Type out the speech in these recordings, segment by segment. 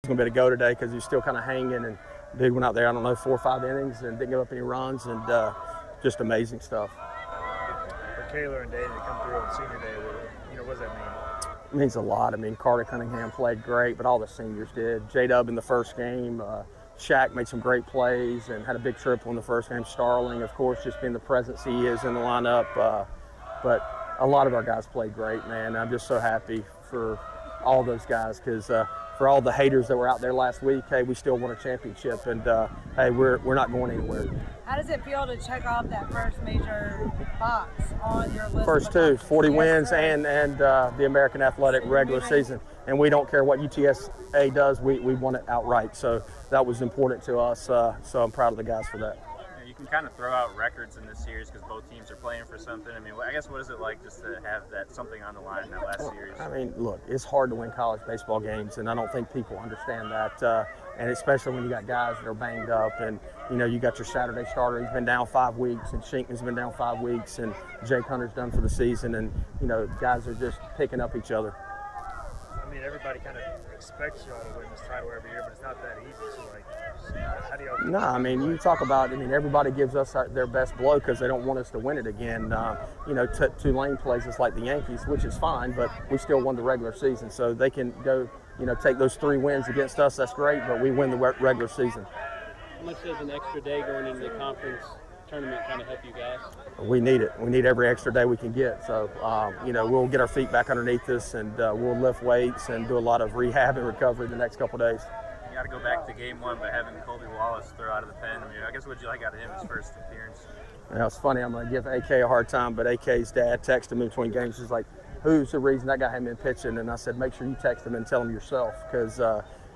going to be able to go today because he's still kind of hanging. And dude went out there, I don't know, 4 or 5 innings and didn't give up any runs, and just amazing stuff. For Kaler and Danny to come through on senior day, what does that mean? It means a lot. I mean, Carter Cunningham played great, but all the seniors did. J-Dub in the first game. Shaq made some great plays and had a big triple in the first game. Starling, of course, just being the presence he is in the lineup. But a lot of our guys played great, man. I'm just so happy for all those guys because for all the haters that were out there last week, hey, we still won a championship, and hey, we're not going anywhere. How does it feel to check off that first major box on your list? First two, 40 wins and the American Athletic regular season. And we don't care what UTSA does, we won it outright. So that was important to us, so I'm proud of the guys for that. You can kind of throw out records in this series because both teams are playing for something. I mean, I guess what is it like just to have that something on the line in that last series? I mean, look, it's hard to win college baseball games, and I don't think people understand that. And especially when you got guys that are banged up, and you got your Saturday starter. He's been down 5 weeks, and Shinkman's been down 5 weeks, and Jake Hunter's done for the season, and guys are just picking up each other. I mean, everybody kind of expects y'all to win this title every year, but it's not that easy. So, how do y'all? No, I mean, you talk about. Everybody gives us their best blow because they don't want us to win it again. Tulane plays us like the Yankees, which is fine, but we still won the regular season, so they can go. Take those 3 wins against us. That's great, but we win the regular season. How much does an extra day going into the conference tournament kind of help you guys? We need it. We need every extra day we can get. So, we'll get our feet back underneath us, and we'll lift weights and do a lot of rehab and recovery the next couple of days. You got to go back to game 1 by having Colby Wallace throw out of the pen. I guess what did you like out of him his first appearance? It's funny. I'm going to give AK a hard time, but AK's dad texted me between games. He's like, who's the reason that guy hadn't been pitching? And I said, make sure you text him and tell him yourself because,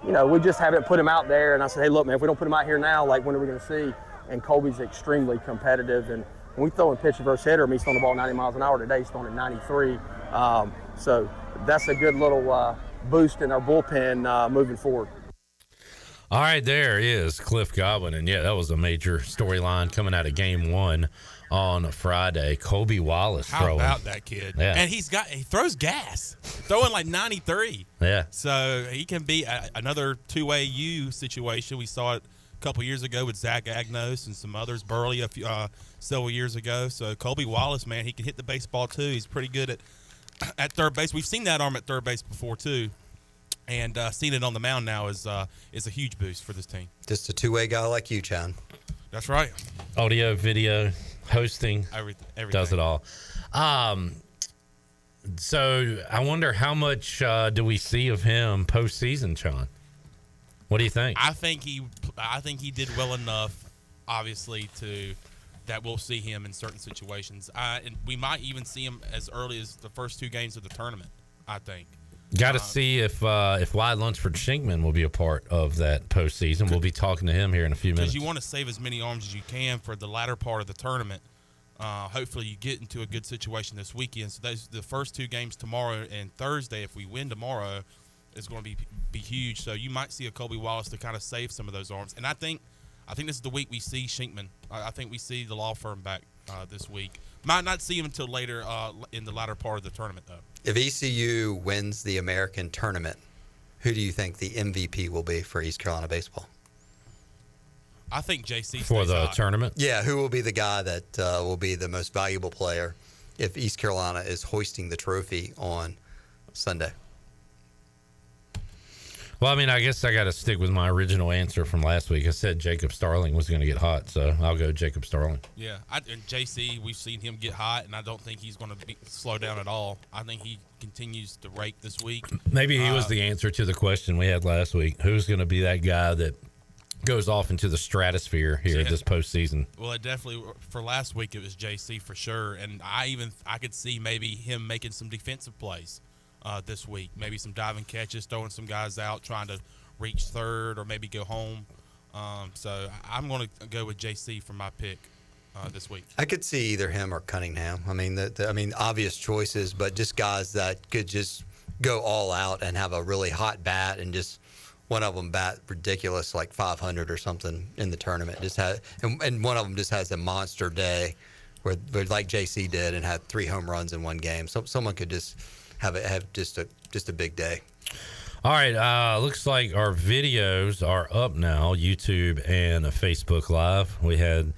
we just haven't put him out there. And I said, hey, look, man, if we don't put him out here now, when are we going to see? And Colby's extremely competitive. And when we throw in pitcher versus hitter, he's throwing the ball 90 miles an hour. Today he's throwing at 93. So that's a good little boost in our bullpen moving forward. All right, there is Cliff Godwin. And, yeah, that was a major storyline coming out of game 1 on Friday. Colby Wallace throwing. How about that kid? Yeah. And he throws gas, throwing like 93. Yeah. So he can be another two-way U situation. We saw it a couple years ago with Zach Agnos and some others, Burley several years ago. So Colby Wallace, man, he can hit the baseball too. He's pretty good at third base. We've seen that arm at third base before too. And seeing it on the mound now is a huge boost for this team. Just a two-way guy like you, Chon. That's right. Audio, video, hosting, everything. Does it all. So I wonder how much do we see of him postseason, Chon? What do you think? I think he did well enough, obviously, that we'll see him in certain situations. And we might even see him as early as the first 2 games of the tournament, I think. Got to see if Wyatt Lunsford Shinkman will be a part of that postseason. We'll be talking to him here in a few minutes. Because you want to save as many arms as you can for the latter part of the tournament. Hopefully you get into a good situation this weekend. So the first 2 games tomorrow and Thursday, if we win tomorrow, is going to be huge. So you might see a Colby Wallace to kind of save some of those arms. And I think this is the week we see Shinkman. I think we see the law firm back this week. Might not see him until later in the latter part of the tournament, though. If ECU wins the American Tournament, who do you think the MVP will be for East Carolina baseball? I think JC for the tournament. Yeah, who will be the guy that will be the most valuable player if East Carolina is hoisting the trophy on Sunday? Well, I mean, I guess I got to stick with my original answer from last week. I said Jacob Starling was going to get hot, so I'll go Jacob Starling. Yeah, and JC, we've seen him get hot, and I don't think he's going to slow down at all. I think he continues to rake this week. Maybe he was the answer to the question we had last week. Who's going to be that guy that goes off into the stratosphere here this postseason? Well, it definitely, for last week, it was JC for sure, and I could see maybe him making some defensive plays this week. Maybe some diving catches, throwing some guys out, trying to reach third or maybe go home. So I'm going to go with JC for my pick this week. I could see either him or Cunningham. I mean, obvious choices, but just guys that could just go all out and have a really hot bat and just one of them bat ridiculous like 500 or something in the tournament. And one of them just has a monster day where like JC did and had 3 home runs in one game. So someone could just have just a big day. All right, looks like our videos are up now, YouTube and Facebook Live. We had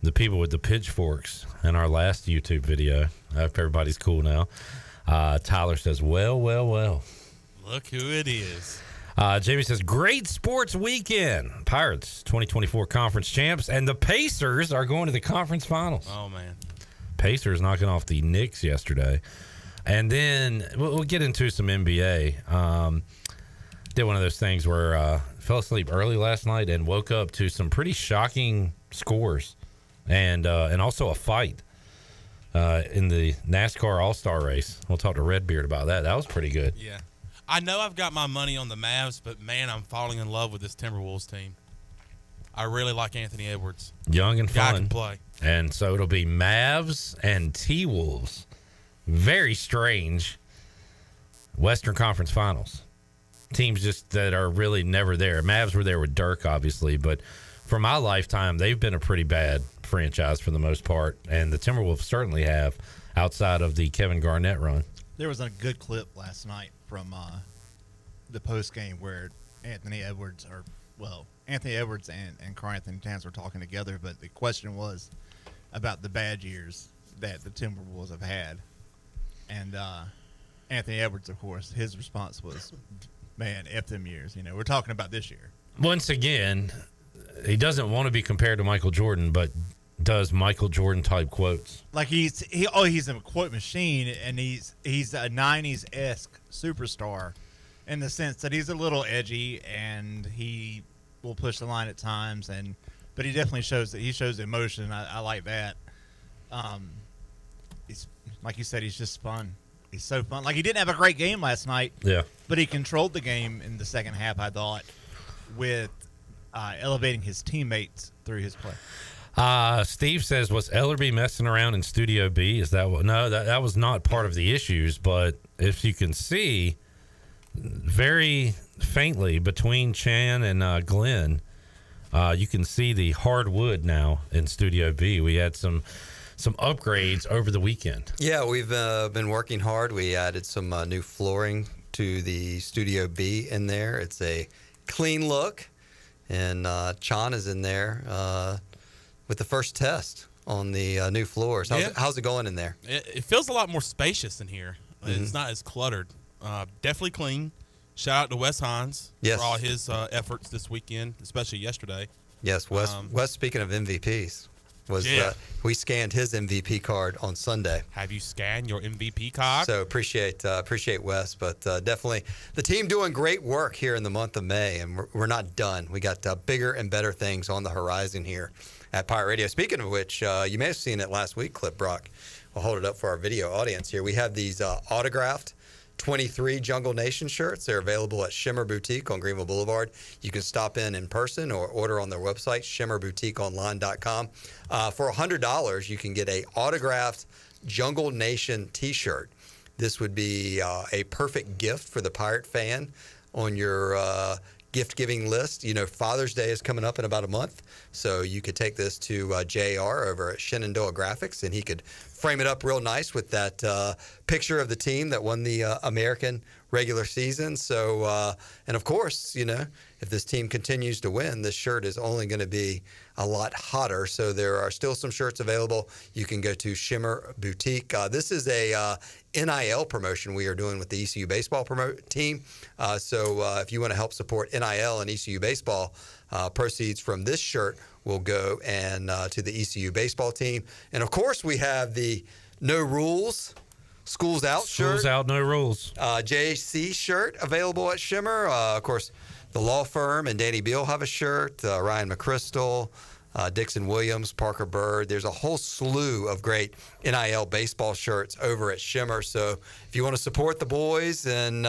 the people with the pitchforks in our last YouTube video. I hope everybody's cool now. Tyler says, well. Look who it is. Jamie says, great sports weekend. Pirates, 2024 conference champs, and the Pacers are going to the conference finals. Oh, man. Pacers knocking off the Knicks yesterday. And then we'll get into some NBA. Did one of those things where fell asleep early last night and woke up to some pretty shocking scores and also a fight in the NASCAR All-Star race. We'll talk to Redbeard about that. That was pretty good. Yeah. I know I've got my money on the Mavs, but, man, I'm falling in love with this Timberwolves team. I really like Anthony Edwards. Young and Guy fun. can play. And so it'll be Mavs and T-Wolves. Very strange Western Conference Finals. Teams just that are really never there. Mavs were there with Dirk, obviously, but for my lifetime, they've been a pretty bad franchise for the most part, and the Timberwolves certainly have outside of the Kevin Garnett run. There was a good clip last night from the post game where Anthony Edwards and Karl Anthony Towns were talking together, but the question was about the bad years that the Timberwolves have had. And Anthony Edwards, of course, his response was, man, F them years. You know, we're talking about this year. Once again, he doesn't want to be compared to Michael Jordan, but does Michael Jordan type quotes. Like he's a quote machine, and he's a 90s-esque superstar in the sense that he's a little edgy and he will push the line at times, but he definitely shows emotion. I like that. He's, like you said, he's just fun. He's so fun. Like, he didn't have a great game last night. Yeah. But he controlled the game in the second half, I thought, with elevating his teammates through his play. Steve says, was Ellerby messing around in Studio B? Is that what? No, that was not part of the issues. But if you can see, very faintly between Chan and Glenn, you can see the hardwood now in Studio B. We had some upgrades over the weekend. Yeah, we've been working hard. We added some new flooring to the Studio B in there. It's a clean look, and Chan is in there with the first test on the new floors. How's it going in there? It feels a lot more spacious in here. Mm-hmm. It's not as cluttered. Definitely clean. Shout out to Wes Hines for all his efforts this weekend, especially yesterday. Yes, Wes, speaking of MVPs, we scanned his MVP card on Sunday. Have you scanned your MVP card? So appreciate Wes, but definitely the team doing great work here in the month of May, and we're not done. We got bigger and better things on the horizon here at Pirate Radio. Speaking of which, you may have seen it last week, Clip Brock. I'll hold it up for our video audience here. We have these autographed 23 Jungle Nation shirts. They're available at Shimmer Boutique on Greenville Boulevard. You can stop in person or order on their website, shimmerboutiqueonline.com. For $100, you can get a autographed Jungle Nation t-shirt. This would be a perfect gift for the Pirate fan on your gift-giving list. You know, Father's Day is coming up in about a month, so you could take this to JR over at Shenandoah Graphics, and he could frame it up real nice with that picture of the team that won the American regular season. So, and of course, you know, if this team continues to win, this shirt is only going to be a lot hotter. So there are still some shirts available. You can go to Shimmer Boutique. This is a NIL promotion we are doing with the ECU Basebal team. So if you want to help support NIL and ECU Baseball, proceeds from this shirt will go and to the ECU Baseball team. And of course, we have the No Rules Schools Out shirt. Schools Out, No Rules. JC shirt available at Shimmer. Of course, the law firm and Danny Beal have a shirt. Ryan McChrystal, Dixon Williams, Parker Bird. There's a whole slew of great NIL baseball shirts over at Shimmer. So if you want to support the boys and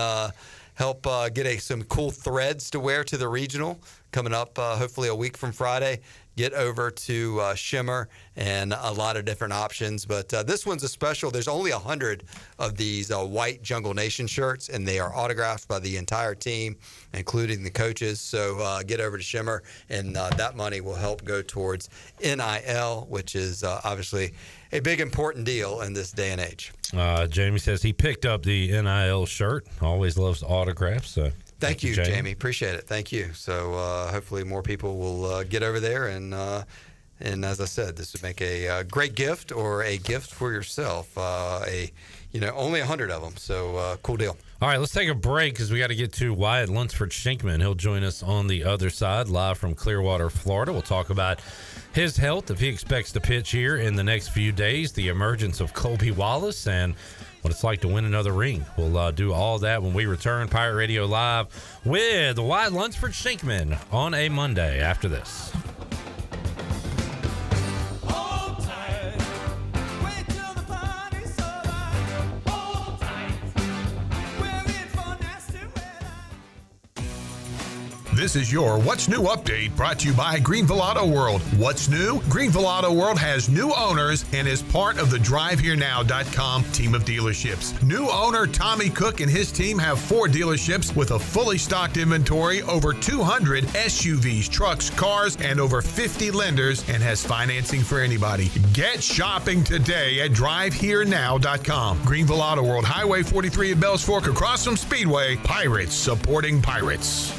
help get some cool threads to wear to the regional coming up hopefully a week from Friday, get over to Shimmer and a lot of different options. But this one's a special. There's only 100 of these white Jungle Nation shirts, and they are autographed by the entire team, including the coaches. So get over to Shimmer, and that money will help go towards NIL, which is obviously a big, important deal in this day and age. Jamie says he picked up the NIL shirt. Always loves autographs. So Thank you, Jamie. Appreciate it. Thank you. So hopefully more people will get over there, and as I said, this would make a great gift or a gift for yourself. Only 100 of them. So cool deal. All right, let's take a break because we got to get to Wyatt Lunsford Shinkman. He'll join us on the other side, live from Clearwater, Florida. We'll talk about his health, if he expects to pitch here in the next few days, the emergence of Colby Wallace, and what it's like to win another ring. We'll do all that when we return. Pirate Radio Live with Wyatt Lunsford Shinkman on a Monday after this. This is your What's New update brought to you by Greenville Auto World. What's new? Greenville Auto World has new owners and is part of the DriveHereNow.com team of dealerships. New owner Tommy Cook and his team have 4 dealerships with a fully stocked inventory, over 200 SUVs, trucks, cars, and over 50 lenders, and has financing for anybody. Get shopping today at DriveHereNow.com. Greenville Auto World, Highway 43 at Bells Fork across from Speedway. Pirates supporting pirates.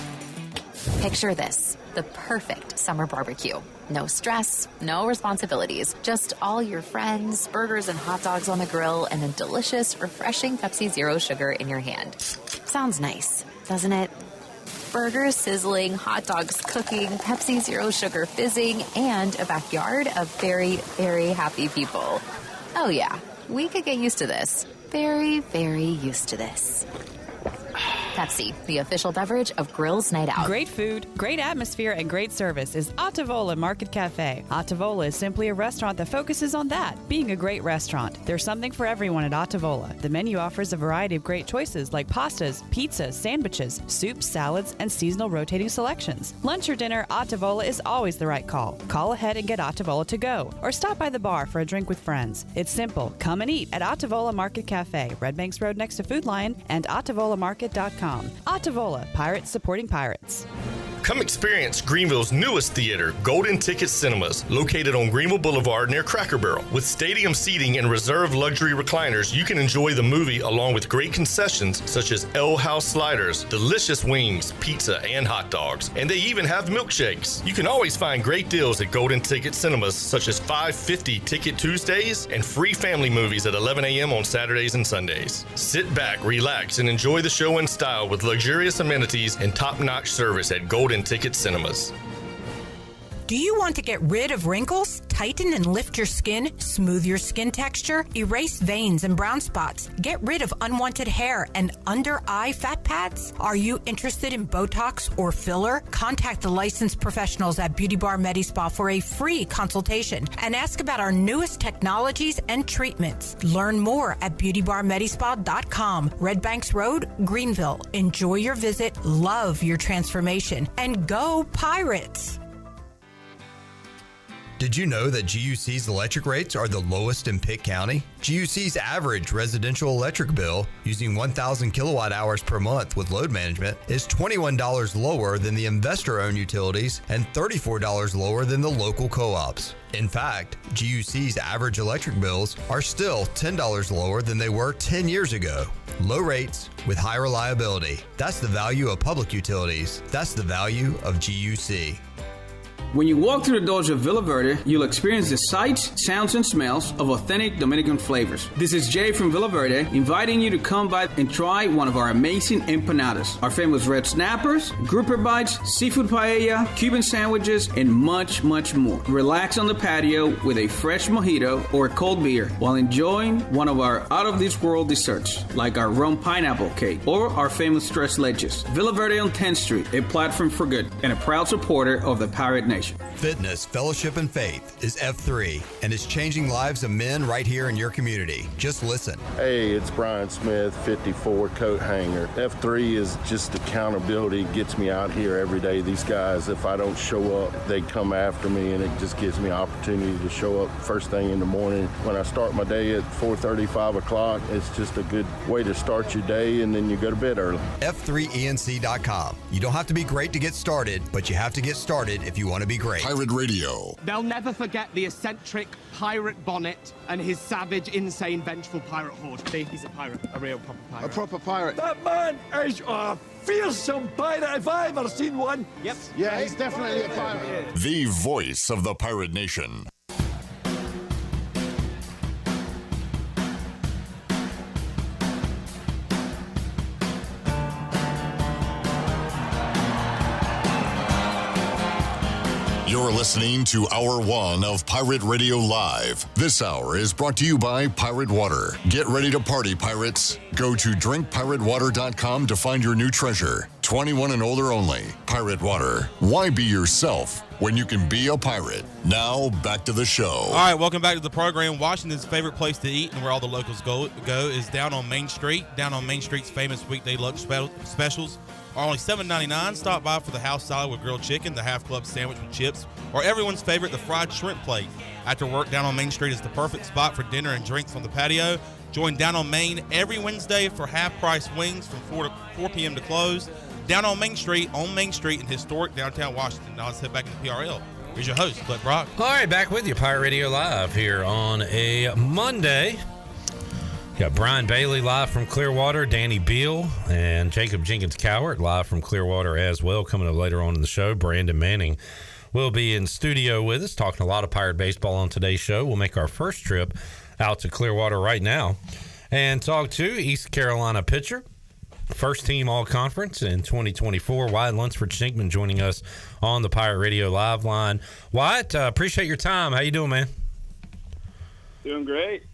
Picture this, the perfect summer barbecue. No stress, no responsibilities, just all your friends, burgers and hot dogs on the grill, and a delicious, refreshing Pepsi Zero Sugar in your hand. Sounds nice, doesn't it? Burgers sizzling, hot dogs cooking, Pepsi Zero Sugar fizzing, and a backyard of very, very happy people. Oh yeah, we could get used to this. Very, very used to this. Pepsi, the official beverage of Grills Night Out. Great food, great atmosphere, and great service is Ottavola Market Cafe. Ottavola is simply a restaurant that focuses on that, being a great restaurant. There's something for everyone at Ottavola. The menu offers a variety of great choices like pastas, pizzas, sandwiches, soups, salads, and seasonal rotating selections. Lunch or dinner, Ottavola is always the right call. Call ahead and get Ottavola to go, or stop by the bar for a drink with friends. It's simple. Come and eat at Ottavola Market Cafe, Red Banks Road next to Food Lion, and OttavolaMarket.com. Ottavola, pirates supporting pirates. Come experience Greenville's newest theater, Golden Ticket Cinemas, located on Greenville Boulevard near Cracker Barrel. With stadium seating and reserved luxury recliners, you can enjoy the movie along with great concessions such as L House sliders, delicious wings, pizza, and hot dogs. And they even have milkshakes. You can always find great deals at Golden Ticket Cinemas, such as $5.50 Ticket Tuesdays and free family movies at 11 a.m. on Saturdays and Sundays. Sit back, relax, and enjoy the show in style with luxurious amenities and top-notch service at Golden Ticket Cinemas. Do you want to get rid of wrinkles, tighten and lift your skin, smooth your skin texture, erase veins and brown spots, get rid of unwanted hair and under-eye fat pads? Are you interested in Botox or filler? Contact the licensed professionals at Beauty Bar Medispa for a free consultation and ask about our newest technologies and treatments. Learn more at beautybarmedispa.com. Red Banks Road, Greenville. Enjoy your visit, love your transformation, and go Pirates! Did you know that GUC's electric rates are the lowest in Pitt County? GUC's average residential electric bill using 1,000 kilowatt hours per month with load management is $21 lower than the investor-owned utilities and $34 lower than the local co-ops. In fact, GUC's average electric bills are still $10 lower than they were 10 years ago. Low rates with high reliability. That's the value of public utilities. That's the value of GUC. When you walk through the doors of Villa Verde, you'll experience the sights, sounds, and smells of authentic Dominican flavors. This is Jay from Villa Verde, inviting you to come by and try one of our amazing empanadas. Our famous red snappers, grouper bites, seafood paella, Cuban sandwiches, and much, much more. Relax on the patio with a fresh mojito or a cold beer while enjoying one of our out-of-this-world desserts, like our rum pineapple cake or our famous tres leches. Villa Verde on 10th Street, a platform for good, and a proud supporter of the Pirate Nation. Fitness, fellowship, and faith is F3 and is changing lives of men right here in your community. Just listen. Hey, it's Brian Smith, 54 coat hanger. F3 is just accountability, gets me out here every day. These guys, if I don't show up, they come after me, and it just gives me opportunity to show up first thing in the morning. When I start my day at 4:30, 5 o'clock, it's just a good way to start your day, and then you go to bed early. F3ENC.com. You don't have to be great to get started, but you have to get started if you want to be be great. Pirate Radio. They'll never forget the eccentric pirate bonnet and his savage, insane, vengeful pirate horde. He's a pirate, a real proper pirate. A proper pirate. That man is a fearsome pirate if I've ever seen one. Yep. Yeah, he's definitely a pirate. The voice of the Pirate Nation. You're listening to Hour 1 of Pirate Radio Live. This hour is brought to you by Pirate Water. Get ready to party, pirates. Go to drinkpiratewater.com to find your new treasure. 21 and older only. Pirate Water. Why be yourself when you can be a pirate? Now, back to the show. All right, welcome back to the program. Washington's favorite place to eat and where all the locals go is down on Main Street. Down on Main Street's famous weekday lunch specials are only $7.99. Stop by for the house salad with grilled chicken, the half club sandwich with chips, or everyone's favorite, the fried shrimp plate. After work, Down on Main Street is the perfect spot for dinner and drinks on the patio. Join Down on Main every Wednesday for half-price wings from 4 p.m. to close. Down on Main Street in historic downtown Washington. Now let's head back into PRL. Here's your host, Clint Brock. All right, back with you, Pirate Radio Live here on a Monday. Got Brian Bailey live from Clearwater, Danny Beal, and Jacob Jenkins Cowart live from Clearwater as well. Coming up later on in the show, Brandon Manning will be in studio with us, talking a lot of Pirate baseball on today's show. We'll make our first trip out to Clearwater right now and talk to East Carolina pitcher, first team all-conference in 2024, Wyatt Lunsford Shinkman, joining us on the Pirate Radio Live line. Wyatt, appreciate your time. How you doing, man? Doing great.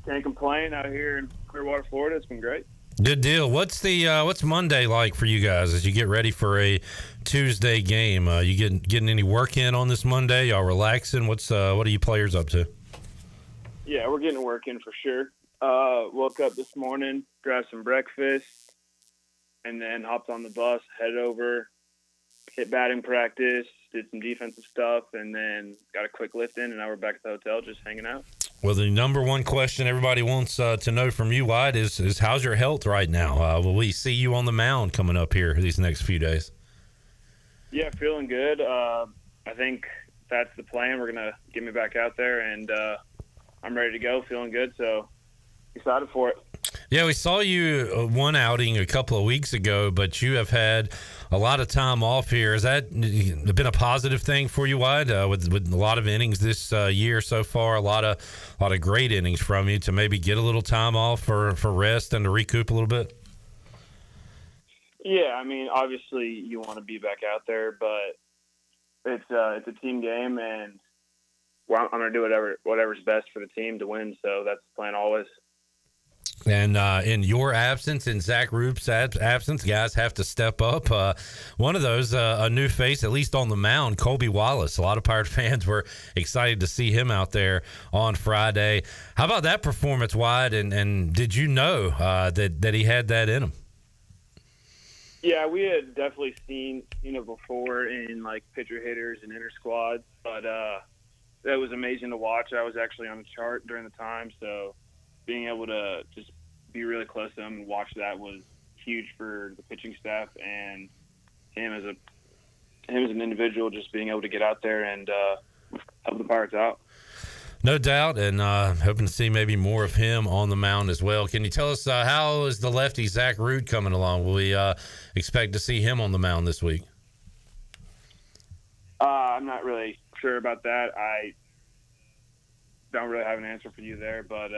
Can't complain out here in Clearwater, Florida. It's been great. Good deal. What's Monday like for you guys as you get ready for a Tuesday game? You getting any work in on this Monday? Y'all relaxing? What are you players up to? Yeah, we're getting work in for sure. Woke up this morning, grabbed some breakfast, and then hopped on the bus, headed over, hit batting practice, did some defensive stuff, and then got a quick lift in, and now we're back at the hotel just hanging out. Well, the number one question everybody wants to know from you, Wyatt, is how's your health right now? Will we see you on the mound coming up here these next few days? Yeah, feeling good. I think that's the plan. We're going to get me back out there, and I'm ready to go, feeling good, so excited for it. Yeah, we saw you one outing a couple of weeks ago, but you have had a lot of time off here. Has that been a positive thing for you, Wyatt, with a lot of innings this year so far, a lot of great innings from you to maybe get a little time off for rest and to recoup a little bit? Yeah, I mean, obviously you want to be back out there, but it's a team game, and I'm going to do whatever's best for the team to win, so that's the plan always. And in your absence, in Zach Roop's absence, guys have to step up. One of those, a new face, at least on the mound, Colby Wallace. A lot of Pirate fans were excited to see him out there on Friday. How about that performance, Wyatt? And did you know that he had that in him? Yeah, we had definitely seen before in like pitcher hitters and inter squads, but that was amazing to watch. I was actually on the chart during the time, so being able to just be really close to him and watch that was huge for the pitching staff and him as an individual, just being able to get out there and help the Pirates out. No doubt, and hoping to see maybe more of him on the mound as well. Can you tell us how is the lefty Zach Root coming along? Will we expect to see him on the mound this week? I'm not really sure about that. I don't really have an answer for you there, but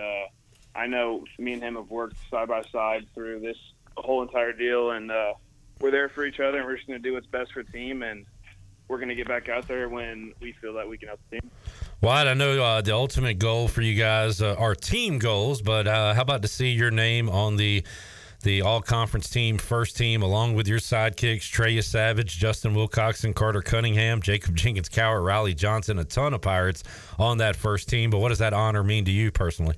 I know me and him have worked side by side through this whole entire deal, and we're there for each other, and we're just going to do what's best for the team, and we're going to get back out there when we feel that we can help the team. Wyatt, I know the ultimate goal for you guys are team goals, but how about to see your name on the all-conference team, first team, along with your sidekicks, Treya Savage, Justin Wilcoxon, Carter Cunningham, Jacob Jenkins Cowart, Riley Johnson, a ton of Pirates on that first team. But what does that honor mean to you personally?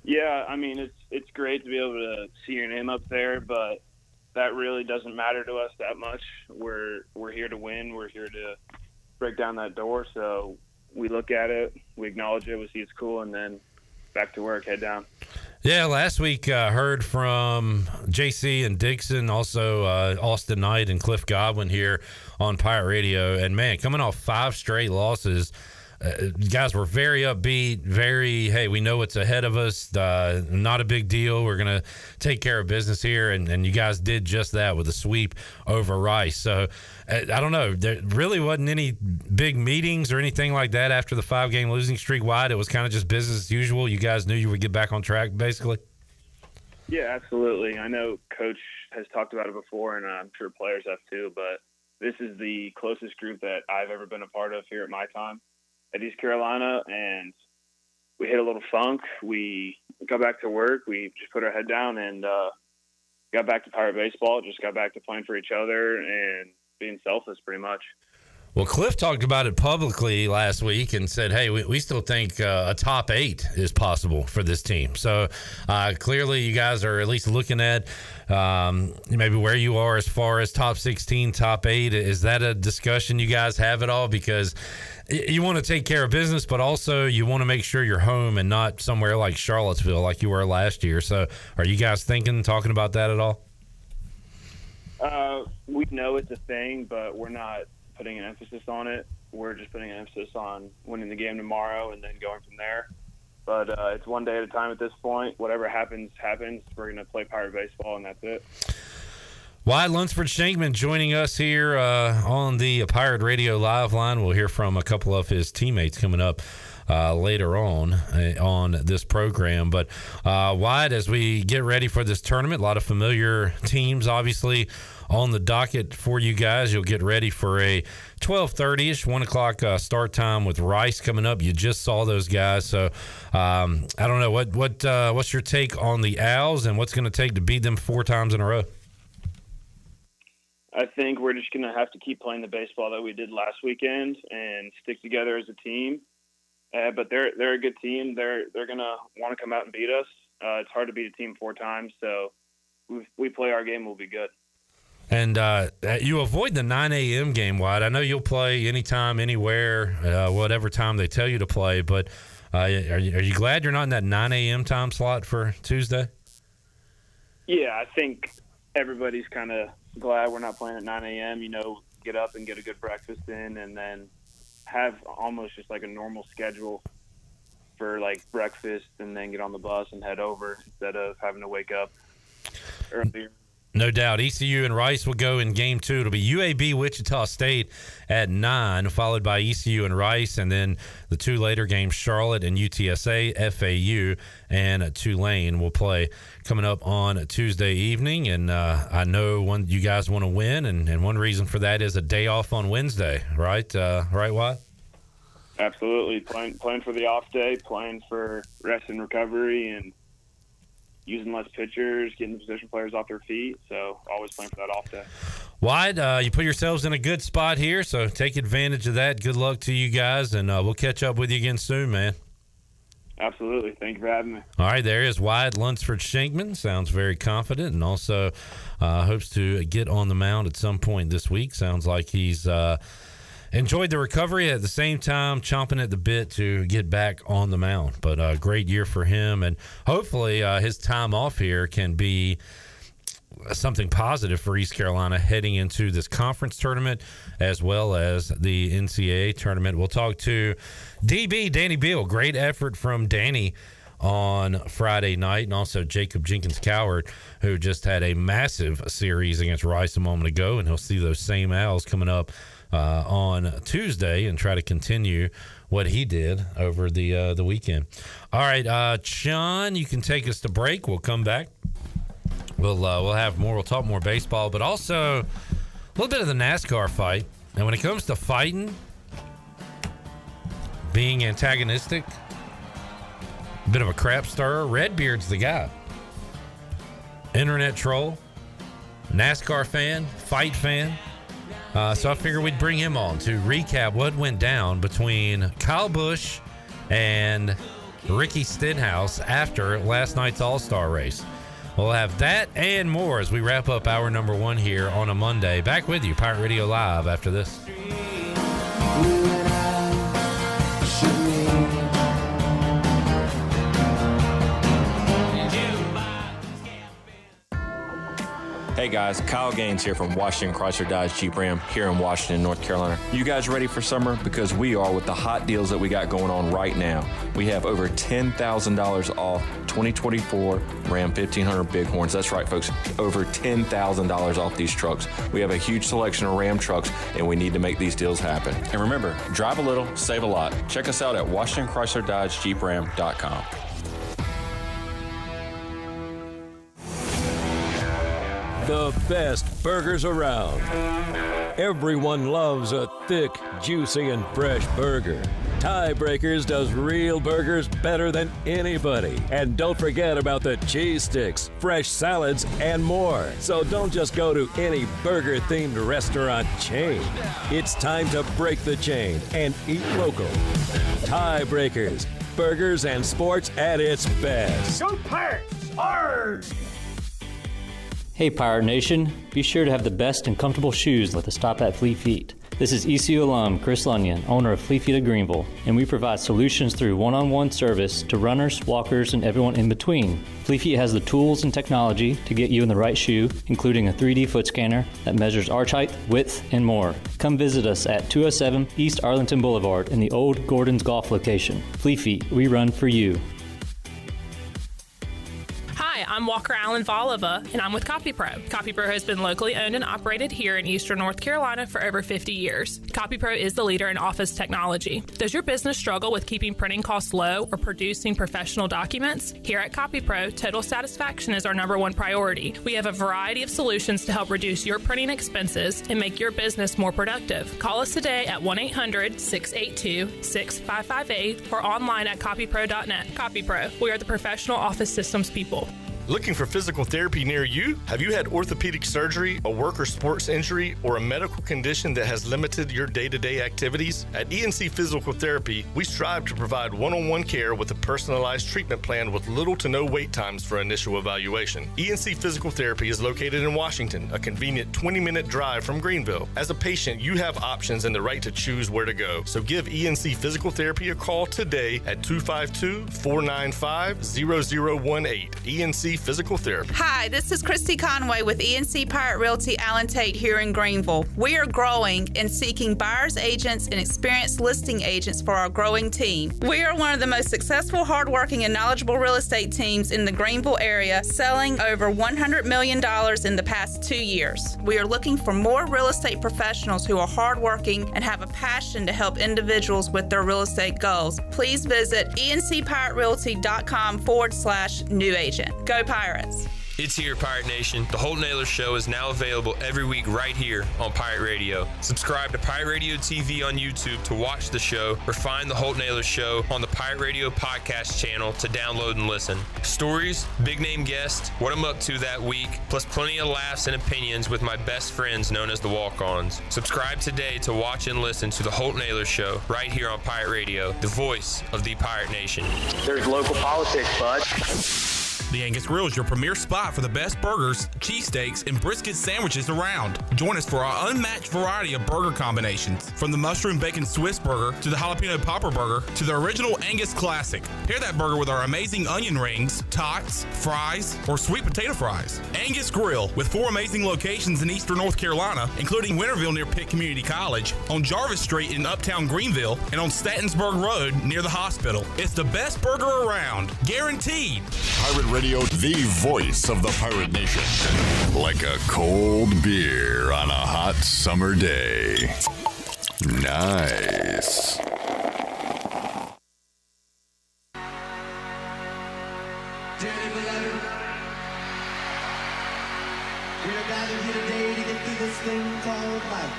Yeah, I mean, it's great to be able to see your name up there, but that really doesn't matter to us that much. We're here to win. We're here to break down that door. So we look at it, we acknowledge it, we see it's cool, and then back to work, head down. Yeah, last week heard from JC and Dixon, also Austin Knight and Cliff Godwin here on Pirate Radio. And, man, coming off 5 straight losses, guys were very upbeat, hey, we know what's ahead of us, not a big deal. We're going to take care of business here. And you guys did just that with a sweep over Rice. So, I don't know. There really wasn't any big meetings or anything like that after the 5-game losing streak. Wide, it was kind of just business as usual. You guys knew you would get back on track, basically? Yeah, absolutely. I know Coach has talked about it before, and I'm sure players have too, but this is the closest group that I've ever been a part of here at my time at East Carolina, and we hit a little funk. We got back to work. We just put our head down and got back to Pirate baseball, just got back to playing for each other and being selfless pretty much. Well, Cliff talked about it publicly last week and said, hey, we still think a top 8 is possible for this team. So clearly you guys are at least looking at maybe where you are as far as top 16, top 8. Is that a discussion you guys have at all? Because you want to take care of business, but also you want to make sure you're home and not somewhere like Charlottesville like you were last year. So are you guys talking about that at all? We know it's a thing, but we're not putting an emphasis on it. We're just putting an emphasis on winning the game tomorrow and then going from there. But it's one day at a time at this point. Whatever happens, happens. We're going to play Pirate baseball, and that's it. Wyatt Lunsford Shankman joining us here on the Pirate Radio Live line. We'll hear from a couple of his teammates coming up later on this program. But Wyatt, as we get ready for this tournament, a lot of familiar teams obviously on the docket for you guys. You'll get ready for a 12:30ish, 1 o'clock start time with Rice coming up. You just saw those guys, so I don't know what's your take on the Owls and what's going to take to beat them 4 times in a row. I think we're just going to have to keep playing the baseball that we did last weekend and stick together as a team. But they're a good team. They're going to want to come out and beat us. It's hard to beat a team 4 times, so we play our game, we'll be good. And you avoid the 9 a.m. game, Wyatt. I know you'll play anytime, anywhere, whatever time they tell you to play. But are you glad you're not in that 9 a.m. time slot for Tuesday? Yeah, I think everybody's kind of glad we're not playing at 9 a.m. You know, get up and get a good breakfast in and then have almost just like a normal schedule for like breakfast and then get on the bus and head over instead of having to wake up earlier. No doubt. ECU and Rice will go in game 2. It'll be UAB Wichita State at 9, followed by ECU and Rice, and then the 2 later games, Charlotte and UTSA, FAU, and Tulane will play coming up on Tuesday evening. And I know you guys want to win, and one reason for that is a day off on Wednesday, right? Right, Wyatt? Absolutely. Playing for the off day, playing for rest and recovery, and using less pitchers, getting the position players off their feet. So always playing for that off day. Wyatt, you put yourselves in a good spot here, so take advantage of that. Good luck to you guys, and we'll catch up with you again soon, man. Absolutely. Thank you for having me. All right, there is Wyatt Lunsford Shankman. Sounds very confident and also hopes to get on the mound at some point this week. Sounds like he's enjoyed the recovery, at the same time chomping at the bit to get back on the mound. But a great year for him, and hopefully his time off here can be something positive for East Carolina heading into this conference tournament as well as the NCAA tournament. We'll talk to DB Danny Beal. Great effort from Danny on Friday night, and also Jacob Jenkins Coward, who just had a massive series against Rice a moment ago, and he'll see those same Owls coming up on Tuesday and try to continue what he did over the weekend. All right, Sean, you can take us to break. We'll come back. We'll have more. We'll talk more baseball, but also a little bit of the NASCAR fight. And when it comes to fighting, being antagonistic, a bit of a crap stirrer, Redbeard's the guy. Internet troll, NASCAR fan, fight fan. So I figured we'd bring him on to recap what went down between Kyle Busch and Ricky Stenhouse after last night's All-Star race. We'll have that and more as we wrap up hour number 1 here on a Monday. Back with you, Pirate Radio Live, after this. Hey guys, Kyle Gaines here from Washington Chrysler Dodge Jeep Ram here in Washington, North Carolina. You guys ready for summer? Because we are with the hot deals that we got going on right now. We have over $10,000 off 2024 Ram 1500 Bighorns. That's right, folks. Over $10,000 off these trucks. We have a huge selection of Ram trucks, and we need to make these deals happen. And remember, drive a little, save a lot. Check us out at WashingtonChryslerDodgeJeepRam.com. The best burgers around. Everyone loves a thick, juicy, and fresh burger. Tiebreakers does real burgers better than anybody. And don't forget about the cheese sticks, fresh salads, and more. So don't just go to any burger-themed restaurant chain. It's time to break the chain and eat local. Tiebreakers, burgers and sports at its best. Go Pirates! Arrgh! Hey Pirate Nation, be sure to have the best and comfortable shoes with a stop at Fleet Feet. This is ECU alum Chris Lunyon, owner of Fleet Feet of Greenville, and we provide solutions through one-on-one service to runners, walkers, and everyone in between. Fleet Feet has the tools and technology to get you in the right shoe, including a 3D foot scanner that measures arch height, width, and more. Come visit us at 207 East Arlington Boulevard in the old Gordon's Golf location. Fleet Feet, we run for you. Hi, I'm Walker Allen Volova, and I'm with CopyPro. CopyPro has been locally owned and operated here in Eastern North Carolina for over 50 years. CopyPro is the leader in office technology. Does your business struggle with keeping printing costs low or producing professional documents? Here at CopyPro, total satisfaction is our #1 priority. We have a variety of solutions to help reduce your printing expenses and make your business more productive. Call us today at 1-800-682-6558 or online at copypro.net. CopyPro, we are the professional office systems people. Looking for physical therapy near you? Have you had orthopedic surgery, a work or sports injury, or a medical condition that has limited your day-to-day activities? At ENC Physical Therapy, we strive to provide one-on-one care with a personalized treatment plan with little to no wait times for initial evaluation. ENC Physical Therapy is located in Washington, a convenient 20-minute drive from Greenville. As a patient, you have options and the right to choose where to go. So give ENC Physical Therapy a call today at 252-495-0018. ENC Physical Therapy. Hi, this is Christy Conway with ENC Pirate Realty Allen Tate here in Greenville. We are growing and seeking buyers agents and experienced listing agents for our growing team. We are one of the most successful, hardworking, and knowledgeable real estate teams in the Greenville area, selling over $100 million in the past 2 years. We are looking for more real estate professionals who are hardworking and have a passion to help individuals with their real estate goals. Please visit encpiraterealty.com/new agent. Go Pirates! It's here, Pirate Nation. The Holt Naylor Show is now available every week right here on Pirate Radio. Subscribe to Pirate Radio TV on YouTube to watch the show, or find the Holt Naylor Show on the Pirate Radio podcast channel to download and listen. Stories, big name guests, what I'm up to that week, plus plenty of laughs and opinions with my best friends known as the Walk-Ons. Subscribe today to watch and listen to the Holt Naylor Show right here on Pirate Radio, the voice of the Pirate Nation. There's local politics, bud. The Angus Grill is your premier spot for the best burgers, cheesesteaks, and brisket sandwiches around. Join us for our unmatched variety of burger combinations, from the mushroom bacon Swiss burger to the jalapeno popper burger to the original Angus classic. Pair that burger with our amazing onion rings, tots, fries, or sweet potato fries. Angus Grill, with 4 amazing locations in Eastern North Carolina, including Winterville near Pitt Community College, on Jarvis Street in Uptown Greenville, and on Statensburg Road near the hospital. It's the best burger around, guaranteed. Pirate Radio, the voice of the Pirate Nation. Like a cold beer on a hot summer day. Nice. Dearly beloved, we are gathered here today to get through this thing called life.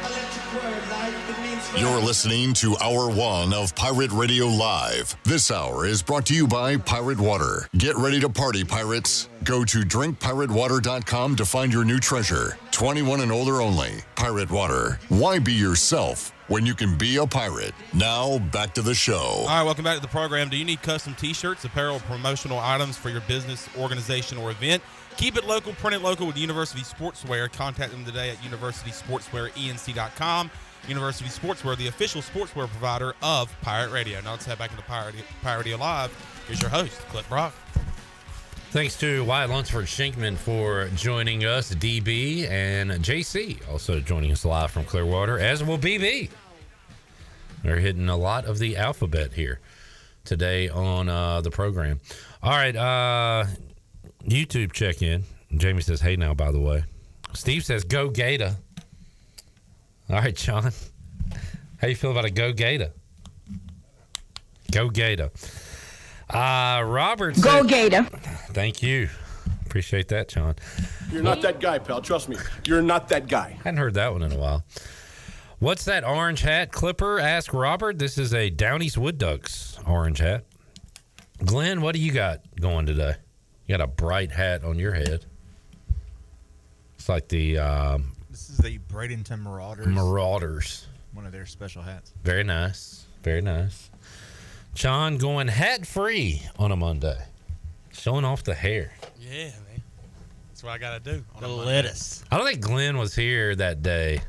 Electric word, life, it means forever. You're listening to Hour 1 of Pirate Radio Live. This hour is brought to you by Pirate Water. Get ready to party, pirates. Go to drinkpiratewater.com to find your new treasure. 21 and older only. Pirate Water. Why be yourself when you can be a pirate? Now, back to the show. All right, welcome back to the program. Do you need custom T-shirts, apparel, promotional items for your business, organization, or event? Keep it local, print it local with University Sportswear. Contact them today at universitysportswearenc.com. University Sportswear, the official sportswear provider of Pirate Radio. Now let's head back into Pirate Radio Live. Here's your host, Cliff Brock. Thanks to Wyatt Lunsford Shinkman for joining us, DB, and JC also joining us live from Clearwater, as will BB. They're hitting a lot of the alphabet here today on the program. All right, YouTube check-in. Jamie says, hey now, by the way. Steve says, go Gator. All right, John. How you feel about a go Gator? Go Gator. Robert said, go Gator. Thank you. Appreciate that, John. You're not that guy, pal. Trust me. You're not that guy. Hadn't heard that one in a while. What's that orange hat, Clipper? Asked Robert. This is a Downey's Wood Ducks orange hat. Glenn, what do you got going today? You got a bright hat on your head. It's like the... this is the Bradenton Marauders. Marauders. One of their special hats. Very nice. Very nice. John going hat-free on a Monday. Showing off the hair. Yeah, man. That's what I got to do. On the a lettuce. I don't think Glenn was here that day.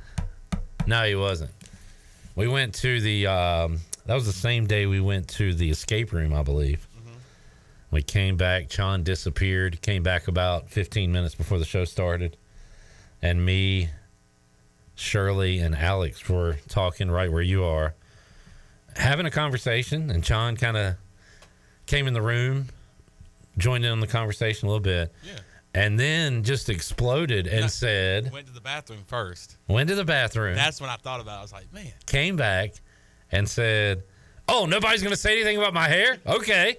No, he wasn't. We went to the... that was the same day we went to the escape room, I believe. Mm-hmm. We came back. John disappeared. Came back about 15 minutes before the show started. And me, Shirley, and Alex were talking right where you are, having a conversation, and John kind of came in the room, joined in on the conversation a little bit, and then just exploded and said... Went to the bathroom first. Went to the bathroom. That's when I thought about it. I was like, man. Came back and said, oh, nobody's going to say anything about my hair? Okay.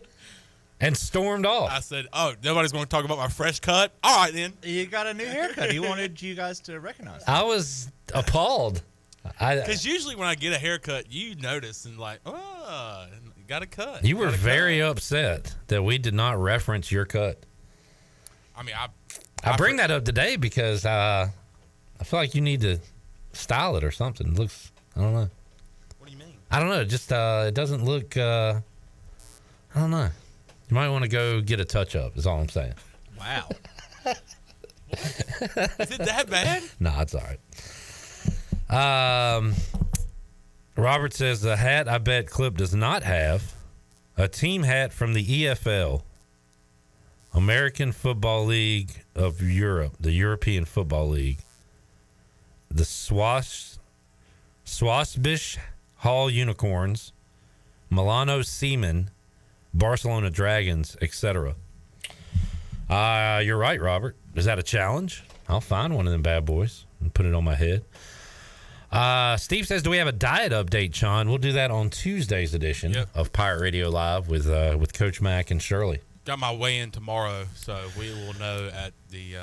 And stormed off. I said, oh, nobody's going to talk about my fresh cut? All right, then. You got a new haircut. He wanted you guys to recognize it. I was appalled. Because usually when I get a haircut, you notice and like, oh, got a cut. You were very upset that we did not reference your cut. I mean, I bring that up today because I feel like you need to style it or something. It looks, I don't know. What do you mean? I don't know. Just it doesn't look, I don't know. You might want to go get a touch-up is all I'm saying. Wow. Is it that bad? Nah, it's all right. Robert says the hat I bet Clip does not have, a team hat from the EFL, American Football League of Europe, the European Football League, the Swasbisch Hall Unicorns, Milano Seamen, Barcelona Dragons, etc. You're right, Robert. Is that a challenge? I'll find one of them bad boys and put it on my head. Steve says, do we have a diet update, Sean? We'll do that on Tuesday's edition of Pirate Radio Live with Coach Mack and Shirley. Got my weigh-in tomorrow, so we will know at the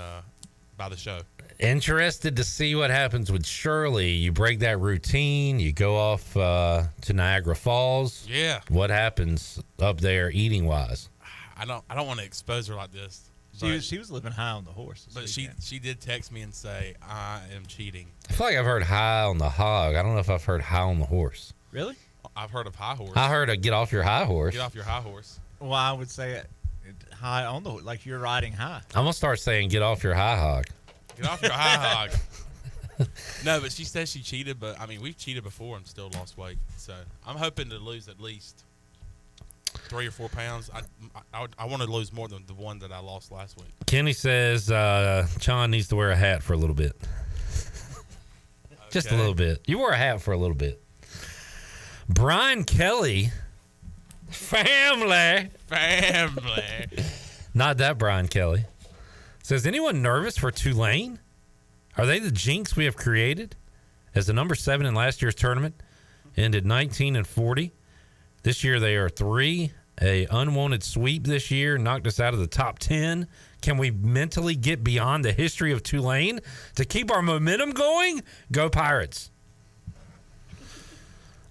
by the show. Interested to see what happens with Shirley. You break that routine. You go off to Niagara Falls. Yeah. What happens up there eating-wise? I don't want to expose her like this. She was living high on the horse. But she did text me and say, I am cheating. I feel like I've heard high on the hog. I don't know if I've heard high on the horse. Really? I've heard of high horse. I heard a get off your high horse. Get off your high horse. Well, I would say high on the horse, like you're riding high. I'm going to start saying get off your high hog. Get off your high hog. No, but she says she cheated, but I mean, we've cheated before and still lost weight. So I'm hoping to lose at least 3 or 4 pounds. I want to lose more than the one that I lost last week. Kenny says Sean needs to wear a hat for a little bit. Just a little bit. You wore a hat for a little bit. Brian Kelly. Family. Not that Brian Kelly. Says, anyone nervous for Tulane? Are they the jinx we have created? As the number 7 in last year's tournament ended 19-40. This year they are 3. A unwanted sweep this year knocked us out of the top 10. Can we mentally get beyond the history of Tulane to keep our momentum going? Go Pirates.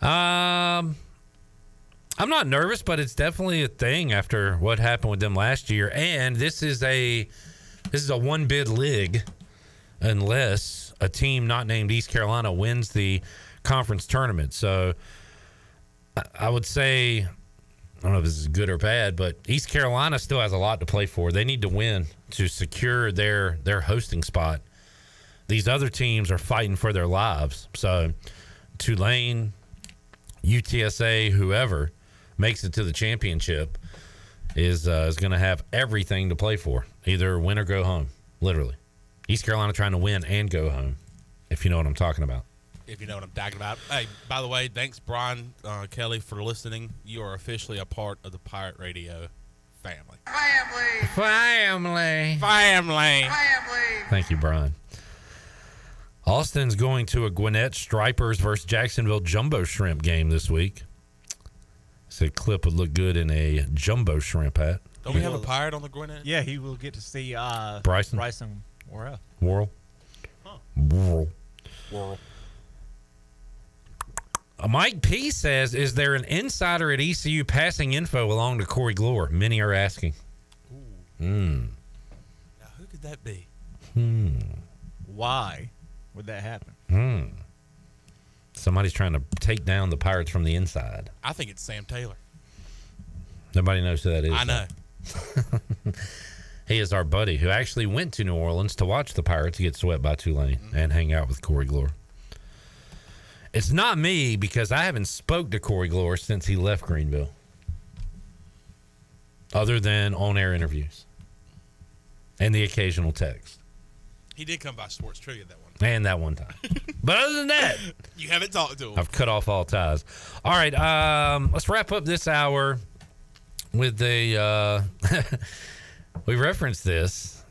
I'm not nervous, but it's definitely a thing after what happened with them last year. And this is a one bid league unless a team not named East Carolina wins the conference tournament. So I would say, I don't know if this is good or bad, but East Carolina still has a lot to play for. They need to win to secure their hosting spot. These other teams are fighting for their lives. So Tulane, UTSA, whoever makes it to the championship, is going to have everything to play for, either win or go home, literally. East Carolina trying to win and go home, if you know what I'm talking about. If you know what I'm talking about. Hey, by the way, thanks, Brian Kelly, for listening. You are officially a part of the Pirate Radio family. Family. Thank you, Brian. Austin's going to a Gwinnett Stripers versus Jacksonville Jumbo Shrimp game this week. Said Clip would look good in a Jumbo Shrimp hat. Don't we have a Pirate on the Gwinnett? Yeah, he will get to see Bryson Worrell. Worrell. Huh. Worrell. Mike P says, is there an insider at ECU passing info along to Corey Glore? Many are asking. Now, who could that be? Why would that happen? Somebody's trying to take down the Pirates from the inside. I think it's Sam Taylor. Nobody knows who that is. I know. He is our buddy who actually went to New Orleans to watch the Pirates get swept by Tulane and hang out with Corey Glore. It's not me because I haven't spoke to Corey Glore since he left Greenville, other than on-air interviews and the occasional text. He did come by Sports Trivia that one. And that one time. But other than that, you haven't talked to him. I've cut off all ties. All right, let's wrap up this hour with a we referenced this.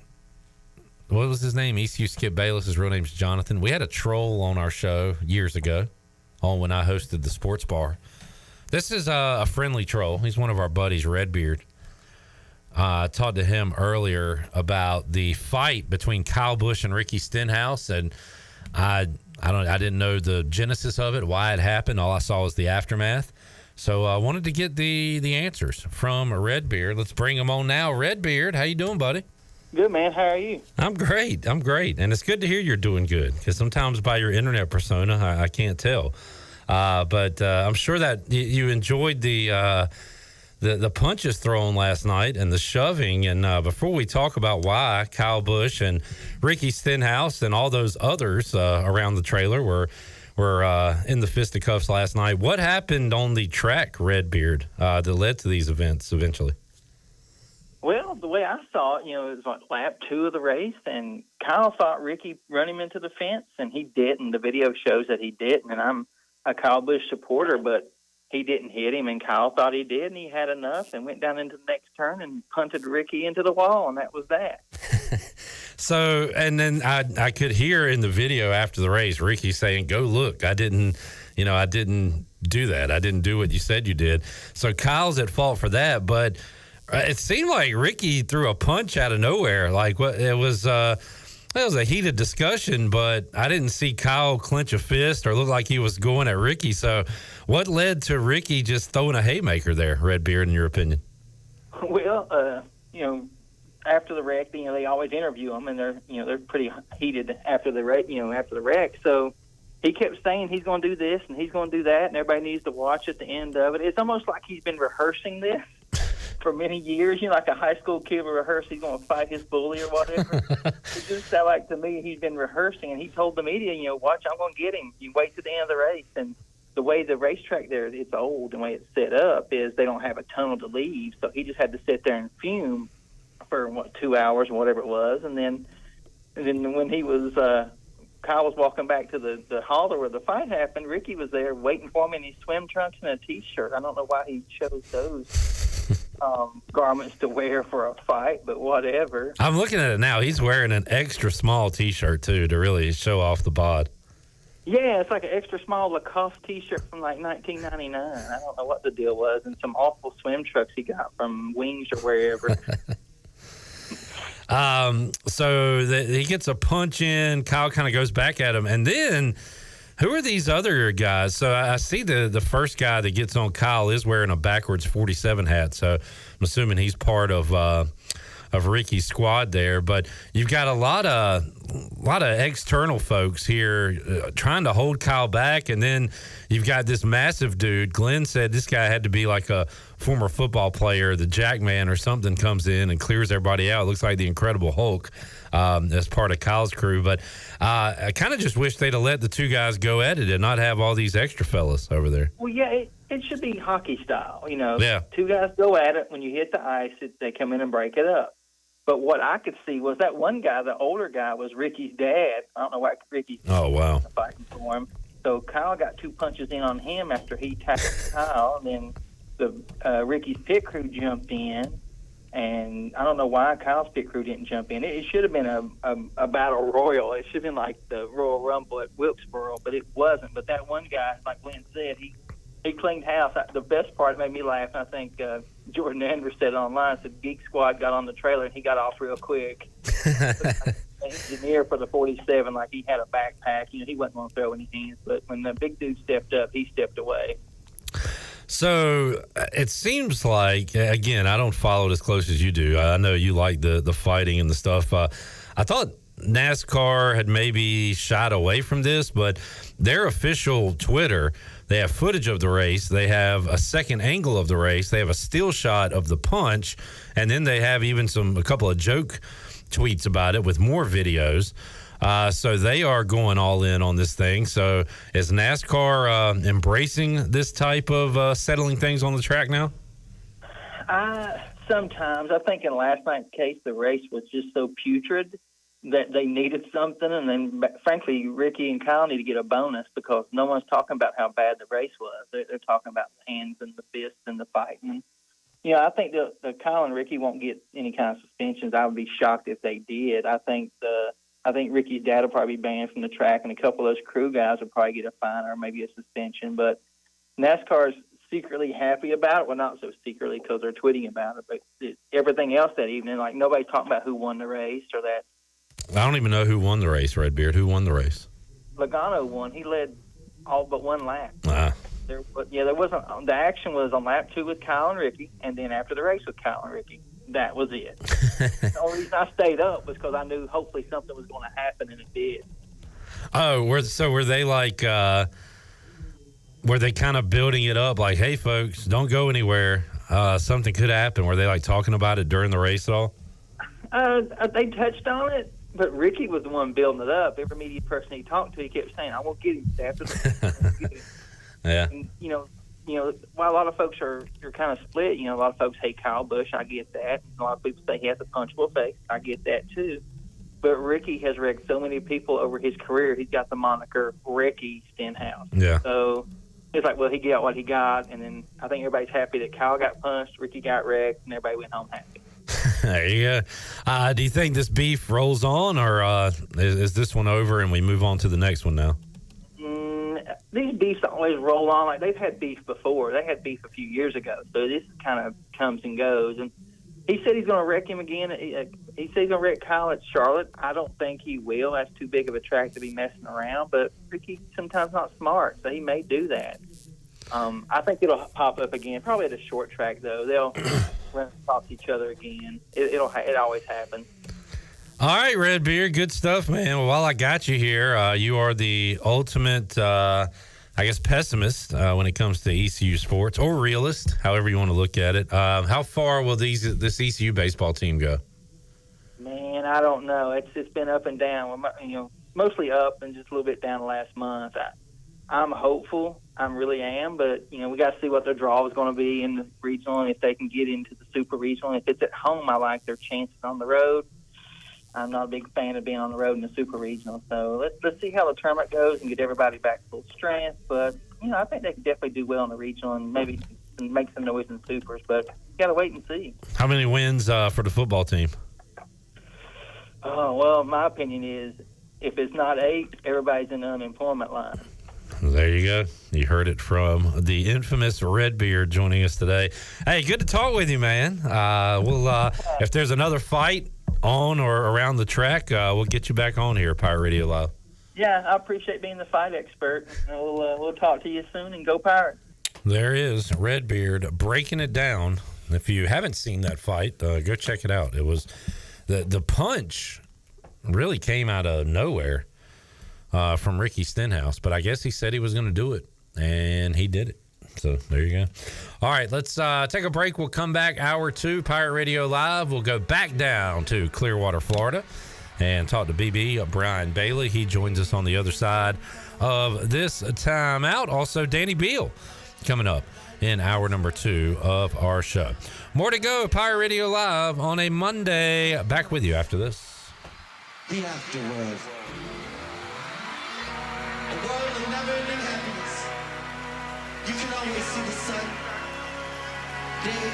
What was his name? ECU Skip Bayless. His real name's Jonathan. We had a troll on our show years ago on when I hosted the sports bar. This is a friendly troll. He's one of our buddies, Redbeard. I talked to him earlier about the fight between Kyle Busch and Ricky Stenhouse, and I didn't know the genesis of it, why it happened. All I saw was the aftermath. So I wanted to get the answers from Redbeard. Let's bring him on now. Redbeard, how you doing, buddy? Good, man. How are you? I'm great. And it's good to hear you're doing good, because sometimes by your internet persona, I can't tell. But I'm sure that you enjoyed the punches thrown last night and the shoving. And before we talk about why Kyle Busch and Ricky Stenhouse and all those others around the trailer were in the fisticuffs last night, what happened on the track, Redbeard, that led to these events eventually? Well, the way I saw it, it was like lap 2 of the race, and Kyle thought Ricky run him into the fence, and he didn't. The video shows that he didn't, and I'm a Kyle Busch supporter, but he didn't hit him, and Kyle thought he did, and he had enough and went down into the next turn and punted Ricky into the wall, and that was that. So, and then I could hear in the video after the race, Ricky saying, "Go look, I didn't do that. I didn't do what you said you did." So Kyle's at fault for that, but it seemed like Ricky threw a punch out of nowhere. Like it was a heated discussion, but I didn't see Kyle clench a fist or look like he was going at Ricky. So what led to Ricky just throwing a haymaker there, Redbeard, in your opinion? Well, after the wreck, they always interview them, and they're pretty heated after the wreck. So he kept saying he's going to do this and he's going to do that, and everybody needs to watch at the end of it. It's almost like he's been rehearsing this for many years, like a high school kid would rehearse he's going to fight his bully or whatever. It just sounded like to me he's been rehearsing, and he told the media, watch, I'm going to get him. You wait to the end of the race. And the way the racetrack there, it's old, and the way it's set up is they don't have a tunnel to leave, so he just had to sit there and fume for 2 hours or whatever it was. And then when he was Kyle was walking back to the hauler where the fight happened, Ricky was there waiting for him in his swim trunks and a T-shirt. I don't know why he chose those garments to wear for a fight, but whatever. I'm looking at it now. He's wearing an extra small T-shirt, too, to really show off the bod. Yeah, it's like an extra small Lacoste T-shirt from like 1999. I don't know what the deal was, and some awful swim trunks he got from Wings or wherever. So he gets a punch in. Kyle kind of goes back at him, and then who are these other guys? So I see the first guy that gets on Kyle is wearing a backwards 47 hat. So I'm assuming he's part of Ricky's squad there. But you've got a lot lot of external folks here trying to hold Kyle back, and then you've got this massive dude. Glenn said this guy had to be like a former football player, the Jackman or something, comes in and clears everybody out. Looks like the Incredible Hulk as part of Kyle's crew. But I kind of just wish they'd have let the two guys go at it and not have all these extra fellas over there. Well, yeah, it should be hockey style. Yeah. Two guys go at it. When you hit the ice, they come in and break it up. But what I could see was that one guy, the older guy, was Ricky's dad. I don't know why Ricky's fighting for him. So Kyle got 2 punches in on him after he tackled Kyle. And then Ricky's pit crew jumped in. And I don't know why Kyle's pit crew didn't jump in. It should have been a battle royal. It should have been like the Royal Rumble at Wilkesboro, but it wasn't. But that one guy, like Glenn said, he cleaned house. The best part made me laugh, and I think Jordan Andrews said it online, said Geek Squad got on the trailer and he got off real quick. Engineer for the 47, like he had a backpack. He wasn't going to throw any hands, but when the big dude stepped up, he stepped away. So it seems like, again, I don't follow it as close as you do. I know you like the fighting and the stuff. I thought NASCAR had maybe shied away from this, but their official Twitter, they have footage of the race. They have a second angle of the race. They have a still shot of the punch. And then they have even a couple of joke tweets about it with more videos. So they are going all in on this thing. So is NASCAR embracing this type of settling things on the track now? Sometimes. I think in last night's case, the race was just so putrid that they needed something. And then, frankly, Ricky and Kyle need to get a bonus because no one's talking about how bad the race was. They're talking about the hands and the fists and the fighting. I think the Kyle and Ricky won't get any kind of suspensions. I would be shocked if they did. I think Ricky's dad will probably be banned from the track, and a couple of those crew guys will probably get a fine or maybe a suspension. But NASCAR's secretly happy about it. Well, not so secretly because they're tweeting about it, but everything else that evening, like nobody's talking about who won the race or that. I don't even know who won the race, Redbeard. Who won the race? Logano won. He led all but one lap. There wasn't. The action was on lap 2 with Kyle and Ricky, and then after the race with Kyle and Ricky. That was it. The only reason I stayed up was because I knew hopefully something was going to happen, and it did. Oh, were they like? Were they kind of building it up, like, "Hey, folks, don't go anywhere. Something could happen." Were they like talking about it during the race at all? They touched on it, but Ricky was the one building it up. Every media person he talked to, he kept saying, "I won't get him after the." Yeah. And, while a lot of folks are kind of split, a lot of folks hate Kyle Busch. I get that. A lot of people say he has a punchable face. I get that too. But Ricky has wrecked so many people over his career. He's got the moniker Ricky Stenhouse. Yeah. So it's like, well, he got what he got, and then I think everybody's happy that Kyle got punched, Ricky got wrecked, and everybody went home happy. There you go. Do you think this beef rolls on, or is this one over and we move on to the next one now? These beefs always roll on. Like they've had beef before. They had beef a few years ago. So this kind of comes and goes. And he said he's going to wreck him again. He said he's going to wreck Kyle at Charlotte. I don't think he will. That's too big of a track to be messing around. But Ricky's sometimes not smart, so he may do that. I think it'll pop up again. Probably at a short track, though. They'll run across each other again. It always happens. All right, Redbeard, good stuff, man. Well, while I got you here, you are the ultimate, pessimist when it comes to ECU sports, or realist, however you want to look at it. How far will this ECU baseball team go? Man, I don't know. It's been up and down. Mostly up and just a little bit down the last month. I'm hopeful. I really am, but we got to see what their draw is going to be in the regional, and if they can get into the super regional. If it's at home, I like their chances on the road. I'm not a big fan of being on the road in the super regional, so let's see how the tournament goes and get everybody back to full strength. But I think they can definitely do well in the regional and maybe make some noise in supers. But you got to wait and see. How many wins for the football team? Oh well, my opinion is if it's not 8, everybody's in the unemployment line. There you go. You heard it from the infamous Redbeard joining us today. Hey, good to talk with you, man. We'll if there's another fight on or around the track, we'll get you back on here, Pirate Radio Live. Yeah, I appreciate being the fight expert. We'll talk to you soon, and go Pirates. There is Redbeard breaking it down. If you haven't seen that fight, go check it out. It was the punch really came out of nowhere from Ricky Stenhouse. But I guess he said he was going to do it, and he did it. So there you go. All right, let's take a break. We'll come back hour 2, Pirate Radio Live. We'll go back down to Clearwater, Florida, and talk to BB Brian Bailey. He joins us on the other side of this timeout. Also, Danny Beal coming up in hour number 2 of our show. More to go. Pirate Radio Live on a Monday. Back with you after this. The afterworld. A world of never-ending happiness. You can always see the sun. Day.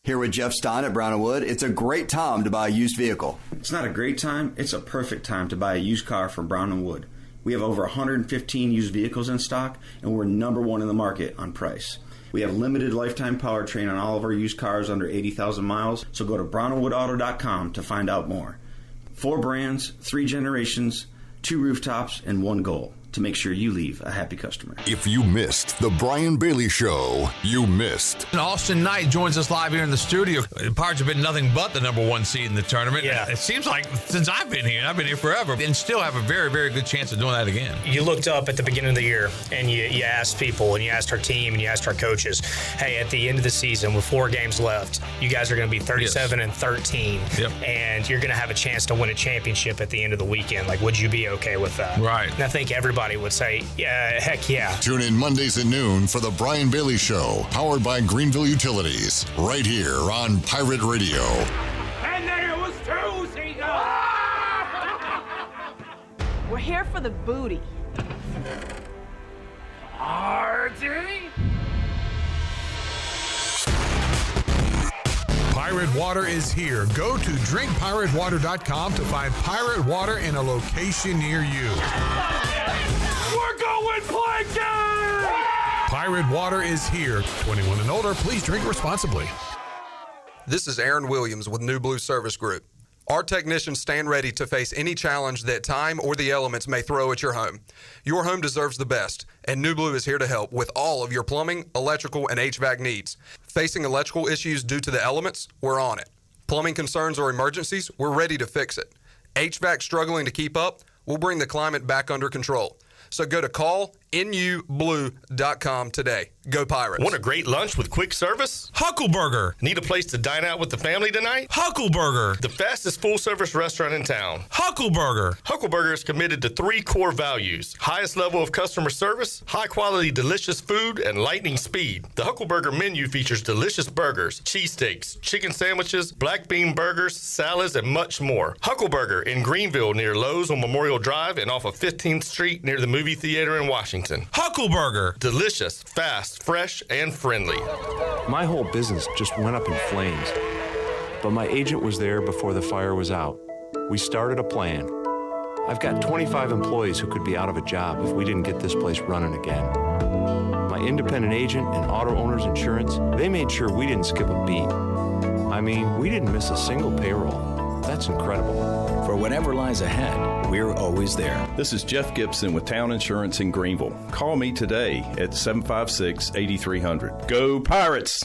Here with Jeff Stein at Brown & Wood. It's a great time to buy a used vehicle. It's not a great time. It's a perfect time to buy a used car from Brown & Wood. We have over 115 used vehicles in stock, and we're number 1 in the market on price. We have limited lifetime powertrain on all of our used cars under 80,000 miles, so go to brownandwoodauto.com to find out more. 4 brands, 3 generations, 2 rooftops, and 1 goal: to make sure you leave a happy customer. If you missed the Brian Bailey Show, you missed. And Austin Knight joins us live here in the studio. The Pirates have been nothing but the number 1 seed in the tournament. Yeah. It seems like since I've been here, and I've been here forever, and still have a very, very good chance of doing that again. You looked up at the beginning of the year and you asked people and you asked our team and you asked our coaches, hey, at the end of the season with 4 games left, you guys are going to be 37 and 13. Yep. And you're going to have a chance to win a championship at the end of the weekend. Like, would you be okay with that? Right. And I think everybody would say, yeah, heck yeah. Tune in Mondays at noon for the Brian Bailey Show, powered by Greenville Utilities, right here on Pirate Radio. And then it was Tuesday. We're here for the booty. Party. Pirate Water is here. Go to drinkpiratewater.com to find Pirate Water in a location near you. We're going plankton! Pirate Water is here. 21 and older, please drink responsibly. This is Aaron Williams with New Blue Service Group. Our technicians stand ready to face any challenge that time or the elements may throw at your home. Your home deserves the best, and New Blue is here to help with all of your plumbing, electrical, and HVAC needs. Facing electrical issues due to the elements? We're on it. Plumbing concerns or emergencies? We're ready to fix it. HVAC struggling to keep up? We'll bring the climate back under control. So go to callnublue.com today. Go Pirates. Want a great lunch with quick service? Huckleburger. Need a place to dine out with the family tonight? Huckleburger. The fastest full-service restaurant in town. Huckleburger. Huckleburger is committed to 3 core values: highest level of customer service, high-quality, delicious food, and lightning speed. The Huckleburger menu features delicious burgers, cheesesteaks, chicken sandwiches, black bean burgers, salads, and much more. Huckleburger in Greenville near Lowe's on Memorial Drive and off of 15th Street near the movie theater in Washington. Huckleburger. Delicious, fast, fresh, and friendly. My whole business just went up in flames, but my agent was there before the fire was out. We started a plan. I've got 25 employees who could be out of a job if we didn't get this place running again. My independent agent and auto owners insurance, they made sure we didn't skip a beat. I mean, we didn't miss a single payroll. That's incredible. For whatever lies ahead, we're always there. This is Jeff Gibson with Town Insurance in Greenville. Call me today at 756-8300. Go Pirates!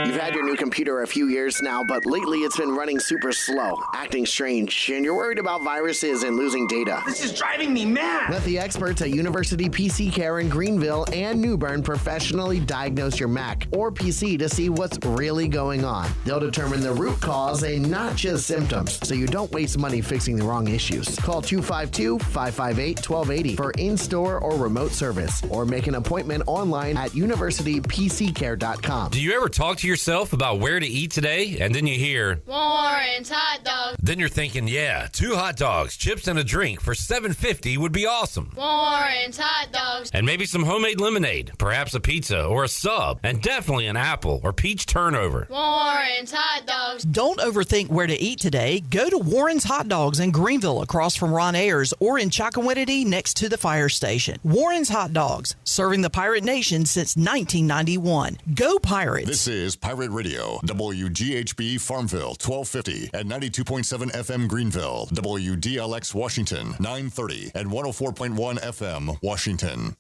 You've had your new computer a few years now, but lately it's been running super slow, acting strange, and you're worried about viruses and losing data. This is driving me mad. Let the experts at University PC Care in Greenville and New Bern professionally diagnose your Mac or PC to see what's really going on. They'll determine the root cause and not just symptoms, so you don't waste money fixing the wrong issues. Call 252-558-1280 for in-store or remote service, or make an appointment online at universitypccare.com. Do you ever talk to yourself about where to eat today, and then you hear Warren's hot dogs? Then you're thinking, yeah, 2 hot dogs, chips, and a drink for $7.50 would be awesome. Warren's hot dogs. And maybe some homemade lemonade, perhaps a pizza or a sub, and definitely an apple or peach turnover. Warren's hot dogs. Don't overthink where to eat today. Go to Warren's Hot Dogs in Greenville across from Ron Ayers, or in Chocowinity next to the fire station. Warren's Hot Dogs, serving the Pirate Nation since 1991. Go Pirates! This is Pirate Radio, WGHB Farmville, 1250 and 92.7 FM Greenville, WDLX Washington, 930 and 104.1 FM Washington.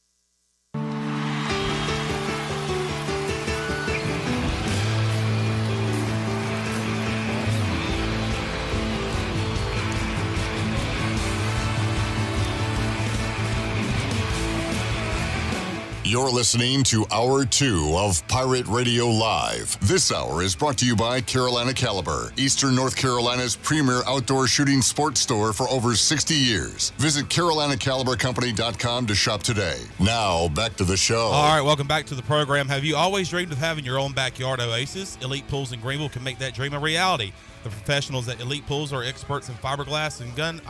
You're listening to Hour 2 of Pirate Radio Live. This hour is brought to you by Carolina Caliber, Eastern North Carolina's premier outdoor shooting sports store for over 60 years. Visit CarolinaCaliberCompany.com to shop today. Now, back to the show. All right, welcome back to the program. Have you always dreamed of having your own backyard oasis? Elite Pools in Greenville can make that dream a reality. The professionals at Elite Pools are experts in fiberglass and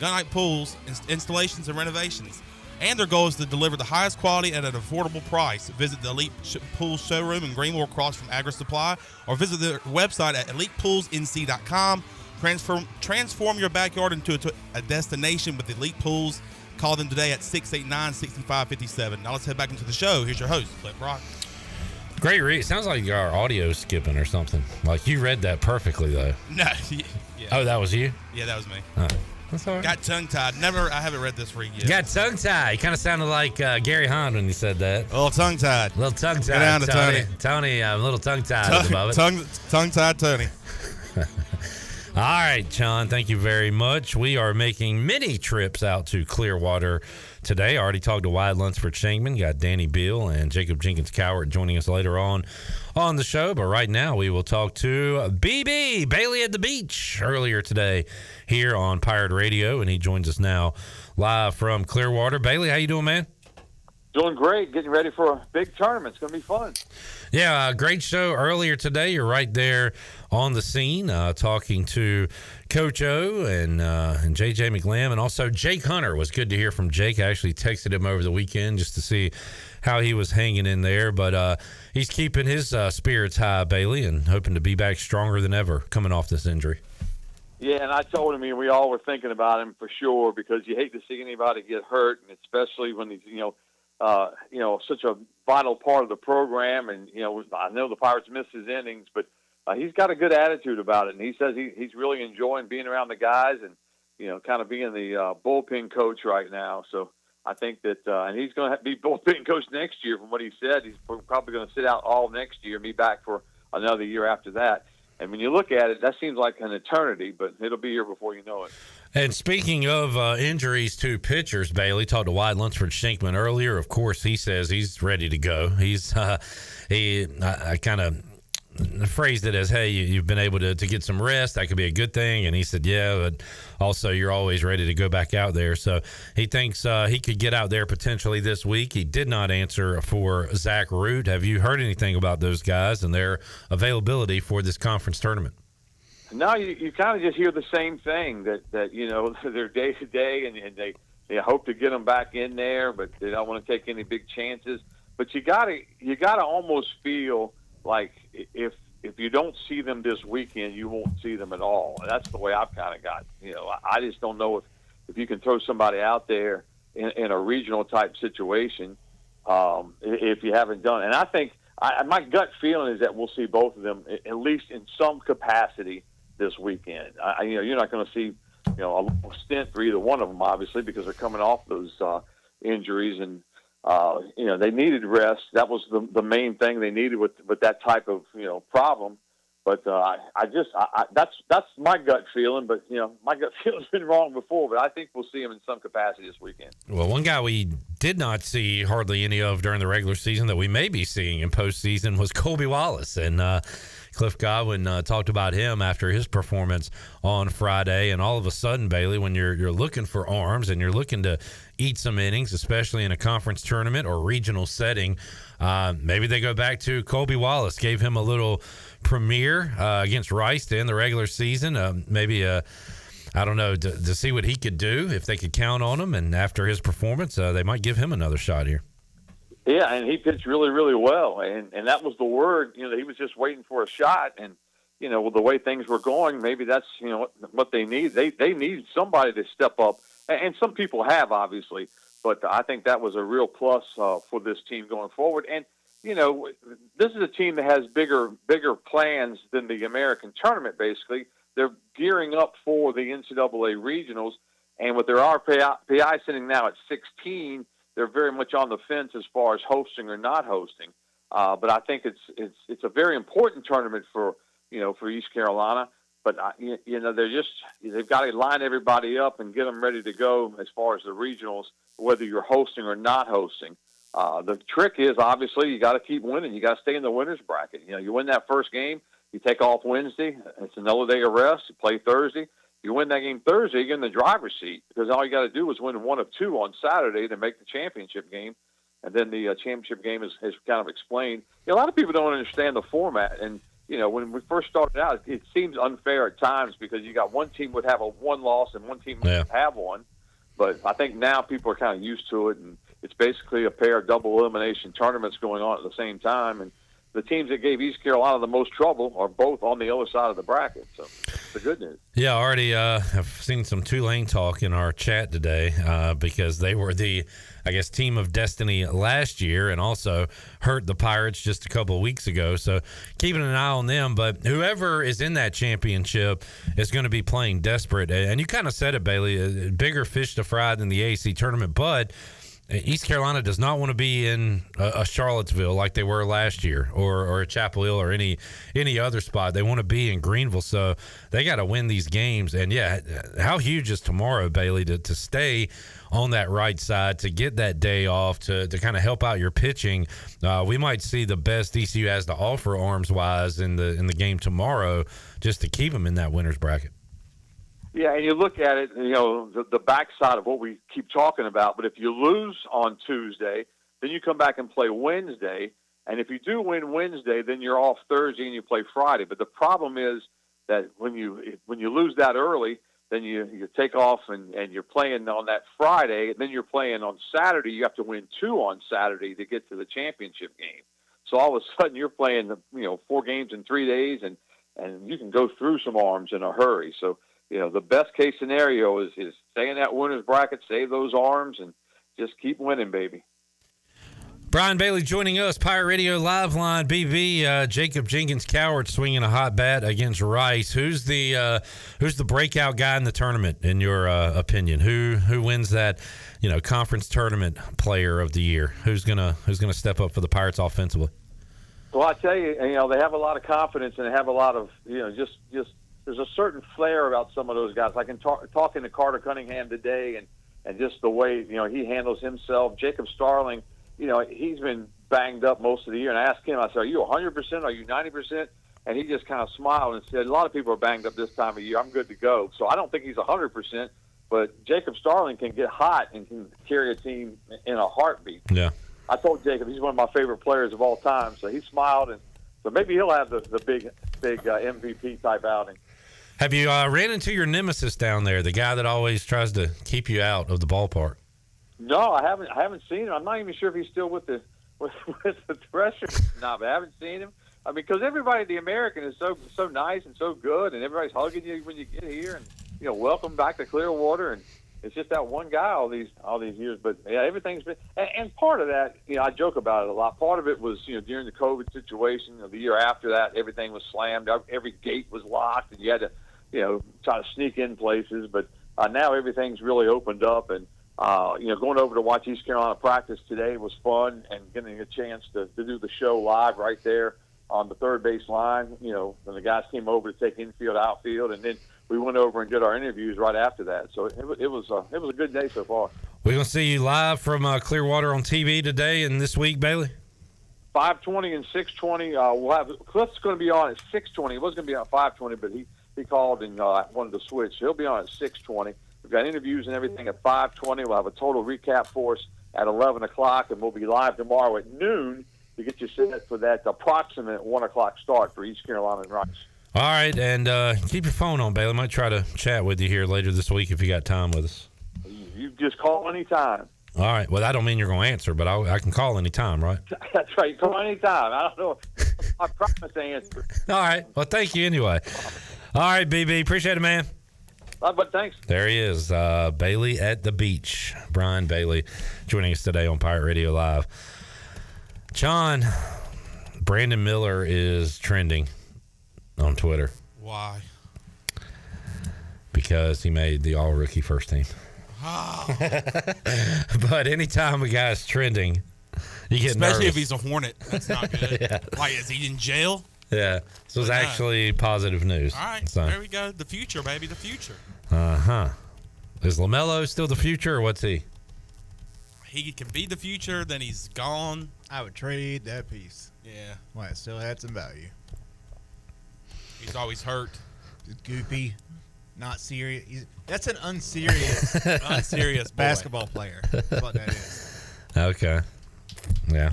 gunite pools, installations, and renovations. And their goal is to deliver the highest quality at an affordable price. Visit the Elite Pools showroom in Greenville across from Agri Supply, or visit their website at elitepoolsnc.com. Transform your backyard into a destination with Elite Pools. Call them today at 689-6557. Now let's head back into the show. Here's your host, Clint Brock. Great read. Sounds like our audio skipping or something. Like you read that perfectly, though. No. Yeah. Oh, that was you? Yeah, that was me. That's all right. Got tongue-tied. I haven't read this read yet. Got tongue-tied. You kind of sounded like Gary Hahn when you said that. A little tongue-tied. A little tongue-tied. Get down to Tony. Tony, I'm a little tongue-tied at the moment. Tongue-tied Tony. All right, John, thank you very much. We are making many trips out to Clearwater today. I already talked to Wyatt Lunsford Shankman, got Danny Beal and Jacob Jenkins Cowart joining us later on the show. But right now we will talk to BB, Bailey at the Beach, earlier today here on Pirate Radio, and he joins us now live from Clearwater. Bailey, how you doing, man? Doing great. Getting ready for a big tournament. It's going to be fun. Yeah, great show earlier today. You're right there on the scene talking to Coach O and J.J. McLam, and also Jake Hunter. It was good to hear from Jake. I actually texted him over the weekend just to see how he was hanging in there. But he's keeping his spirits high, Bailey, and hoping to be back stronger than ever coming off this injury. Yeah, and I told him, we all were thinking about him for sure, because you hate to see anybody get hurt, and especially when he's, such a vital part of the program. And, I know the Pirates miss his innings, but he's got a good attitude about it. And he says he's really enjoying being around the guys and, kind of being the bullpen coach right now. So I think that, and he's going to be bullpen coach next year from what he said. He's probably going to sit out all next year and be back for another year after that. And when you look at it, that seems like an eternity, but it'll be here before you know it. And speaking of injuries to pitchers, Bailey talked to Wyatt Lunsford Shankman earlier. Of course, he says he's ready to go. I kind of phrased it as, hey, you've been able to get some rest. That could be a good thing. And he said, yeah, but also you're always ready to go back out there. So he thinks he could get out there potentially this week. He did not answer for Zach Root. Have you heard anything about those guys and their availability for this conference tournament? No, you kind of just hear the same thing, that they're day to day, and they hope to get them back in there, but they don't want to take any big chances. But you gotta almost feel like if you don't see them this weekend, you won't see them at all. And that's the way I've kind of got. I just don't know if you can throw somebody out there in a regional type situation if you haven't done it. And I think my gut feeling is that we'll see both of them at least in some capacity this weekend. You're not going to see a stint for either one of them, obviously, because they're coming off those injuries, and they needed rest. That was the main thing they needed with that type of problem. But that's my gut feeling. But my gut feeling's been wrong before. But I think we'll see him in some capacity this weekend. Well, one guy we did not see hardly any of during the regular season that we may be seeing in postseason was Colby Wallace, and Cliff Godwin talked about him after his performance on Friday. And all of a sudden, Bailey, when you're looking for arms and you're looking to eat some innings, especially in a conference tournament or regional setting, maybe they go back to Colby Wallace. Gave him a little premiere against Rice to end the regular season. I don't know, to see what he could do, if they could count on him. And after his performance, they might give him another shot here. Yeah, and he pitched really, really well, and that was the word. He was just waiting for a shot, and with the way things were going, maybe that's what they need. They need somebody to step up, and some people have, obviously, but I think that was a real plus for this team going forward. And this is a team that has bigger plans than the American tournament. Basically, they're gearing up for the NCAA regionals, and with their RPI sitting now at 16. They're very much on the fence as far as hosting or not hosting. But I think it's a very important tournament for East Carolina. But they've got to line everybody up and get them ready to go as far as the regionals, whether you're hosting or not hosting. The trick is, obviously, you got to keep winning. You got to stay in the winner's bracket. You know, you win that first game, you take off Wednesday. It's another day of rest. You play Thursday. You win that game Thursday, you get in the driver's seat, because all you got to do is win one of two on Saturday to make the championship game. And then the championship game is kind of explained. You know, a lot of people don't understand the format. And, you know, when we first started out, it seems unfair at times because you got one team would have a one loss and one team would have one. But I think now people are kind of used to it, and it's basically a pair of double elimination tournaments going on at the same time. And the teams that gave East Carolina the most trouble are both on the other side of the bracket. So it's the good news. Yeah, already I've seen some Tulane talk in our chat today because they were the, I guess, team of destiny last year and also hurt the Pirates just a couple of weeks ago. So keeping an eye on them. But whoever is in that championship is going to be playing desperate. And you kind of said it, Bailey, bigger fish to fry than the AAC tournament. But East Carolina does not want to be in a Charlottesville like they were last year, or a Chapel Hill, or any other spot. They want to be in Greenville, so they got to win these games. And yeah, how huge is tomorrow, Bailey, to stay on that right side, to get that day off, to kind of help out your pitching. We might see the best ECU has to offer arms wise in the game tomorrow, just to keep them in that winner's bracket. Yeah, and you look at it, you know, the backside of what we keep talking about. But if you lose on Tuesday, then you come back and play Wednesday. And if you do win Wednesday, then you're off Thursday and you play Friday. But the problem is that when you lose that early, then you take off and you're playing on that Friday, and then you're playing on Saturday. You have to win 2 on Saturday to get to the championship game. So all of a sudden you're playing 4 games in 3 days, and you can go through some arms in a hurry. So, you know, the best case scenario is stay in that winner's bracket, save those arms, and just keep winning, baby. Brian Bailey joining us, Pirate Radio Live Line. BB, Jacob Jenkins Coward swinging a hot bat against Rice. Who's the breakout guy in the tournament, in your opinion? Who wins that, conference tournament player of the year? Who's gonna step up for the Pirates offensively? Well, I tell you, they have a lot of confidence, and they have a lot of, just there's a certain flair about some of those guys. I can talking to Carter Cunningham today, and just the way he handles himself. Jacob Starling, he's been banged up most of the year, and I asked him, I said, "Are you 100%? Are you 90%?" And he just kind of smiled and said, "A lot of people are banged up this time of year. I'm good to go." So I don't think he's 100%, but Jacob Starling can get hot and can carry a team in a heartbeat. Yeah. I told Jacob he's one of my favorite players of all time, so he smiled, and so maybe he'll have the big MVP type outing. Have you ran into your nemesis down there, the guy that always tries to keep you out of the ballpark? No, I haven't seen him. I'm not even sure if he's still with the Threshers. No, but I haven't seen him. I mean, because everybody at the American is so nice and so good, and everybody's hugging you when you get here, and welcome back to Clearwater, and it's just that one guy all these years. But yeah, everything's been, and part of that, I joke about it a lot. Part of it was during the COVID situation. The year after that, everything was slammed. Every gate was locked, and you had to try to sneak in places. But now everything's really opened up, and going over to watch East Carolina practice today was fun, and getting a chance to do the show live right there on the third base line. When the guys came over to take infield, outfield, and then we went over and did our interviews right after that. So it was a good day so far. We're going to see you live from Clearwater on TV today and this week, Bailey. 5:20 and 6:20. We'll have Cliff's going to be on at 6:20. He was going to be on at 5:20, but he called and wanted to switch. He'll be on at 6:20. We've got interviews and everything at 5:20. We'll have a total recap for us at 11 o'clock, and we'll be live tomorrow at noon to get you set for that approximate 1 o'clock start for East Carolina and Rice. All right, and keep your phone on, Bailey. I might try to chat with you here later this week if you got time with us. You just call anytime. All right. Well, I don't mean you're going to answer, but I can call anytime, right? That's right. Call anytime. I don't know. I promise to answer. All right. Well, thank you anyway. All right, BB. Appreciate it, man. But thanks. There he is, Bailey at the beach. Brian Bailey joining us today on Pirate Radio Live. John, Brandon Miller is trending on Twitter. Why? Because he made the all-rookie first team. Oh. But anytime a guy's trending, you get especially nervous. If he's a Hornet. That's not good. Yeah. Like, is he in jail? Yeah. This was actually positive news. All right. So. There we go. The future, baby. The future. Uh-huh. Is LaMelo still the future, or what's he? he can be the future, then he's gone. I would trade that piece. Yeah. Well, it still had some value. He's always hurt. Goofy, not serious. That's an unserious, unserious basketball player. That's what that is. Okay. Yeah.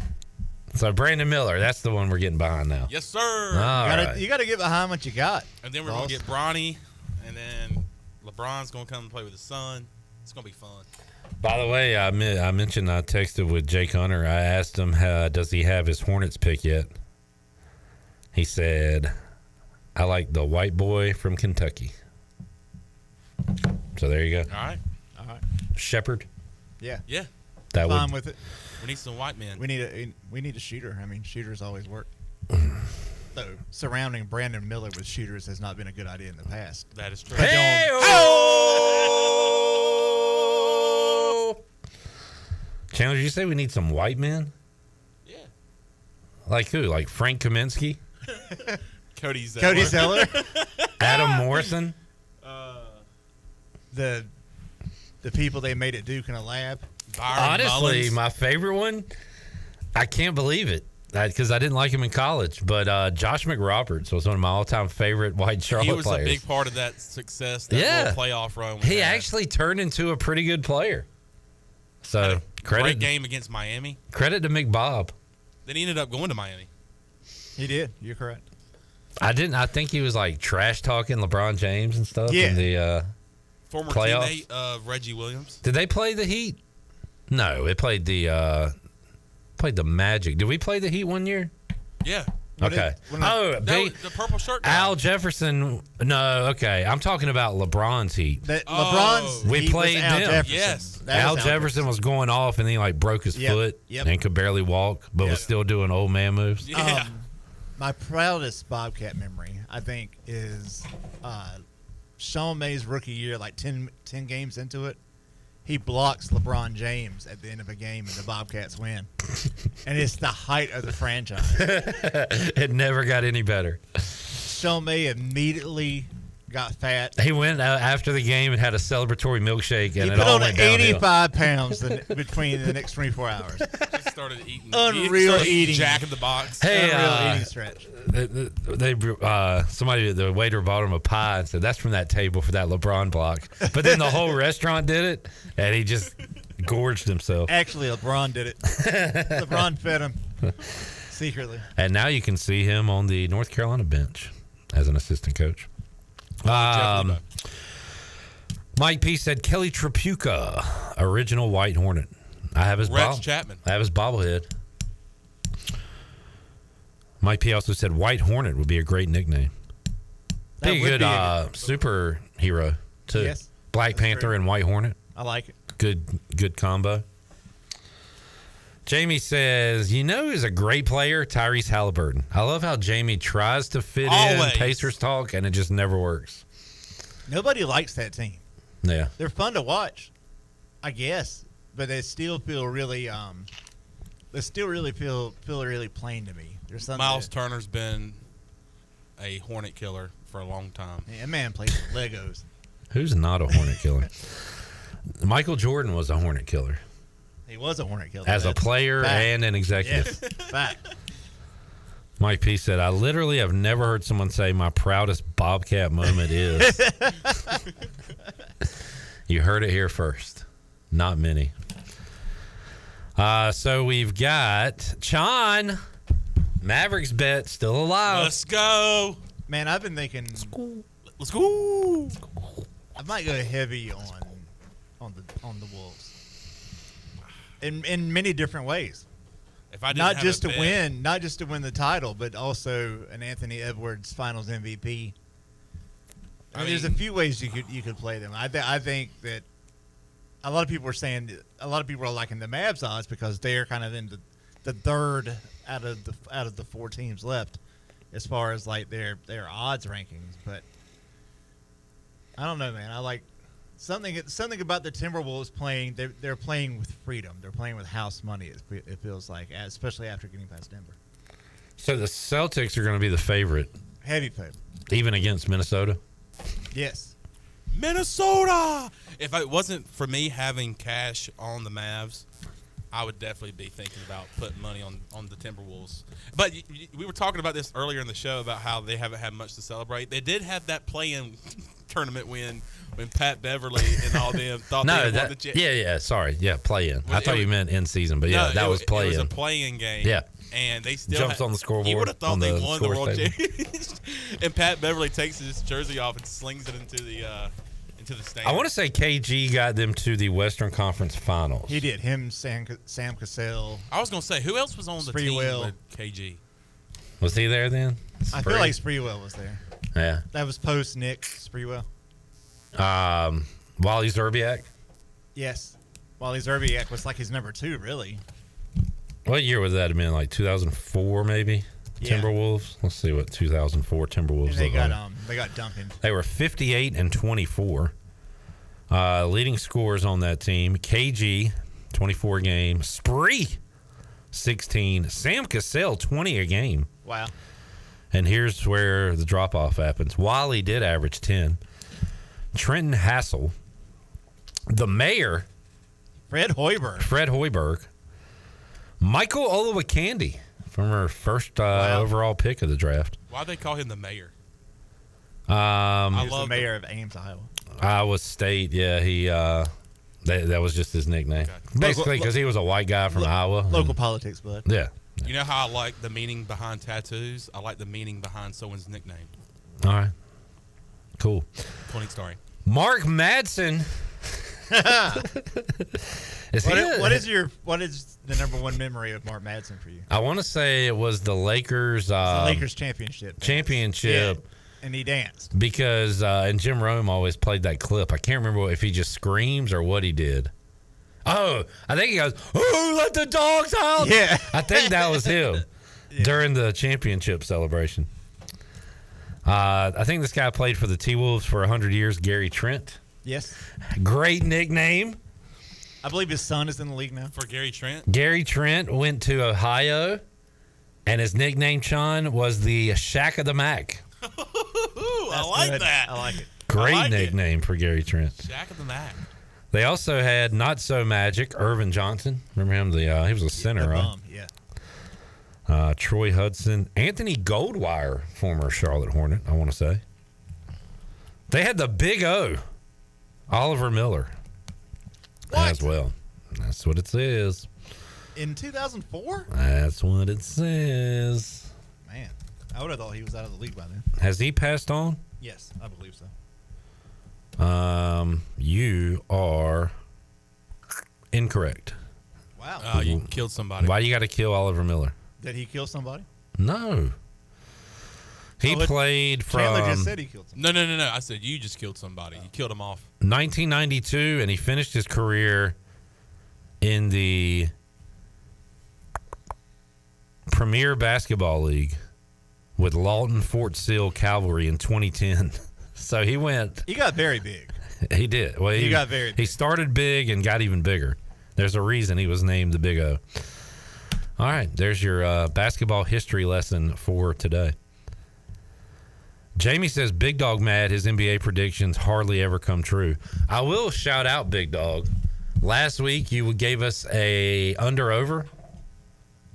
So Brandon Miller, that's the one we're getting behind now. Yes, sir. You got to get behind what you got. And then we're going to get Bronny, and then LeBron's going to come and play with his son. It's going to be fun. By the way, I mentioned I texted with Jake Hunter. I asked him, does he have his Hornets pick yet? He said, I like the white boy from Kentucky. So there you go. All right. Shepherd? Yeah. Yeah. That Fine with it. We need some white men. We need a shooter. I mean, shooters always work. So surrounding Brandon Miller with shooters has not been a good idea in the past. That is true. Chandler, did you say we need some white men? Yeah. Like who? Like Frank Kaminsky? Cody Zeller. Cody Zeller. Adam Morrison? The people they made at Duke in a lab. Honestly, my favorite one, I can't believe it because I didn't like him in college, but Josh McRoberts was one of my all-time favorite white Charlotte players. He was a big part of that success, that little playoff run. He actually turned into a pretty good player. So great game against Miami. Credit to McBob. Then he ended up going to Miami. He did. You're correct. I think he was like trash talking LeBron James and stuff. Yeah. In the former playoffs. teammate of Reggie Williams. Did they play the Heat? No, it played the Magic. Did we play the Heat one year? Yeah. Okay. The purple shirt guy. Al Jefferson. No, okay. I'm talking about LeBron's Heat. LeBron's we Heat played was Al them. Jefferson. Yes. Al Jefferson was going off and he like broke his foot and could barely walk, but was still doing old man moves. Yeah. My proudest Bobcat memory, I think, is Sean May's rookie year, like 10 games into it. He blocks LeBron James at the end of a game and the Bobcats win. And it's the height of the franchise. It never got any better. Sean May immediately got fat. He went after the game and had a celebratory milkshake, and he it put all on went downhill. 85 pounds between the next 24 hours. Just started eating. Unreal eating. Jack in the Box. Hey, Unreal eating stretch. Somebody, the waiter bought him a pie and said, that's from that table for that LeBron block. But then the whole restaurant did it, and he just gorged himself. Actually, LeBron did it. LeBron fed him secretly. And now you can see him on the North Carolina bench as an assistant coach. Mike P said Kelly Tripucka, original White Hornet. I have his Chapman. I have his bobblehead. Mike P also said White Hornet would be a great nickname. Be a good superhero too. Yes, Black Panther and White Hornet. I like it. Good combo. Jamie says, who's a great player? Tyrese Halliburton. I love how Jamie tries to fit in Pacers talk, and it just never works. Nobody likes that team. Yeah. They're fun to watch, I guess, but they still feel really feel really plain to me. There's something. Miles Turner's been a Hornet killer for a long time. Yeah, man plays with Legos. Who's not a Hornet killer? Michael Jordan was a Hornet killer. He was a Hornet killer. As a player and an executive. Yes. Fact. Mike P said, I literally have never heard someone say my proudest Bobcat moment is. You heard it here first. Not many. So we've got Chon. Mavericks bet still alive. Let's go. Man, I've been thinking. Let's go. I might go heavy on the Wolves. In many different ways. If I didn't not have just a to bet. win, not just to win the title, but also an Anthony Edwards Finals MVP. I mean, there's a few ways you could play them. I think that a lot of people are liking the Mavs odds because they're kind of in the third out of the four teams left as far as like their odds rankings. But I don't know, man. I like something about the Timberwolves playing. They're playing with freedom. They're playing with house money. It feels like, especially after getting past Denver. So the Celtics are going to be the favorite. Heavy favorite. Even against Minnesota? Yes. Minnesota! If it wasn't for me having cash on the Mavs, I would definitely be thinking about putting money on the Timberwolves. But we were talking about this earlier in the show about how they haven't had much to celebrate. They did have that play-in tournament win when Pat Beverly and all them thought they won the championship. Sorry. Yeah, play-in. I thought you meant in season, but yeah, that was play-in. It was a play-in game. Yeah. And they still jumps on the scoreboard. You would have thought they won the World table. Championship. And Pat Beverly takes his jersey off and slings it into the stand. I want to say KG got them to the Western Conference Finals. He did. Him, Sam Cassell. I was going to say, who else was on the team with KG? Was he there then? I feel like Spreewell was there. Yeah. That was post-Nick Spreewell. Wally Zerbiak? Yes. Wally Zerbiak was like his number 2, really. What year was that? I mean, like 2004 maybe? Yeah. Timberwolves? Let's see what 2004 Timberwolves And they look got Duncan. They were 58-24. Leading scorers on that team: KG, 24 a game; Spree, 16; Sam Cassell, 20 a game. Wow. And here's where the drop off happens. Wally did average 10. Trenton Hassel, the mayor, Fred Hoiberg, Michael Olowokandi from her first overall pick of the draft. Why'd they call him the mayor? He was the mayor of Ames, Iowa. Iowa State, yeah. He that was just his nickname, basically, because he was a white guy from Iowa. Local politics, bud. Yeah. You know how I like the meaning behind tattoos? I like the meaning behind someone's nickname. All right. Cool. Funny story. Mark Madsen. What is the number one memory of Mark Madsen for you? I want to say it was the Lakers. The Lakers championship. Yeah, and he danced because and Jim Rome always played that clip. I can't remember if he just screams or what he did. Oh, I think he goes, "Oh, let the dogs out!" Yeah, I think that was him during the championship celebration. I think this guy played for the T-Wolves for 100 years. Gary Trent. Yes. Great nickname. I believe his son is in the league now. For Gary Trent? Gary Trent went to Ohio, and his nickname, Sean, was the Shack of the Mac. I like that. I like it. Great nickname for Gary Trent. Shack of the Mac. They also had Not So Magic, Irvin Johnson. Remember him? He was a center, right? Yeah. Troy Hudson. Anthony Goldwire, former Charlotte Hornet, I want to say. They had the Big O, Oliver Miller, as well. That's what it says. In 2004? That's what it says. Man, I would have thought he was out of the league by then. Has he passed on? Yes, I believe so. You are incorrect. Wow. You killed somebody. Why do you got to kill Oliver Miller? Did he kill somebody? No. He played from... Chandler just said he killed somebody. No. I said you just killed somebody. You killed him off. 1992, and he finished his career in the Premier Basketball League with Lawton Fort Sill Cavalry in 2010. So he got very big. He did. Well, he got very big. He started big and got even bigger. There's a reason he was named the Big O. All right, there's your basketball history lesson for today. Jamie says Big Dog mad his NBA predictions hardly ever come true. I will shout out Big Dog. Last week you gave us a under-over.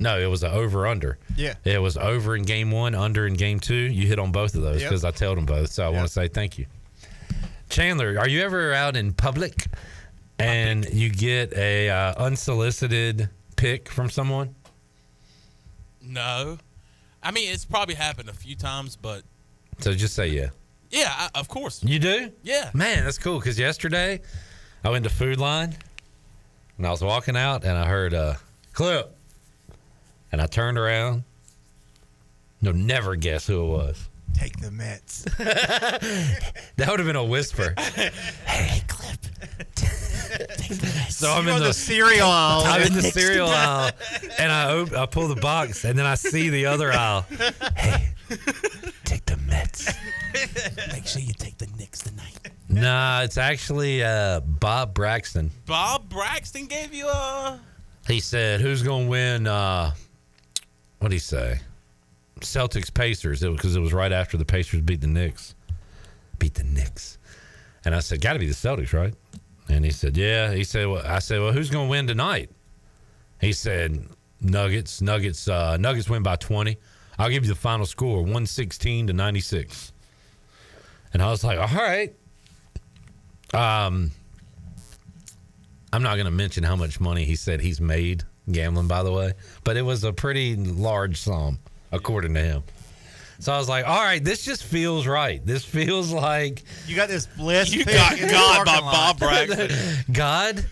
No, it was an over-under. Yeah. It was over in game 1, under in game 2. You hit on both of those because I told them both, so I want to say thank you. Chandler, are you ever out in public and you get a unsolicited pick from someone? No. I mean, it's probably happened a few times, but... So just say yeah. Yeah, of course. You do? Yeah. Man, that's cool, because yesterday I went to Food Line, and I was walking out, and I heard a clip, and I turned around. No, never guess who it was. Take the Mets. That would have been a whisper. Hey, Clip. Take the Mets. So I'm in the cereal aisle. I'm in the cereal aisle, and I pull the box, and then I see the other aisle. Hey, take the Mets. Make sure you take the Knicks tonight. Nah, it's actually Bob Braxton. Bob Braxton gave you a... He said, who's going to win, what'd he say? Celtics Pacers, because it was right after the Pacers beat the Knicks. And I said, got to be the Celtics, right? And he said, yeah. He said, well, I said, well, who's going to win tonight? He said, Nuggets win by 20. I'll give you the final score, 116-96. And I was like, all right. I'm not going to mention how much money he said he's made gambling, by the way, but it was a pretty large sum, according to him. So I was like, all right, this just feels right. This feels like you got this bliss. You got God by Bob Braxton. God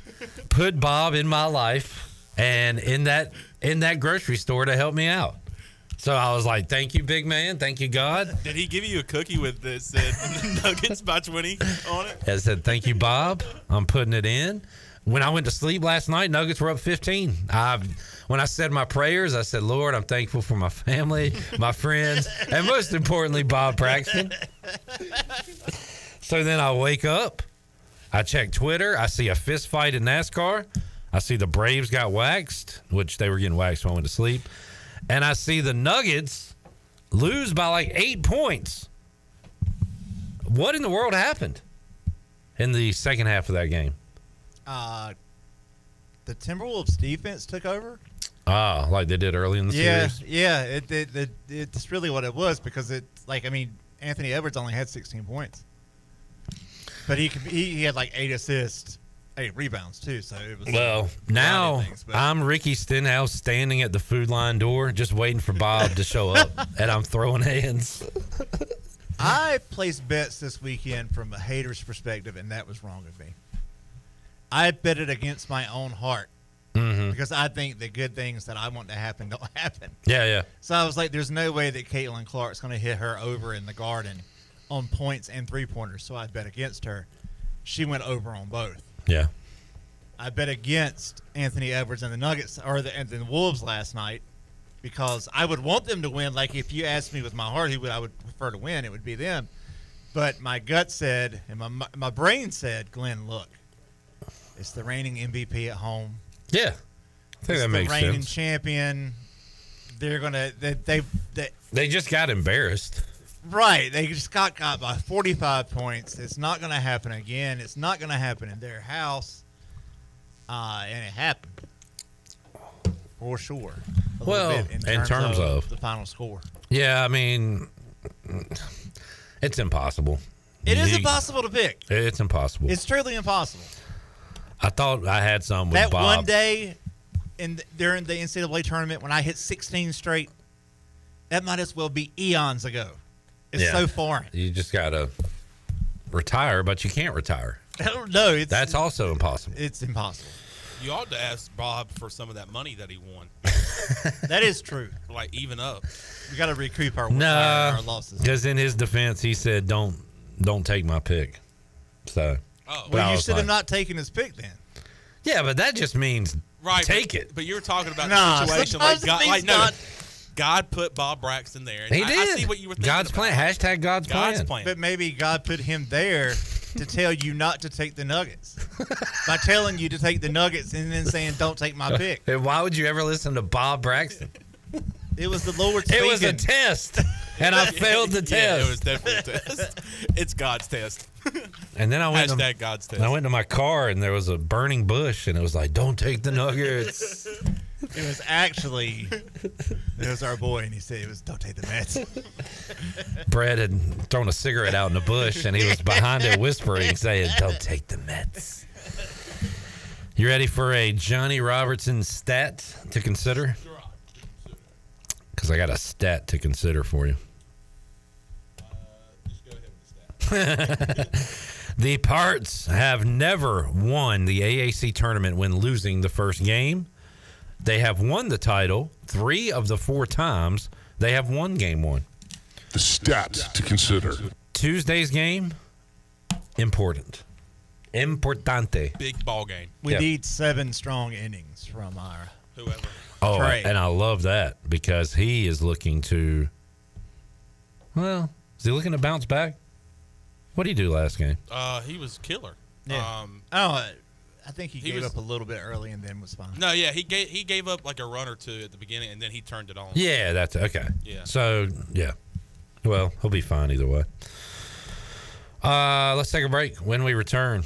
put Bob in my life and in that grocery store to help me out. So I was like, thank you, big man. Thank you, God. Did he give you a cookie with that said Nuggets by 20 on it? I said, thank you, Bob. I'm putting it in. When I went to sleep last night, Nuggets were up 15. When I said my prayers, I said, Lord, I'm thankful for my family, my friends, and most importantly, Bob Braxton. So then I wake up, I check Twitter, I see a fist fight in NASCAR. I see the Braves got waxed, which they were getting waxed when I went to sleep. And I see the Nuggets lose by like 8 points. What in the world happened in the second half of that game? The Timberwolves defense took over. Like they did early in the series? Yeah. It's really what it was because Anthony Edwards only had 16 points. But he had like 8 assists, 8 rebounds too. So it was now I'm Ricky Stenhouse standing at the Food Line door just waiting for Bob to show up, and I'm throwing hands. I placed bets this weekend from a hater's perspective, and that was wrong of me. I bet it against my own heart because I think the good things that I want to happen don't happen. Yeah. So I was like, there's no way that Caitlin Clark's going to hit her over in the Garden on points and three-pointers, so I bet against her. She went over on both. Yeah. I bet against Anthony Edwards and the Nuggets and the Wolves last night because I would want them to win. Like, if you asked me with my heart who I would prefer to win, it would be them. But my gut said and my brain said, Glenn, look, it's the reigning MVP at home. Yeah. I think that makes sense. The reigning champion. They're going to they just got embarrassed. Right. They just got by 45 points. It's not going to happen again. It's not going to happen in their house. And it happened. For sure. In terms of the final score. Yeah, I mean, it's impossible. It is impossible to pick. It's impossible. It's truly impossible. I thought I had some with that Bob. One day during the NCAA tournament when I hit 16 straight, that might as well be eons ago. It's so foreign. You just got to retire, but you can't retire. No, that's also impossible. It's impossible. You ought to ask Bob for some of that money that he won. That is true. Like, even up. We got to recoup our losses. Because in his defense, he said, "Don't take my pick." So, well, you should have not taken his pick then. Yeah, but that just means take it. But you were talking about the situation like God. God put Bob Braxton there. He did. I see what you were thinking. God's plan. Hashtag God's plan. But maybe God put him there to tell you not to take the Nuggets by telling you to take the Nuggets and then saying, don't take my pick. And why would you ever listen to Bob Braxton? It was the Lord speaking. It was a test, and I failed the test. Yeah, it was definitely a test. It's God's test. And then I went Hashtag God's test. I went to my car, and there was a burning bush, and it was like, don't take the Nuggets. It was actually, it was our boy, and he said, don't take the Mets. Brett had thrown a cigarette out in the bush, and he was behind it whispering, saying, don't take the Mets. You ready for a Johnny Robertson stat to consider? Because I got a stat to consider for you. Just go ahead with the stat. The Pirates have never won the AAC tournament when losing the first game. They have won the title 3 of the 4 times they have won game 1. The stats to consider. Tuesday's game, important. Importante. Big ball game. We need 7 strong innings from our whoever. Oh, Trey. And I love that because he is looking to, is he looking to bounce back? What did he do last game? He was killer. Yeah. I think he gave up a little bit early and then was fine. No, yeah, he gave up like a run or 2 at the beginning, and then he turned it on. Yeah, that's okay. Yeah. So, yeah. Well, he'll be fine either way. Let's take a break. When we return,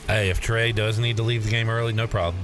hey, if Trey does need to leave the game early, no problem.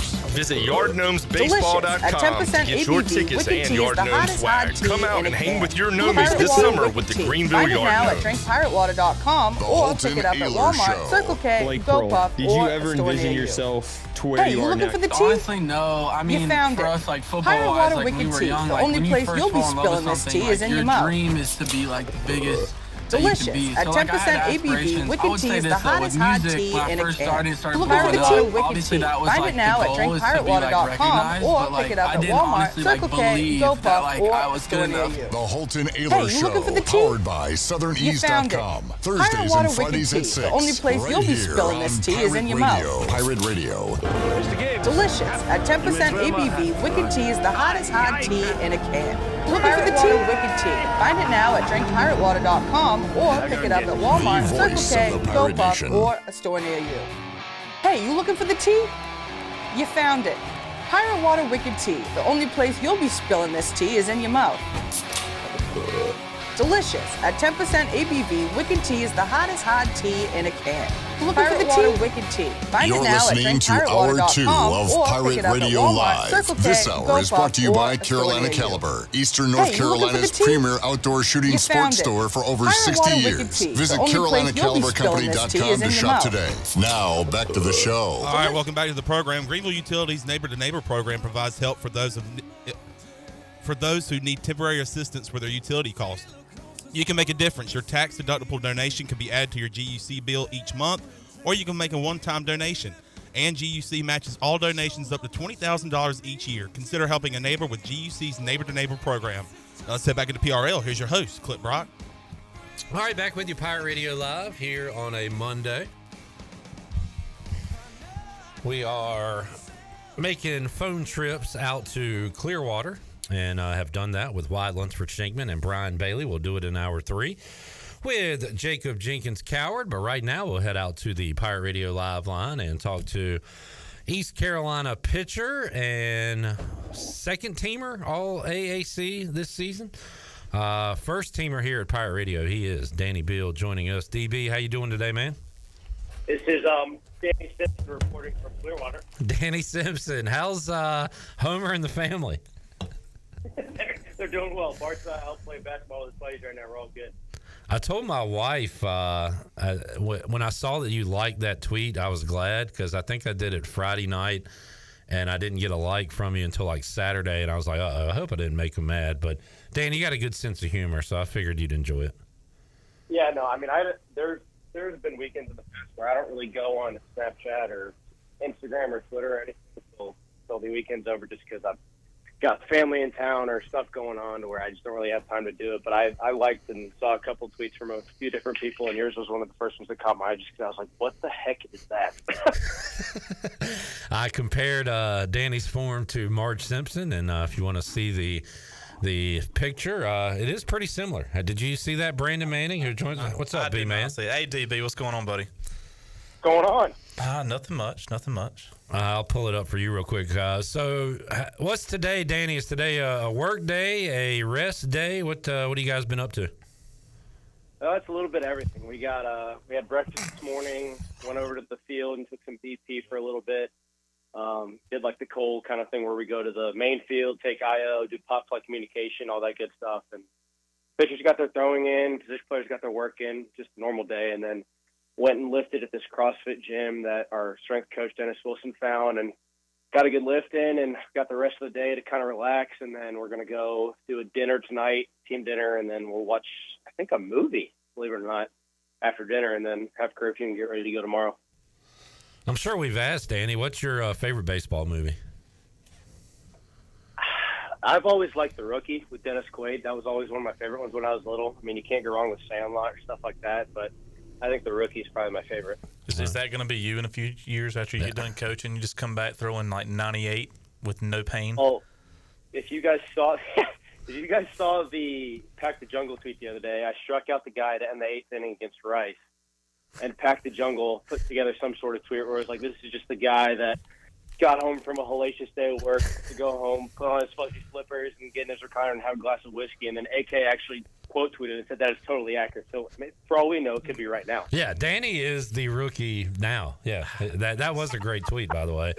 Visit Delicious. At yardgnomesbaseball.com 10% to get your ABV, tickets Wicked and Tea Yard is the Gnome hottest swag. hot tea Come out in and a hang can. with your Pirate gnomies this Water summer Wicked with the Tea. Greenville Find it Yard now Gnome. at drinkpiratewater.com or Holton pick it up at Ayler Walmart, Show. Circle K, Blake Go Pearl, Puff, did or you a ever store envision near you. yourself to where Hey, you you are looking next? for the tea? Honestly, no. I mean, You found for it. us, like Pirate football-wise, Water like when we Wicked were Tea. young, The like only when you place first you'll be fall in love with spilling this something, tea like, is in your your mouth. dream is to be like the biggest Delicious. you could be. At So, 10% like, I had ABV, aspirations. I Wicked would Tea say is the this, though, hottest with hot music, tea when I in a first can. started Look blowing for the up, tea, Wicked obviously Tea. that was, Find like, it now the at goal is to be, like, drinkpiratwater.com or recognized, pick it but, up like, at I didn't Walmart, honestly, like, Circle K, believe GoPuff, that, like, or I a was store good near enough. you. The Holton Hey, Ayler you looking for the Show, tea? powered by You found it. SouthernEase.com. Higher Thursdays Water and Wicked Fridays Tea. at 6. The only place right you'll be here spilling on this tea is in your Pirate mouth. Pirate Radio. Delicious. At 10% ABV, Wicked Tea is the hottest hot tea in a can. Looking for the tea? Wicked Tea. Find it now at drinkpiratwater.com or pick it up at Walmart, The Circle voice K, of the Pirate GoPuff, Nation. or a store near you. Hey, you looking for the tea? You found it. Pirate Water Wicked Tea. The only place you'll be spilling this tea is in your mouth. Delicious. At 10% ABV, Wicked Tea is the hottest hot tea in a can. Looking for the tea? Wicked Tea. Find You're it now at listening to Hour 2 drinkpiratwater.com of or pick Pirate it up at Radio Walmart, Circle Live. K, This hour is brought to you GoPuff, by or a store Carolina near you. Caliber, Eastern North Hey, you looking for Carolina's the tea? premier outdoor shooting You found sports it. store for over Pirate 60 Water Wicked years. Tea. The Visit only place you'll be spilling this tea CarolinaCaliberCompany.com is to in your shop mouth. today. Now, back to the show. All right, welcome back to the program. Greenville Utilities Neighbor-to-Neighbor program provides help for those who need temporary assistance with their utility costs. You can make a difference. Your tax-deductible donation can be added to your GUC bill each month, or you can make a one-time donation. And GUC matches all donations up to $20,000 each year. Consider helping a neighbor with GUC's Neighbor-to-Neighbor program. Now let's head back into PRL. Here's your host, Clip Brock. All right, back with you, Pirate Radio Live, here on a Monday. We are making phone trips out to Clearwater, and have done that with Wyatt Lunsford Shankman and Brian Bailey. We'll do it in hour 3 with Jacob Jenkins Coward, but right now we'll head out to the Pirate Radio Live line and talk to East Carolina pitcher and second teamer all AAC this season. First teamer here at Pirate Radio, he is Danny Beal joining us. DB, how you doing today, man? This is Danny Simpson reporting from Clearwater. Danny Simpson, how's Homer and the family? They're doing well. Bart's out playing basketball with his buddies right now. We're all good. I told my wife when I saw that you liked that tweet, I was glad because I think I did it Friday night and I didn't get a like from you until like Saturday, and I was like, I hope I didn't make him mad. But Dan, you got a good sense of humor, so I figured you'd enjoy it. Yeah, no, I mean, there's been weekends in the past where I don't really go on Snapchat or Instagram or Twitter or anything until the weekend's over, just because I've got family in town or stuff going on to where I just don't really have time to do it. But I liked and saw a couple of tweets from a few different people, and yours was one of the first ones that caught my eye just because I was like, what the heck is that? I compared Danny's form to Marge Simpson, and if you want to see the picture, it is pretty similar. Did you see that? Brandon Manning, who joins us. What's up, B-Man? Hey, DB, what's going on, buddy? Going on? Nothing much. I'll pull it up for you real quick. So what's today, Danny? Is today a work day, a rest day? What have you guys been up to? It's a little bit of everything. We had breakfast this morning, went over to the field and took some BP for a little bit. Did like the cold kind of thing where we go to the main field, take IO, do pop flight communication, all that good stuff. And pitchers got their throwing in, position players got their work in, just a normal day. And then went and lifted at this CrossFit gym that our strength coach, Dennis Wilson, found, and got a good lift in and got the rest of the day to kind of relax. And then we're going to go do a dinner tonight, team dinner, and then we'll watch, I think, a movie, believe it or not, after dinner, and then have curfew and get ready to go tomorrow. I'm sure we've asked, Danny, what's your favorite baseball movie? I've always liked The Rookie with Dennis Quaid. That was always one of my favorite ones when I was little. I mean, you can't go wrong with Sandlot or stuff like that, but I think The Rookie is probably my favorite. Is that going to be you in a few years after you get done coaching? You just come back throwing like 98 with no pain? Oh, if you guys saw the Pack the Jungle tweet the other day, I struck out the guy to end the 8th inning against Rice, and Pack the Jungle put together some sort of tweet where it was like, this is just the guy that got home from a hellacious day of work to go home, put on his fuzzy slippers, and get in his recliner and have a glass of whiskey. And then AK actually quote tweeted and said that is totally accurate. So for all we know, it could be right now. Yeah, Danny is the rookie now. Yeah, that was a great tweet, by the way.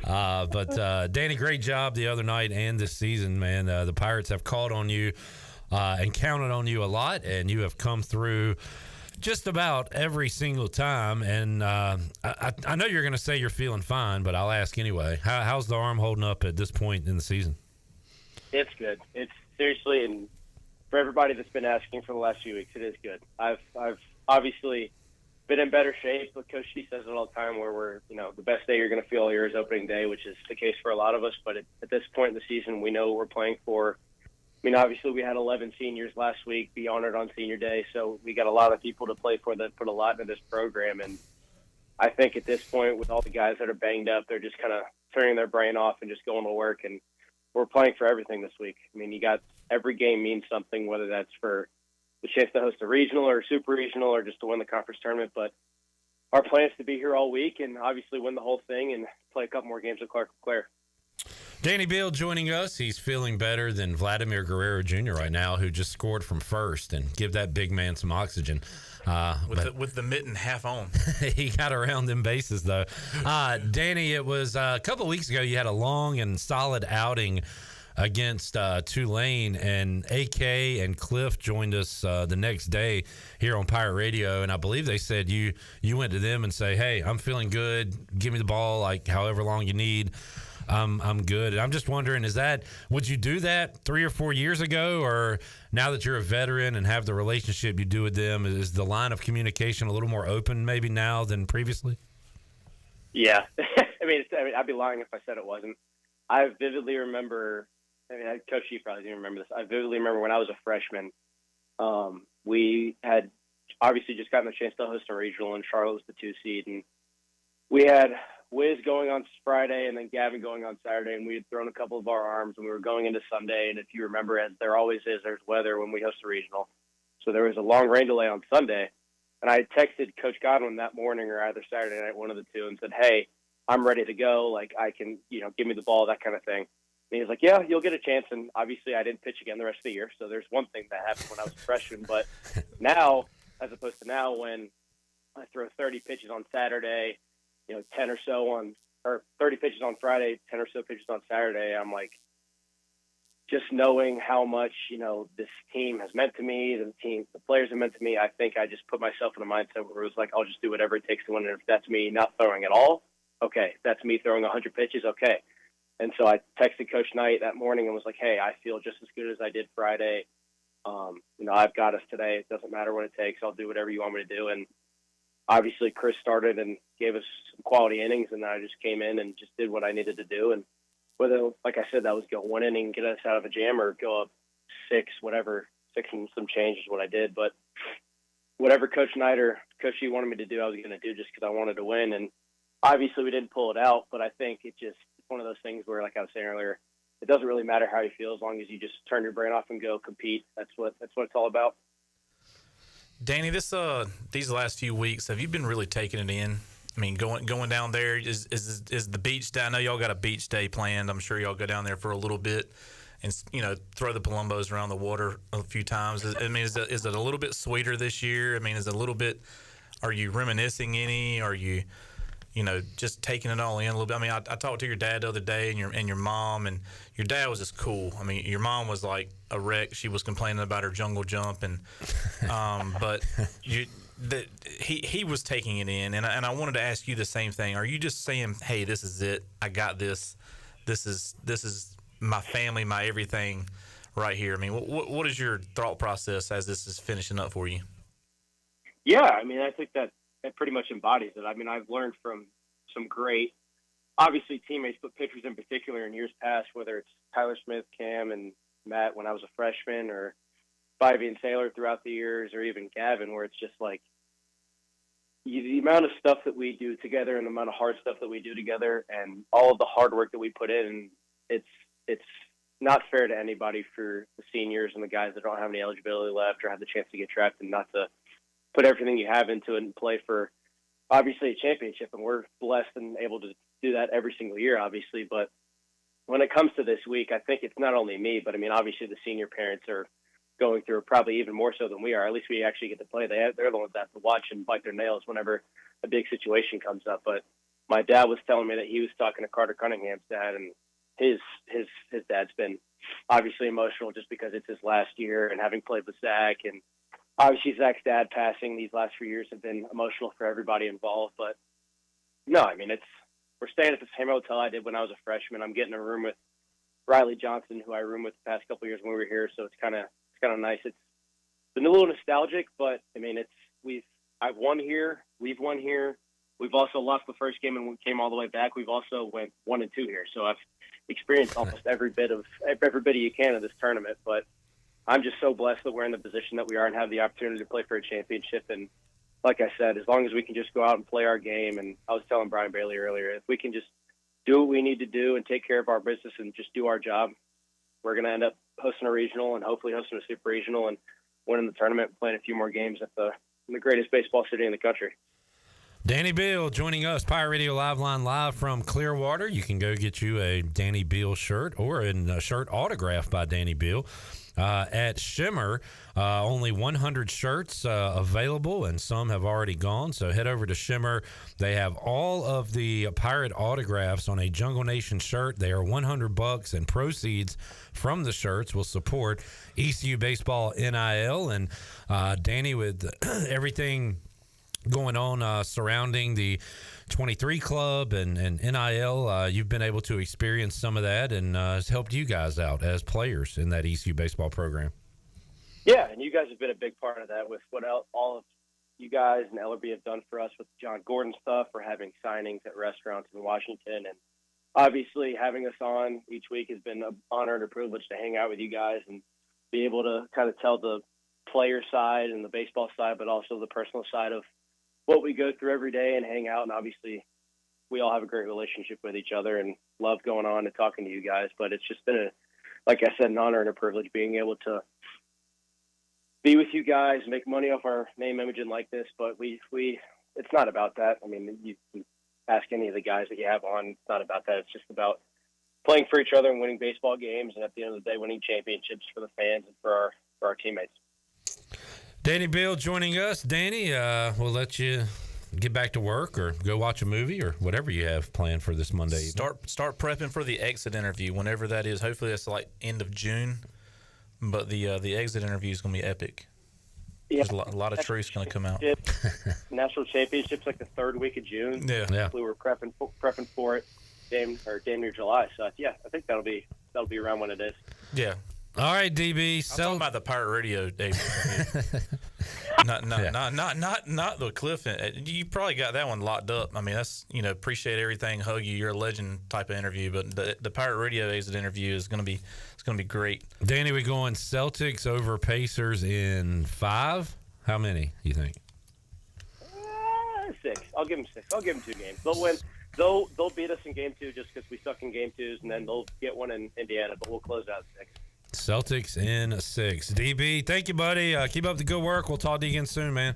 But Danny, great job the other night and this season, man. The Pirates have called on you and counted on you a lot, and you have come through just about every single time. And I know you're going to say you're feeling fine, but I'll ask anyway. How's the arm holding up at this point in the season? It's good. It's seriously, and for everybody that's been asking for the last few weeks, it is good. I've obviously been in better shape, but Coach T says it all the time where we're, the best day you're going to feel all year is opening day, which is the case for a lot of us. But at this point in the season, we know what we're playing for. I mean, obviously we had 11 seniors last week be honored on senior day, so we got a lot of people to play for that put a lot into this program. And I think at this point, with all the guys that are banged up, they're just kind of turning their brain off and just going to work. And we're playing for everything this week. I mean, every game means something, whether that's for the chance to host a regional or a super regional or just to win the conference tournament. But our plan is to be here all week and obviously win the whole thing and play a couple more games with Clark LeClaire. Danny Beal joining us. He's feeling better than Vladimir Guerrero Jr. right now, who just scored from first, and give that big man some oxygen. With the mitten half on. He got around them bases, though. Danny, it was a couple of weeks ago you had a long and solid outing against Tulane, and AK and Cliff joined us the next day here on Pirate Radio, and I believe they said you went to them and say, hey, I'm feeling good, give me the ball like however long you need, I'm good. And I'm just wondering, would you do that 3 or 4 years ago, or now that you're a veteran and have the relationship you do with them, is the line of communication a little more open maybe now than previously? Yeah. I mean, I'd be lying if I said it wasn't. I vividly remember, Coach G probably didn't remember this. I vividly remember when I was a freshman, we had obviously just gotten the chance to host a regional, and Charlotte was the 2 seed. And we had Wiz going on Friday and then Gavin going on Saturday, and we had thrown a couple of our arms, and we were going into Sunday. And if you remember, as there always is, there's weather when we host a regional. So there was a long rain delay on Sunday. And I had texted Coach Godwin that morning or either Saturday night, one of the two, and said, hey, I'm ready to go. Like, I can, give me the ball, that kind of thing. And he was like, yeah, you'll get a chance. And obviously I didn't pitch again the rest of the year. So there's one thing that happened when I was a freshman. But now, as opposed to now, when I throw 30 pitches on Saturday, 10 or so or 30 pitches on Friday, 10 or so pitches on Saturday, I'm like, just knowing how much, this team has meant to me, the players have meant to me, I think I just put myself in a mindset where it was like, I'll just do whatever it takes to win. And if that's me not throwing at all, okay. If that's me throwing 100 pitches, okay. And so I texted Coach Knight that morning and was like, hey, I feel just as good as I did Friday. I've got us today. It doesn't matter what it takes. I'll do whatever you want me to do. And obviously Chris started and gave us some quality innings, and I just came in and just did what I needed to do. And whether, like I said, that was go one inning, get us out of a jam, or go up 6 and some change is what I did. But whatever Coach Knight or Coach G wanted me to do, I was going to do just because I wanted to win. And obviously we didn't pull it out, but I think it's one of those things where, like I was saying earlier, it doesn't really matter how you feel as long as you just turn your brain off and go compete. That's what it's all about. Danny, these last few weeks, have you been really taking it in? I mean, going down there, is the beach day? I know y'all got a beach day planned. I'm sure y'all go down there for a little bit and, throw the Palombos around the water a few times. Is it a little bit sweeter this year? I mean, is it a little bit, are you reminiscing any? Are you, just taking it all in a little bit? I mean, I talked to your dad the other day and your mom, and your dad was just cool. I mean, your mom was like a wreck. She was complaining about her jungle jump, and but he was taking it in, and I wanted to ask you the same thing. Are you just saying, hey, this is it, I got this, this is my family, my everything right here? I mean, what is your thought process as this is finishing up for you? Yeah, I mean, I think that pretty much embodies it. I mean, I've learned from some great, obviously, teammates, but pitchers in particular in years past, whether it's Tyler Smith, Cam, and Matt when I was a freshman, or Spivey and Taylor throughout the years, or even Gavin, where it's just like the amount of stuff that we do together and the amount of hard stuff that we do together and all of the hard work that we put in, it's not fair to anybody for the seniors and the guys that don't have any eligibility left or have the chance to get drafted and not to put everything you have into it and play for, obviously, a championship. And we're blessed and able to do that every single year, obviously. But when it comes to this week, I think it's not only me, but, I mean, obviously the senior parents are going through it probably even more so than we are. At least we actually get to play. They're the ones that have to watch and bite their nails whenever a big situation comes up. But my dad was telling me that he was talking to Carter Cunningham's dad, and his dad's been obviously emotional just because it's his last year and having played with Zach, and obviously Zach's dad passing these last few years have been emotional for everybody involved. But no, I mean, we're staying at the same hotel I did when I was a freshman. I'm getting a room with Riley Johnson, who I roomed with the past couple of years when we were here. So it's kind of kind of nice. It's been a little nostalgic, but I mean, I've won here. We've won here. We've also lost the first game and came all the way back. We've also went 1-2 here. So I've experienced almost every bit you can of this tournament. But I'm just so blessed that we're in the position that we are and have the opportunity to play for a championship. And like I said, as long as we can just go out and play our game, and I was telling Brian Bailey earlier, if we can just do what we need to do and take care of our business and just do our job, we're going to end up hosting a regional and hopefully hosting a super regional and winning the tournament and playing a few more games at the greatest baseball city in the country. Danny Beal joining us, Pirate Radio Live Line, live from Clearwater. You can go get you a Danny Beal shirt or a shirt autographed by Danny Beal at Shimmer. Only 100 shirts available, and some have already gone. So head over to Shimmer. They have all of the Pirate autographs on a Jungle Nation shirt. They are $100, and proceeds from the shirts will support ECU Basebal NIL. And Danny, with everything going on surrounding the 23 club and NIL, you've been able to experience some of that, and has helped you guys out as players in that ECU baseball program. Yeah, and you guys have been a big part of that with what all of you guys and Ellerby have done for us with John Gordon stuff, for having signings at restaurants in Washington, and obviously having us on each week has been an honor and a privilege to hang out with you guys and be able to kind of tell the player side and the baseball side, but also the personal side of what we go through every day and hang out. And obviously we all have a great relationship with each other and love going on and talking to you guys. But it's just been like I said, an honor and a privilege being able to be with you guys, make money off our name, image, and likeness. But it's not about that. I mean, you can ask any of the guys that you have on. It's not about that. It's just about playing for each other and winning baseball games. And at the end of the day, winning championships for the fans and for our teammates. Danny Beal joining us. Danny, we'll let you get back to work or go watch a movie or whatever you have planned for this Monday evening. Start prepping for the exit interview, whenever that is. Hopefully that's like end of June. But the exit interview is going to be epic. Yeah. There's a lot of truth's going to come out. National Championships like the third week of June. Yeah. We were prepping for it damn near July. So yeah, I think that'll be around when it is. Yeah. All right, DB. I'm talking about the Pirate Radio, Dave. not the Cliff. You probably got that one locked up. I mean, that's, appreciate everything, hug you, you're a legend type of interview. But the Pirate Radio exit interview is going to be great. Danny, we going Celtics over Pacers in 5? How many you think? 6. I'll give them 6. I'll give them 2 games. They'll win. They'll beat us in game 2 just because we suck in game 2s, and then they'll get one in Indiana. But we'll close out 6. Celtics in 6. DB, thank you, buddy. Keep up the good work. We'll talk to you again soon, man.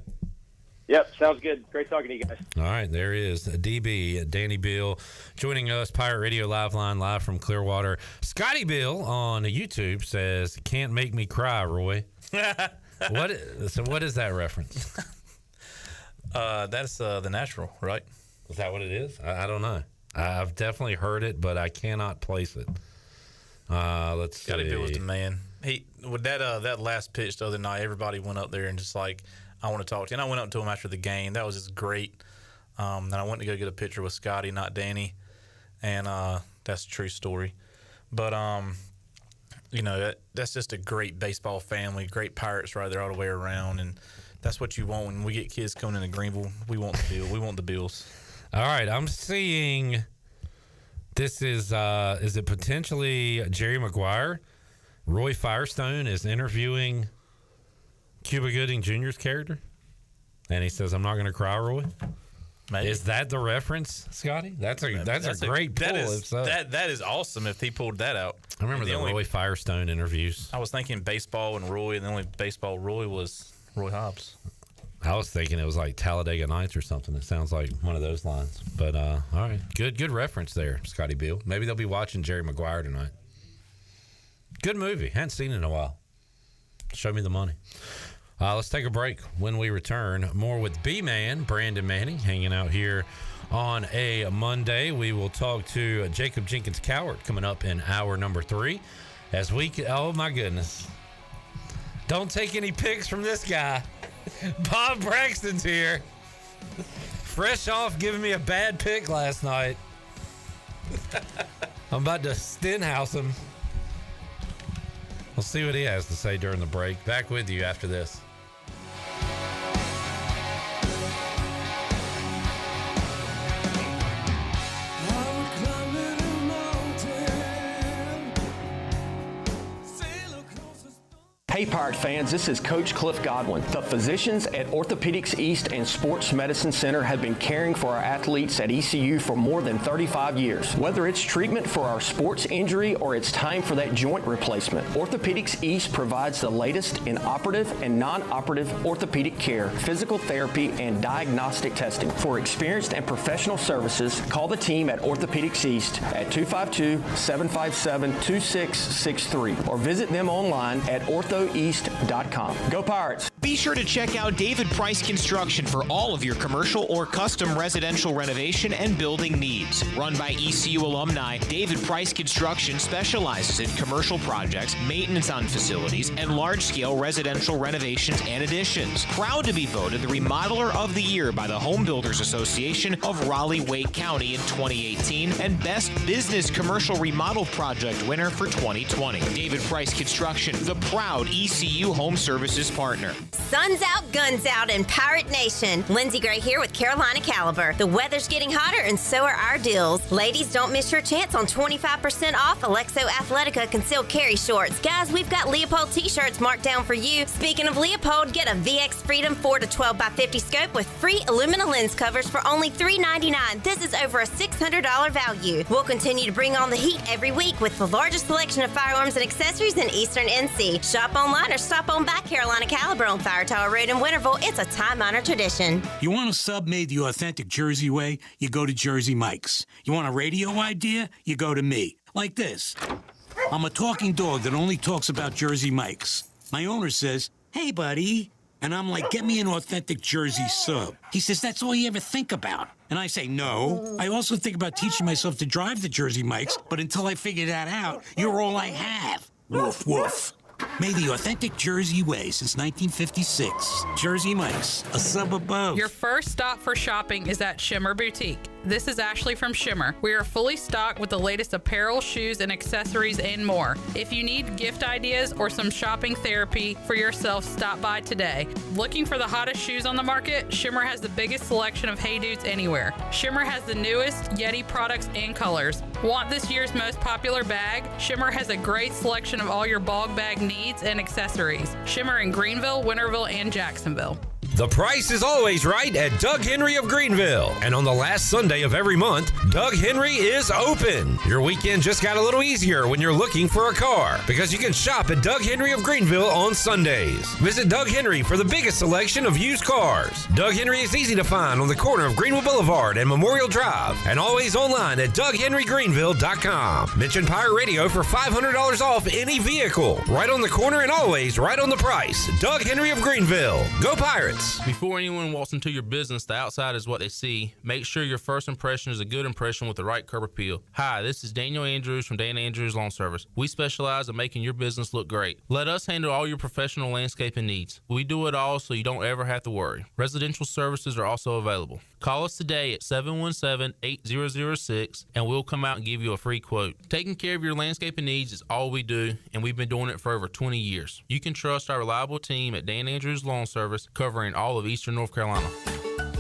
Yep, sounds good. Great talking to you guys. All right, there is DB, Danny Beal, joining us, Pirate Radio Live Line, live from Clearwater. Scotty Bill on YouTube says, "Can't make me cry, Roy." What is that reference? That's The Natural, right? Is that what it is? I don't know. I've definitely heard it, but I cannot place it. Let's see. Scotty Bill was the man. He with that last pitch the other night, everybody went up there and just like, I want to talk to you. And I went up to him after the game. That was just great. Then I went to go get a picture with Scotty, not Danny. And that's a true story. But, that's just a great baseball family, great Pirates right there all the way around. And that's what you want when we get kids coming into Greenville. We want the Bill. We want the Bills. All right, I'm seeing this is it potentially Jerry Maguire? Roy Firestone is interviewing Cuba Gooding Jr.'s character, and he says, "I'm not going to cry, Roy." Maybe. Is that the reference, Scotty? That's a great pull. That is awesome if he pulled that out. I remember the Roy Firestone interviews. I was thinking baseball and Roy, and the only baseball Roy was Roy Hobbs. I was thinking it was like Talladega Nights or something. It sounds like one of those lines. But all right, good reference there, Scotty Beal. Maybe they'll be watching Jerry Maguire tonight. Good movie. Hadn't seen it in a while. Show me the money. Let's take a break. When we return, more with B-Man, Brandon Manning, hanging out here on a Monday. We will talk to Jacob Jenkins Cowart coming up in hour number 3. Oh my goodness. Don't take any picks from this guy. Bob Braxton's here. Fresh off giving me a bad pick last night. I'm about to Stenhouse him. We'll see what he has to say during the break. Back with you after this. Hey Pirate fans, this is Coach Cliff Godwin. The physicians at Orthopedics East and Sports Medicine Center have been caring for our athletes at ECU for more than 35 years. Whether it's treatment for our sports injury or it's time for that joint replacement, Orthopedics East provides the latest in operative and non-operative orthopedic care, physical therapy, and diagnostic testing. For experienced and professional services, call the team at Orthopedics East at 252-757-2663 or visit them online at orthoeast.com. Go Pirates! Be sure to check out David Price Construction for all of your commercial or custom residential renovation and building needs. Run by ECU alumni, David Price Construction specializes in commercial projects, maintenance on facilities, and large-scale residential renovations and additions. Proud to be voted the Remodeler of the Year by the Home Builders Association of Raleigh-Wake County in 2018 and Best Business Commercial Remodel Project winner for 2020. David Price Construction, the proud ECU Home Services partner. Sun's out, guns out in Pirate Nation. Lindsey Gray here with Carolina Caliber. The weather's getting hotter and so are our deals. Ladies, don't miss your chance on 25% off Alexo Athletica concealed carry shorts. Guys, we've got Leopold t-shirts marked down for you. Speaking of Leopold, get a VX Freedom 4 to 12 by 50 scope with free Illumina lens covers for only $3.99. This is over a $600 value. We'll continue to bring on the heat every week with the largest selection of firearms and accessories in Eastern NC. Shop online or stop on by Carolina Caliber on Fire Tower Road in Winterville. It's a time-honored tradition. You want a sub made the authentic Jersey way? You go to Jersey Mike's. You want a radio idea? You go to me. Like this. I'm a talking dog that only talks about Jersey Mike's. My owner says, "Hey, buddy." And I'm like, "Get me an authentic Jersey sub." He says, "That's all you ever think about." And I say, "No. I also think about teaching myself to drive the Jersey Mike's, but until I figure that out, you're all I have." Woof, woof. Made the authentic Jersey way since 1956. Jersey Mike's, a sub of both. Your first stop for shopping is at Shimmer Boutique. This is Ashley from Shimmer. We are fully stocked with the latest apparel, shoes, and accessories and more. If you need gift ideas or some shopping therapy for yourself, stop by today. Looking for the hottest shoes on the market? Shimmer has the biggest selection of Hey Dudes anywhere. Shimmer has the newest Yeti products and colors. Want this year's most popular bag? Shimmer has a great selection of all your bog bag needs and accessories. Shimmer in Greenville, Winterville, and Jacksonville. The price is always right at Doug Henry of Greenville. And on the last Sunday of every month, Doug Henry is open. Your weekend just got a little easier when you're looking for a car because you can shop at Doug Henry of Greenville on Sundays. Visit Doug Henry for the biggest selection of used cars. Doug Henry is easy to find on the corner of Greenville Boulevard and Memorial Drive and always online at DougHenryGreenville.com. Mention Pirate Radio for $500 off any vehicle. Right on the corner and always right on the price. Doug Henry of Greenville. Go Pirates! Before anyone walks into your business, the outside is what they see. Make sure your first impression is a good impression with the right curb appeal. Hi, this is Daniel Andrews from Dan Andrews Lawn Service. We specialize in making your business look great. Let us handle all your professional landscaping needs. We do it all so you don't ever have to worry. Residential services are also available. Call us today at 717-8006 and we'll come out and give you a free quote. Taking care of your landscaping needs is all we do, and we've been doing it for over 20 years. You can trust our reliable team at Dan Andrews Lawn Service, covering all of Eastern North Carolina.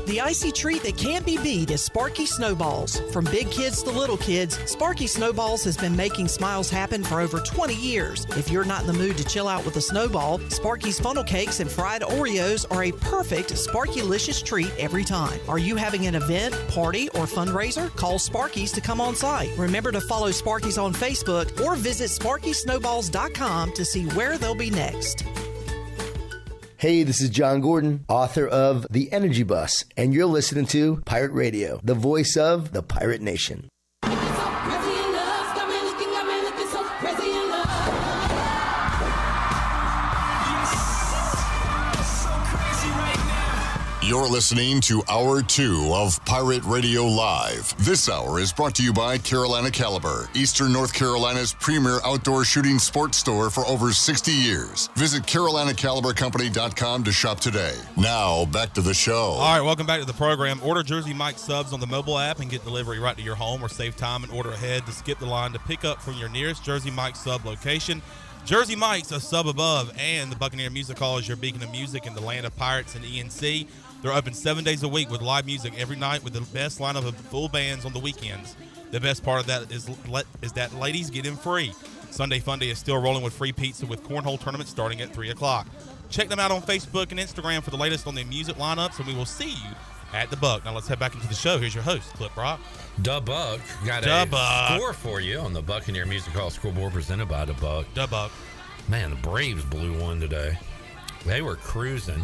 The icy treat that can't be beat is Sparky Snowballs. From big kids to little kids, Sparky Snowballs has been making smiles happen for over 20 years. If you're not in the mood to chill out with a snowball, Sparky's funnel cakes and fried Oreos are a perfect Sparky-licious treat every time. Are you having an event, party, or fundraiser? Call Sparky's to come on site. Remember to follow Sparky's on Facebook or visit SparkySnowballs.com to see where they'll be next. Hey, this is John Gordon, author of The Energy Bus, and you're listening to Pirate Radio, the voice of the Pirate Nation. You're listening to Hour 2 of Pirate Radio Live. This hour is brought to you by Carolina Caliber, Eastern North Carolina's premier outdoor shooting sports store for over 60 years. Visit CarolinaCaliberCompany.com to shop today. Now, back to the show. All right, welcome back to the program. Order Jersey Mike subs on the mobile app and get delivery right to your home, or save time and order ahead to skip the line to pick up from your nearest Jersey Mike sub location. Jersey Mike's, a sub above, and the Buccaneer Music Hall is your beacon of music in the land of pirates and ENC. They're open 7 days a week with live music every night with the best lineup of full bands on the weekends. The best part of that is that ladies get in free. Sunday Funday is still rolling with free pizza with cornhole tournament starting at 3 o'clock. Check them out on Facebook and Instagram for the latest on their music lineups, and we will see you at the Buck. Now let's head back into the show. Here's your host, Clip Brock. Da Buck got a score for you on the Buccaneer Music Hall scoreboard presented by Da Buck. Da Buck. Man, the Braves blew one today. They were cruising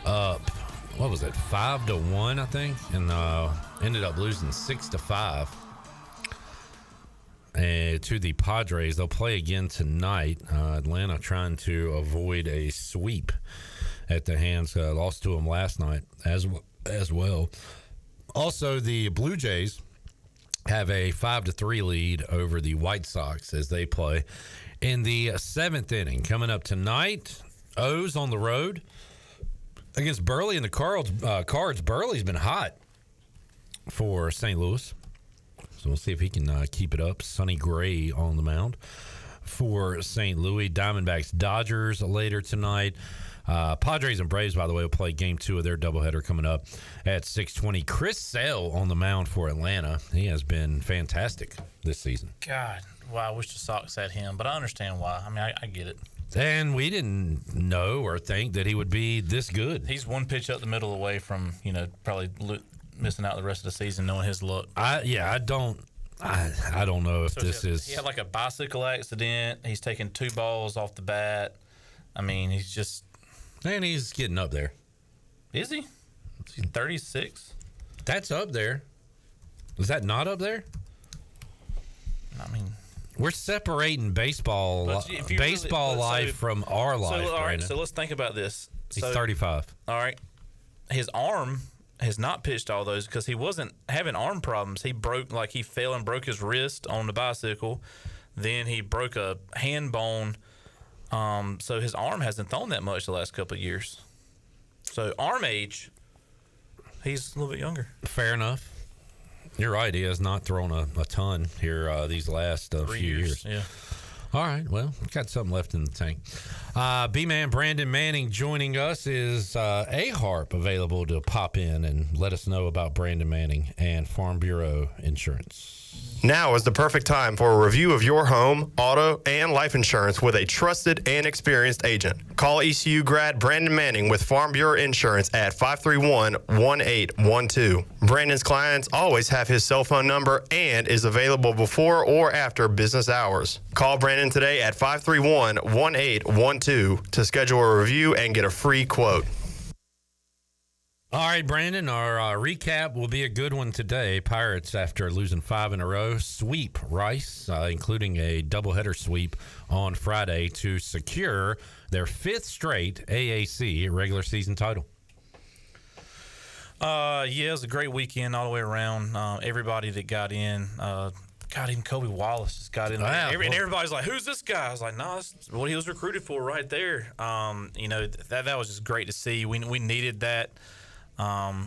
up, what was it, 5-1, I think, and ended up losing 6-5 to the Padres. They'll play again tonight. Atlanta trying to avoid a sweep at the hands. Lost to them last night as well. Also, the Blue Jays have a 5-3 lead over the White Sox as they play in the 7th inning. Coming up tonight, O's on the road against Burley and the Cards. Burley's been hot for St. Louis, so we'll see if he can keep it up. Sonny Gray on the mound for St. Louis. Diamondbacks, Dodgers later tonight. Padres and Braves, by the way, will play Game 2 of their doubleheader coming up at 6:20. Chris Sale on the mound for Atlanta. He has been fantastic this season. God, wow, I wish the Sox had him, but I understand why. I mean, I get it. And we didn't know or think that he would be this good. He's one pitch up the middle away from, probably missing out the rest of the season knowing his luck. I don't know if He had like a bicycle accident. He's taken 2 balls off the bat. I mean, he's just... And he's getting up there. Is he? He's 36. That's up there. Is that not up there? I mean... We're separating baseball life from our life. All right, so let's think about this. He's 35. All right. His arm has not pitched all those because he wasn't having arm problems. He fell and broke his wrist on the bicycle. Then he broke a hand bone. So his arm hasn't thrown that much the last couple of years. So arm age, he's a little bit younger. Fair enough. You're right. He has not thrown a ton here these last few years. Yeah. All right. Well, got something left in the tank. B-Man Brandon Manning joining us. Is a harp available to pop in and let us know about Brandon Manning and Farm Bureau Insurance? Now is the perfect time for a review of your home, auto, and life insurance with a trusted and experienced agent. Call ECU grad Brandon Manning with Farm Bureau Insurance at 531-1812. Brandon's clients always have his cell phone number and is available before or after business hours. Call Brandon today at 531-1812 to schedule a review and get a free quote. All right, Brandon, our recap will be a good one today. Pirates, after losing 5 in a row, sweep Rice, including a doubleheader sweep on Friday to secure their 5th straight AAC regular season title. It was a great weekend all the way around. Everybody that got in, even Kobe Wallace just got in there. Wow. And everybody's like, who's this guy? I was like, no, that's what he was recruited for right there. That was just great to see. We needed that.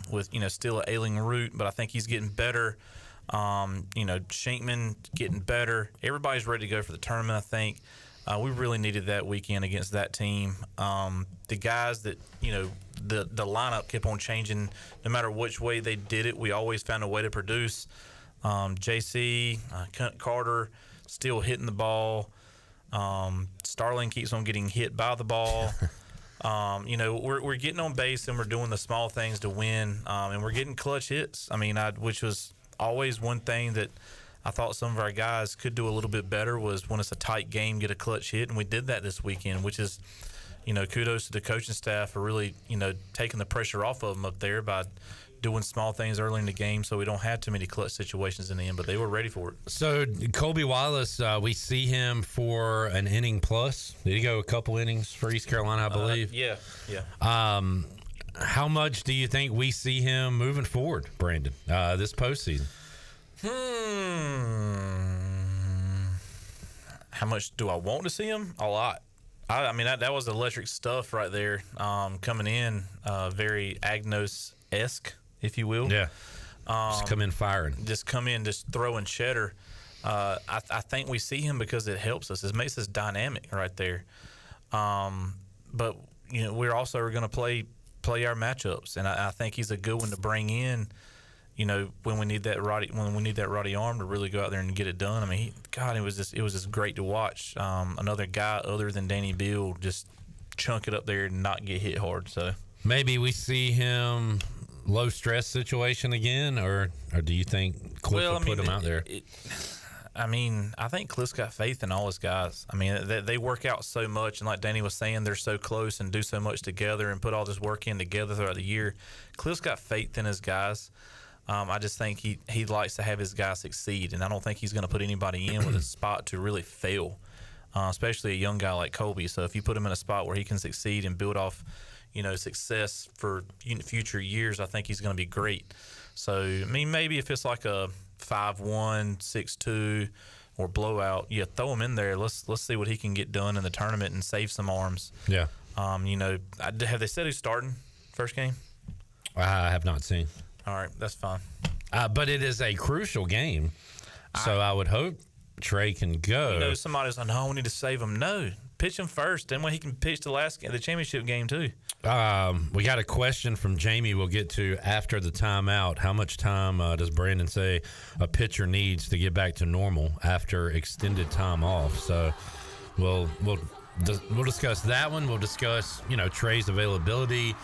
With still an ailing Root, but I think he's getting better. Shankman getting better. Everybody's ready to go for the tournament. I think we really needed that weekend against that team. The guys that the lineup kept on changing. No matter which way they did it, we always found a way to produce. JC, Carter still hitting the ball. Starling keeps on getting hit by the ball. We're getting on base and we're doing the small things to win, and we're getting clutch hits. Which was always one thing that I thought some of our guys could do a little bit better was when it's a tight game, get a clutch hit, and we did that this weekend, which is, kudos to the coaching staff for really, taking the pressure off of them up there by doing small things early in the game so we don't have too many clutch situations in the end, but they were ready for it. So Kobe Wallace, we see him for an inning plus. Did he go a couple innings for East Carolina, I believe? Yeah. How much do you think we see him moving forward, Brandon, this postseason? How much do I want to see him? A lot. That was electric stuff right there, coming in, very Agnos-esque, if you will. Yeah. Just come in firing. Just come in, just throwing cheddar. I think we see him because it helps us. It makes us dynamic right there. But we're also going to play our matchups, and I think he's a good one to bring in. When we need that Roddy arm to really go out there and get it done. I mean, it was just great to watch. Another guy other than Danny Beal just chunk it up there and not get hit hard. So maybe we see him low stress situation again, or do you think Cliff will put him out there? I think Cliff's got faith in all his guys. I mean, they work out so much, and like Danny was saying, they're so close and do so much together and put all this work in together throughout the year. Cliff's got faith in his guys. I just think he likes to have his guys succeed, and I don't think he's going to put anybody in with a spot to really fail, especially a young guy like Colby. So if you put him in a spot where he can succeed and build off, success for future years, I think he's going to be great. So, maybe if it's like a 5-1, 6-2, or blowout, throw him in there. Let's see what he can get done in the tournament and save some arms. Yeah. Have they said who's starting first game? I have not seen. All right, that's fine. But it is a crucial game, so I would hope Trey can go. Somebody's like, no, we need to save him. No, pitch him first. Then when he can pitch the championship game too. We got a question from Jamie we'll get to after the timeout. How much time does Brandon say a pitcher needs to get back to normal after extended time off? So we'll discuss that one. We'll discuss, Trey's availability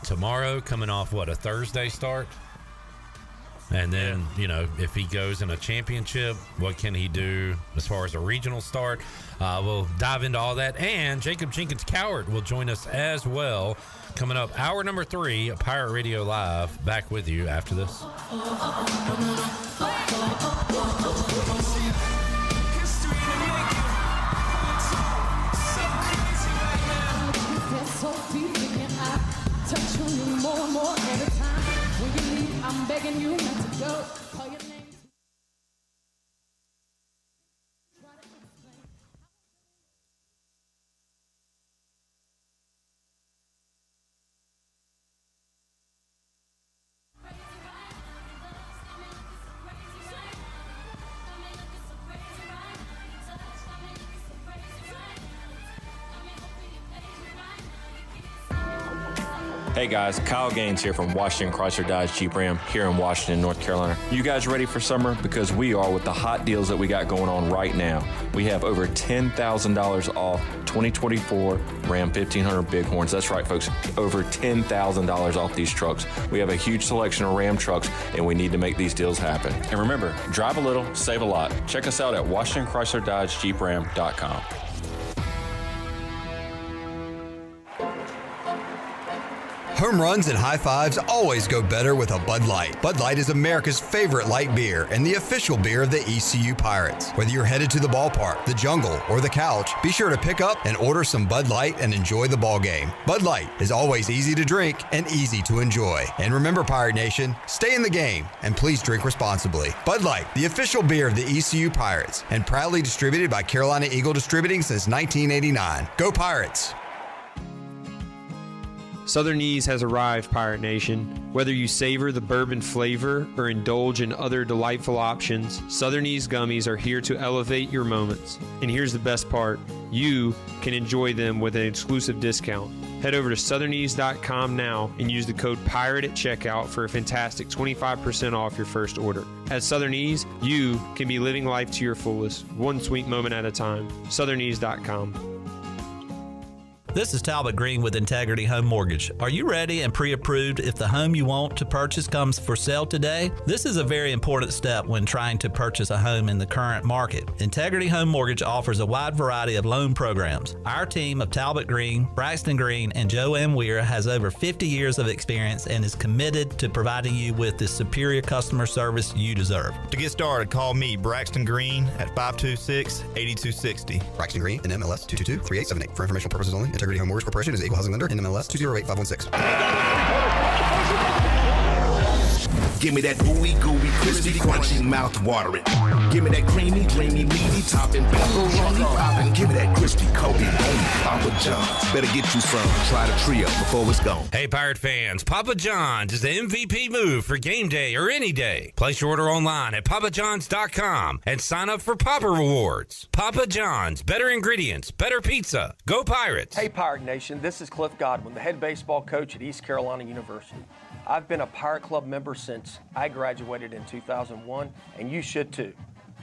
tomorrow, coming off a Thursday start, and then if he goes in a championship, what can he do as far as a regional start? We'll dive into all that, and Jacob Jenkins Cowart will join us as well, coming up hour number 3 of Pirate Radio Live. Back with you after this. Touch on you more and more every time. When you leave, I'm begging you not to go. Call your name. Hey guys, Kyle Gaines here from Washington Chrysler Dodge Jeep Ram here in Washington, North Carolina. You guys ready for summer? Because we are with the hot deals that we got going on right now. We have over $10,000 off 2024 Ram 1500 Bighorns. That's right, folks. Over $10,000 off these trucks. We have a huge selection of Ram trucks, and we need to make these deals happen. And remember, drive a little, save a lot. Check us out at WashingtonChryslerDodgeJeepRam.com. Home runs and high fives always go better with a Bud Light. Bud Light is America's favorite light beer and the official beer of the ECU Pirates. Whether you're headed to the ballpark, the jungle, or the couch, be sure to pick up and order some Bud Light and enjoy the ball game. Bud Light is always easy to drink and easy to enjoy. And remember, Pirate Nation, stay in the game and please drink responsibly. Bud Light, the official beer of the ECU Pirates, and proudly distributed by Carolina Eagle Distributing since 1989. Go Pirates! Southern Ease has arrived, Pirate Nation. Whether you savor the bourbon flavor or indulge in other delightful options, Southern Ease gummies are here to elevate your moments. And here's the best part. You can enjoy them with an exclusive discount. Head over to southernease.com now and use the code PIRATE at checkout for a fantastic 25% off your first order. At Southern Ease, you can be living life to your fullest, one sweet moment at a time. southernease.com. This is Talbot Green with Integrity Home Mortgage. Are you ready and pre-approved if the home you want to purchase comes for sale today? This is a very important step when trying to purchase a home in the current market. Integrity Home Mortgage offers a wide variety of loan programs. Our team of Talbot Green, Braxton Green, and Joe M. Weir has over 50 years of experience and is committed to providing you with the superior customer service you deserve. To get started, call me, Braxton Green, at 526-8260. Braxton Green, NMLS 222-3878. For informational purposes only, Integrity Home Mortgage Corporation is an equal housing lender, NMLS 208-516. Give me that ooey gooey, crispy, crunchy, mouth watering. Give me that creamy, dreamy, meaty, topping, pepperoni popping. Give me that crispy, Kobe, Papa John's. Better get you some. Try the trio before it's gone. Hey, Pirate fans, Papa John's is the MVP move for game day or any day. Place your order online at papajohns.com and sign up for Papa Rewards. Papa John's, better ingredients, better pizza. Go Pirates! Hey, Pirate Nation, this is Cliff Godwin, the head baseball coach at East Carolina University. I've been a Pirate Club member since I graduated in 2001, and you should too.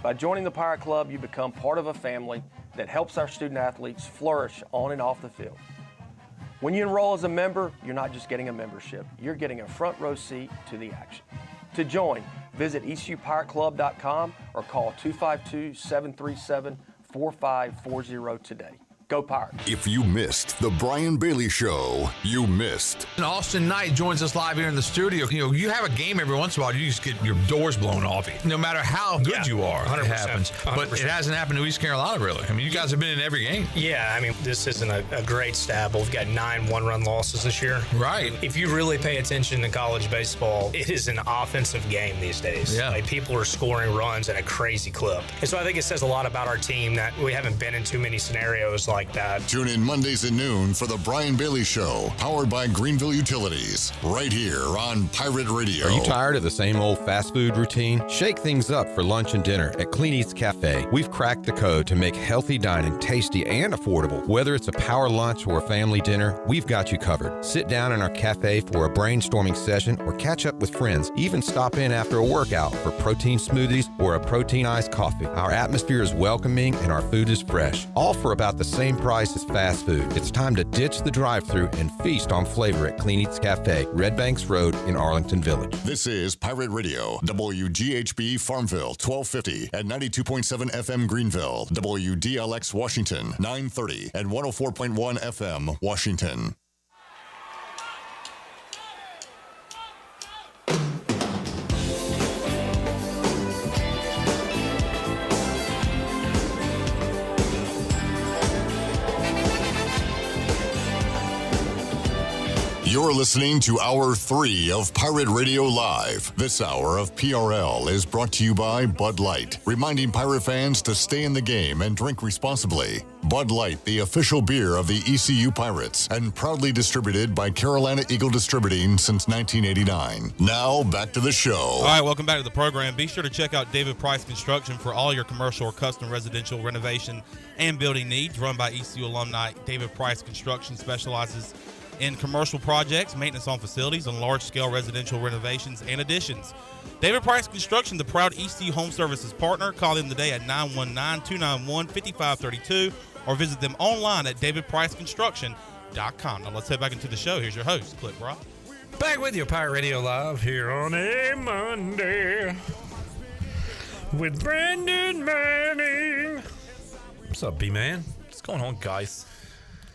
By joining the Pirate Club, you become part of a family that helps our student athletes flourish on and off the field. When you enroll as a member, you're not just getting a membership, you're getting a front row seat to the action. To join, visit ECUPirateclub.com or call 252-737-4540 today. Go Pirates. If you missed the Brian Bailey Show, you missed. And Austin Knight joins us live here in the studio. You know, you have a game every once in a while, you just get your doors blown off you. No matter how good you are, 100%, it happens. 100%. But it hasn't happened to East Carolina, really. I mean, you guys have been in every game. Yeah, I mean, this isn't a great stat, but we've got 9 one-run losses this year. Right. If you really pay attention to college baseball, it is an offensive game these days. Yeah. Like, people are scoring runs at a crazy clip. And so I think it says a lot about our team that we haven't been in too many scenarios like that. Tune in Mondays at noon for the Brian Bailey Show, powered by Greenville Utilities, right here on Pirate Radio. Are you tired of the same old fast food routine? Shake things up for lunch and dinner at Clean Eats Cafe. We've cracked the code to make healthy dining tasty and affordable. Whether it's a power lunch or a family dinner, we've got you covered. Sit down in our cafe for a brainstorming session or catch up with friends. Even stop in after a workout for protein smoothies or a protein iced coffee. Our atmosphere is welcoming and our food is fresh. All for about the same price as fast food. It's time to ditch the drive-thru and feast on flavor at Clean Eats Cafe, Red Banks Road in Arlington Village. This is Pirate Radio, WGHB Farmville, 1250 at 92.7 FM Greenville, WDLX Washington, 930 and 104.1 FM Washington. You're listening to Hour 3 of Pirate Radio Live. This hour of PRL is brought to you by Bud Light, reminding Pirate fans to stay in the game and drink responsibly. Bud Light, the official beer of the ECU Pirates, and proudly distributed by Carolina Eagle Distributing since 1989. Now, back to the show. All right, welcome back to the program. Be sure to check out David Price Construction for all your commercial or custom residential renovation and building needs. Run by ECU alumni, David Price Construction specializes in commercial projects, maintenance on facilities, and large-scale residential renovations and additions. David Price Construction, the proud ECU Home Services partner. Call them today at 919-291-5532 or visit them online at davidpriceconstruction.com. Now let's head back into the show. Here's your host, Clip Rock. Back with you, Pirate Radio Live, here on a Monday with Brandon Manning. What's up, B-Man? What's going on, guys?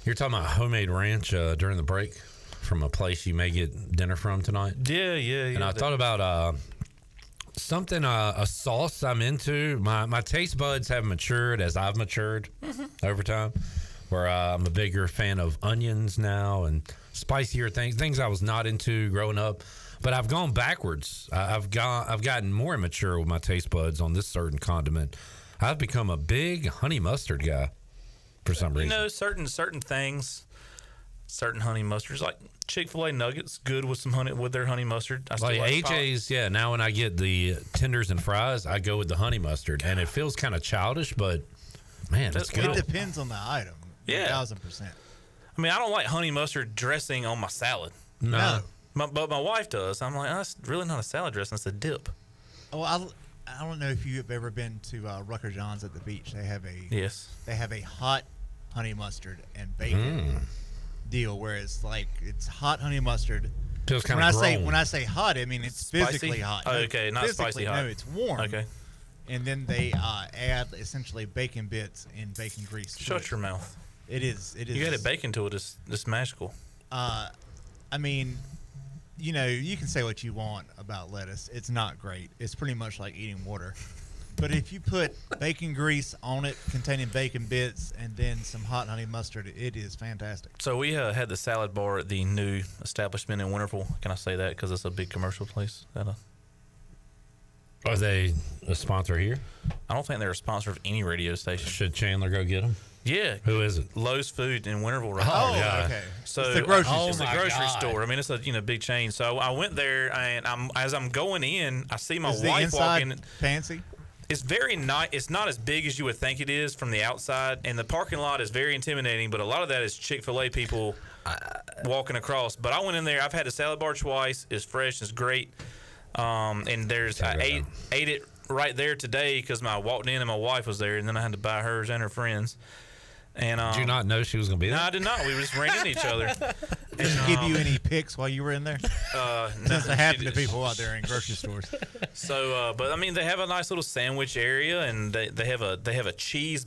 You're talking about homemade ranch during the break from a place you may get dinner from tonight? Yeah. And I thought about something, a sauce I'm into. My taste buds have matured as I've matured over time, where I'm a bigger fan of onions now and spicier things I was not into growing up. But I've gone backwards. I've gotten more mature with my taste buds on this certain condiment. I've become a big honey mustard guy. For some reason, you know, certain things, certain honey mustards, like Chick-fil-A nuggets, good with some honey with their honey mustard. I like AJ's, yeah. Now when I get the tenders and fries, I go with the honey mustard, and it feels kind of childish, but man, it's good. It depends on the item. Yeah, 1,000%. I mean, I don't like honey mustard dressing on my salad. No. But my wife does. I'm like, oh, that's really not a salad dressing; it's a dip. Oh, I don't know if you've ever been to Rucker John's at the beach. They have a hot honey mustard and bacon deal, where it's hot honey mustard. Feels kind of when I say hot, I mean it's spicy? physically hot. Oh, okay, not spicy hot. No, it's warm. Okay. And then they add essentially bacon bits and bacon grease. Shut your mouth. It is. You added bacon to it. It's magical. I mean, you know, you can say what you want about lettuce. It's not great. It's pretty much like eating water. But if you put bacon grease on it containing bacon bits and then some hot honey mustard, it is fantastic. So we had the salad bar at the new establishment in Winterville. Can I say that because it's a big commercial place? Are they a sponsor here? I don't think they're a sponsor of any radio station. Should Chandler go get them? Yeah. Who is it? Lowe's Food in Winterville. Right Oh, now. yeah. Okay. So It's the grocery it's store. a grocery God. store. I mean, it's a big chain. So I went there, and as I'm going in, I see my Is the wife inside walking. fancy? It's very nice. It's not as big as you would think it is from the outside, and the parking lot is very intimidating. But a lot of that is Chick-fil-A people walking across. But I went in there. I've had the salad bar twice. It's fresh. It's great. And I ate it right there today because I walked in and my wife was there, and then I had to buy hers and her friends. And Did you not know she was going to be there? No, I did not. We were just ran into each other. Did she give you any picks while you were in there? Since it happened to people out there in grocery stores. So, but I mean, they have a nice little sandwich area, and they have a cheese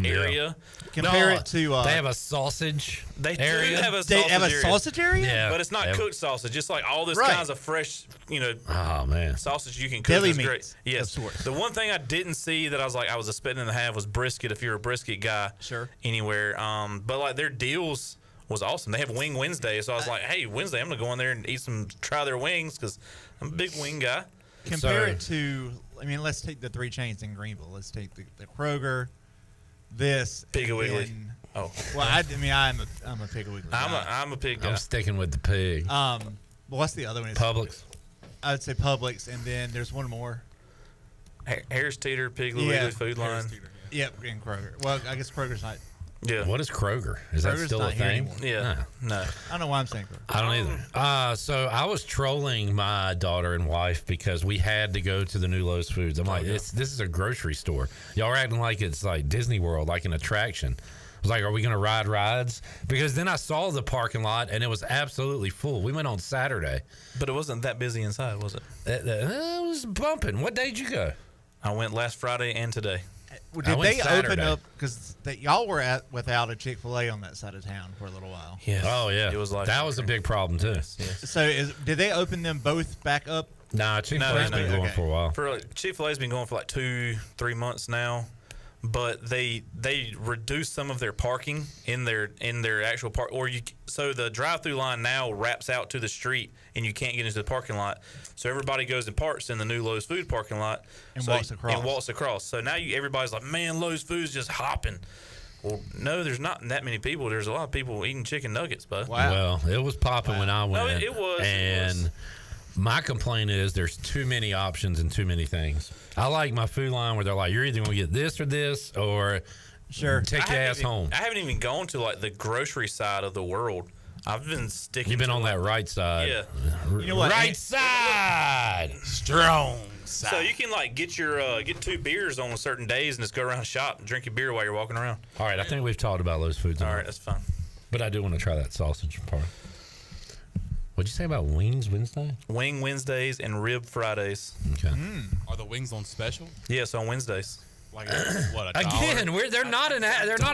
area. Compare it to. They have a sausage They area. do have a They sausage have a area. sausage area? Yeah. But it's not They have- cooked sausage. It's like all this Right. kinds of fresh, Oh, man. sausage you can cook. Deli It's meats, great. Yes. of sorts. The one thing I didn't see that I was expecting to have was brisket. If you're a brisket guy, Sure. anywhere. But like their deals was awesome. They have Wing Wednesday, so I was like, hey, Wednesday, I'm gonna go in there and try their wings because I'm a big wing guy. Compare it to. I mean, let's take the three chains in Greenville. Let's take the Kroger. This Piggly Wiggly. and- Oh, Well, I'm a Piggly Wiggly. guy. I'm a pig guy. I'm sticking with the pig. What's the other one? Publix. I'd say Publix, and then there's one more. Harris Teeter, Piggly Wiggly, Food Line. Yep, and Kroger. Well, I guess Kroger's not. Yeah. What is Kroger? Is that Kroger's still a not here thing? anymore. Yeah. No. I don't know why I'm saying Kroger. I don't either. So I was trolling my daughter and wife because we had to go to the new Lowe's Foods. I'm like, this is a grocery store. Y'all are acting like it's like Disney World, like an attraction. I was like, are we going to ride rides? Because then I saw the parking lot, and it was absolutely full. We went on Saturday. But it wasn't that busy inside, was it? It was bumping. What day did you go? I went last Friday and today. Well, I did went they Saturday. open up because y'all were without a Chick-fil-A on that side of town for a little while? Yes. Oh, yeah. It was like that was a big problem, too. So did they open them both back up? Nah, Chick-fil-A's been going for a while. Chick-fil-A's been going for like 2-3 months now, but they reduced some of their parking in their actual park, so the drive-through line now wraps out to the street and you can't get into the parking lot. So everybody goes and parks in the new Lowe's Food parking lot And walks across. So now everybody's like, man, Lowe's Food's just hopping. Well, no, there's not that many people. There's a lot of people eating chicken nuggets, bud. Well, it was popping when I went. No, it was. And my complaint is there's too many options and too many things. I like my food line where they're like, you're either going to get this or sure, take your ass home. I haven't even gone to like the grocery side of the world. I've been sticking. You've been to on that right side. Yeah. You know what? Right side. Strong side. So you can like get 2 beers on certain days and just go around and shop and drink your beer while you're walking around. All right, I think we've talked about Lowe's Foods. All right, that's fine. But I do want to try that sausage part. What'd you say about Wings Wednesday? Wing Wednesdays and Rib Fridays. Okay. Are the wings on special? Yes, on Wednesdays. Like what? Again, they're not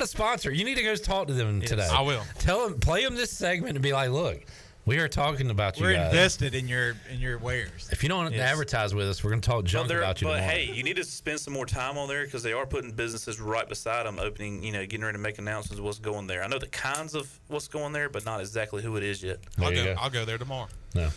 a sponsor. You need to go talk to them today. I will. Tell them, play them this segment and be like, look, we are talking about you We're guys. invested in your wares. If you don't advertise with us, we're going to talk junk about you But tomorrow. hey, you need to spend some more time on there because they are putting businesses right beside them, opening, getting ready to make announcements of what's going there. I know the kinds of what's going there, but not exactly who it is yet. I'll go there tomorrow. No.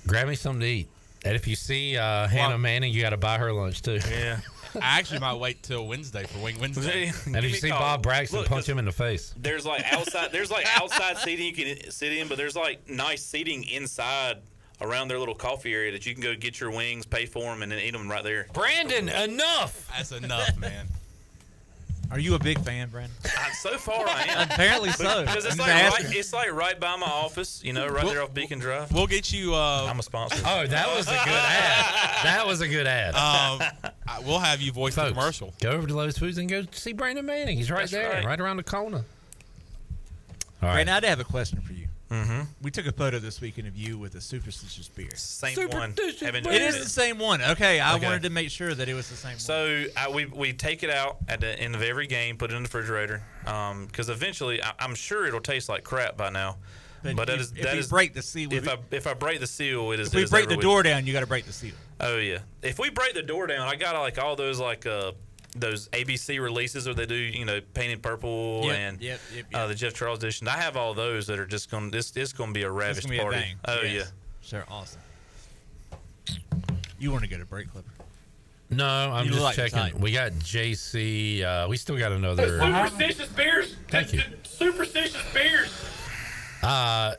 Grab me something to eat. And if you see Hannah Manning, you got to buy her lunch too. Yeah. I actually might wait till Wednesday for Wing Wednesday. And if you see Bob Braxton, punch him in the face. There's like outside seating you can sit in, but there's like nice seating inside around their little coffee area that you can go get your wings, pay for them, and then eat them right there. Brandon, enough. That's enough, man. Are you a big fan, Brandon? So far, I am. Apparently so. Because it's like right by my office, right there off Beacon Drive. We'll get you. I'm a sponsor. Oh, that was a good ad. That was a good ad. We'll have you voice the commercial. Go over to Lowe's Foods and go see Brandon Manning. He's right there, right around the corner. All right. Brandon, I did have a question for you. Mm-hmm. We took a photo this weekend of you with a superstitious beer. Same one. It is the same one. Okay, I wanted to make sure that it was the same one. So we take it out at the end of every game, put it in the refrigerator, because eventually I'm sure it'll taste like crap by now. But if you break the seal, if I break the seal, it is. If we break the door down, you got to break the seal. Oh yeah. If we break the door down, I got like all those those ABC releases where they do painted purple and the Jeff Charles edition. I have all those that are just going. It's going to be a ravished party. Thing. Oh yes. yeah. Sure, awesome. You want to go to break, Clipper? No, I'm You just like the checking. type. We got JC. We still got another. Superstitious beers. Thank you. Superstitious beers.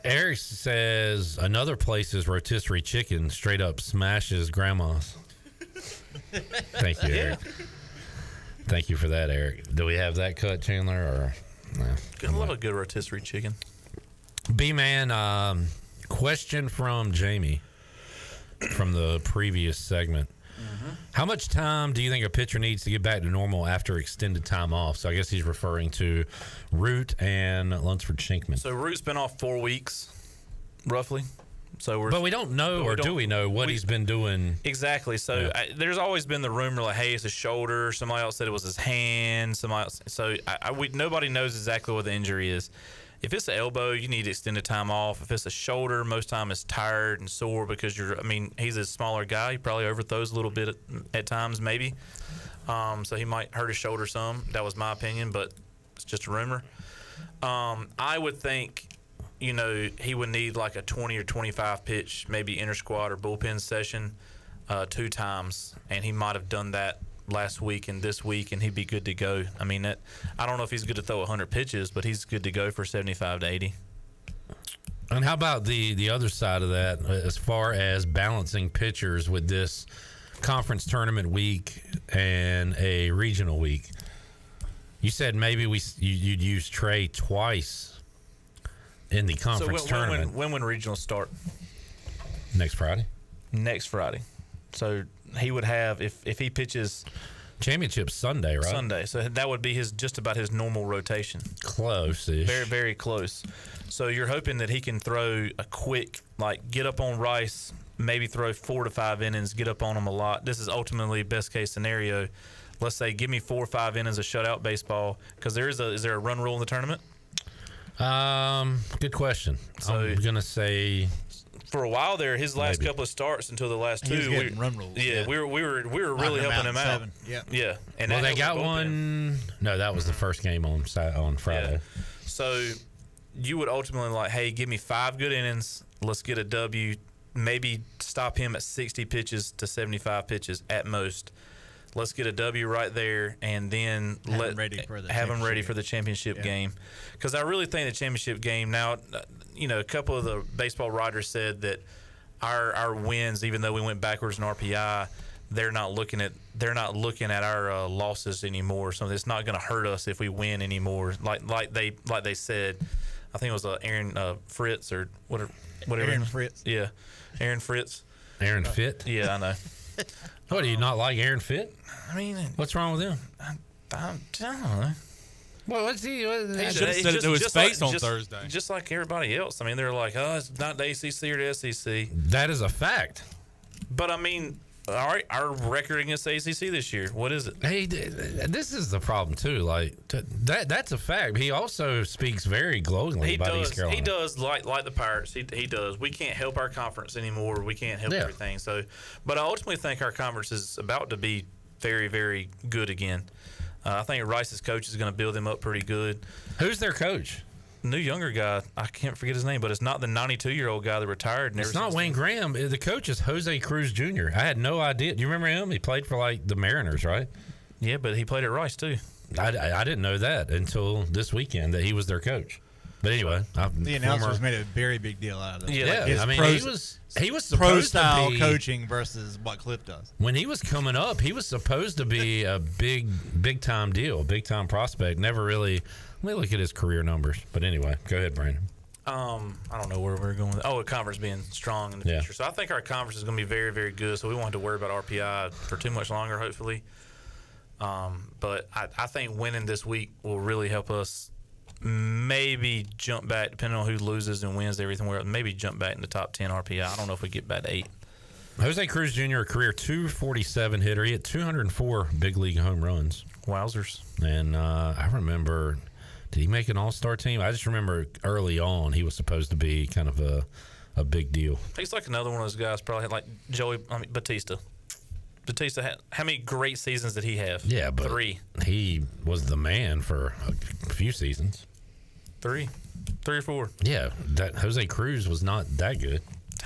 Eric says another place's rotisserie chicken straight up smashes grandma's. Thank you, Eric. Thank you for that, Eric. Do we have that cut, Chandler? Or I love a good rotisserie chicken. B-Man, question from Jamie from the previous segment. How much time do you think a pitcher needs to get back to normal after extended time off? So I guess he's referring to Root and Lunsford Shinkman. So Root's been off 4 weeks, roughly. But we don't know, or do we know what he's been doing? Exactly. So Yeah. there's always been the rumor like, hey, it's his shoulder. Somebody else said it was his hand. Somebody else. So nobody knows exactly what the injury is. If it's an elbow, you need extended time off. If it's a shoulder, most time it's tired and sore because he's a smaller guy. He probably overthrows a little bit at times, maybe. So he might hurt his shoulder some. That was my opinion, but it's just a rumor. I would think, he would need like a 20 or 25 pitch, maybe inter squad or bullpen session 2 times, and he might have done that last week and this week, and he'd be good to go. I mean, I don't know if he's good to throw 100 pitches, but he's good to go for 75 to 80. And how about the other side of that, as far as balancing pitchers with this conference tournament week and a regional week? You said maybe you'd use Trey twice in the conference tournament. When regionals start? Next Friday. Next Friday. So he would have, if he pitches championship Sunday, right? Sunday. So that would be just about his normal rotation. Close-ish. Very, very close. So you're hoping that he can throw a quick, get up on Rice, maybe throw 4 to 5 innings, get up on him a lot. This is ultimately best case scenario. Let's say give me 4 or 5 innings of shutout baseball, because is there a run rule in the tournament? Good question. So I'm gonna say for a while there, his last couple of starts until the last 2, He was getting run rules. Yeah, we were really helping him out. Yeah, and they got one. No, that was the first game on Friday. Yeah. So you would ultimately hey, give me 5 good innings. Let's get a W. Maybe stop him at 60 pitches to 75 pitches at most. Let's get a W right there, and then have him ready for the championship game. Because I really think the championship game now, a couple of the baseball writers said that our wins, even though we went backwards in RPI, they're not looking at our losses anymore. So it's not going to hurt us if we win anymore. Like they said, I think it was Aaron Fritz or whatever. Aaron Fritz. Yeah, Aaron Fritz. Aaron Fitt. Yeah, I know. What, do you not like Aaron Fitt? I mean, what's wrong with him? I don't know. Well, let's see. He should have said it to his face on Thursday. Just like everybody else. I mean, they're like, oh, it's not the ACC or the SEC. That is a fact. But, I mean, all right, our record against the ACC this year, what is it? Hey, this is the problem, too. That's a fact. He also speaks very glowingly about East Carolina. He does like the Pirates. He does. We can't help our conference anymore. We can't help everything. So, but I ultimately think our conference is about to be very, very good again. I think Rice's coach is going to build him up pretty good. Who's their coach? New younger guy. I can't forget his name, but it's not the 92-year-old guy that retired. It's not Wayne Graham. The coach is Jose Cruz Jr. I had no idea. Do you remember him? He played for the Mariners, right? Yeah, but he played at Rice too. I didn't know that until this weekend that he was their coach. But anyway, the announcers made a very big deal out of it. Yeah, he was supposed pro-style to be coaching versus what Cliff does. When he was coming up, he was supposed to be a big time deal, big time prospect. Never really. Let me look at his career numbers. But anyway, go ahead, Brandon. I don't know where we're going with a conference being strong in the future. So I think our conference is going to be very, very good. So we won't have to worry about RPI for too much longer, hopefully. But I think winning this week will really help us maybe jump back, depending on who loses and wins everything, maybe jump back in the top 10 RPI. I don't know if we get back to 8. Jose Cruz Jr., a career 247 hitter. He had 204 big league home runs. Wowzers. And I remember, did he make an all-star team? I just remember early on he was supposed to be kind of a big deal. He's like another one of those guys, probably had Batista. Batista had, how many great seasons did he have? Yeah, but 3. He was the man for a few seasons. 3 or 4. Yeah, that Jose Cruz was not that good.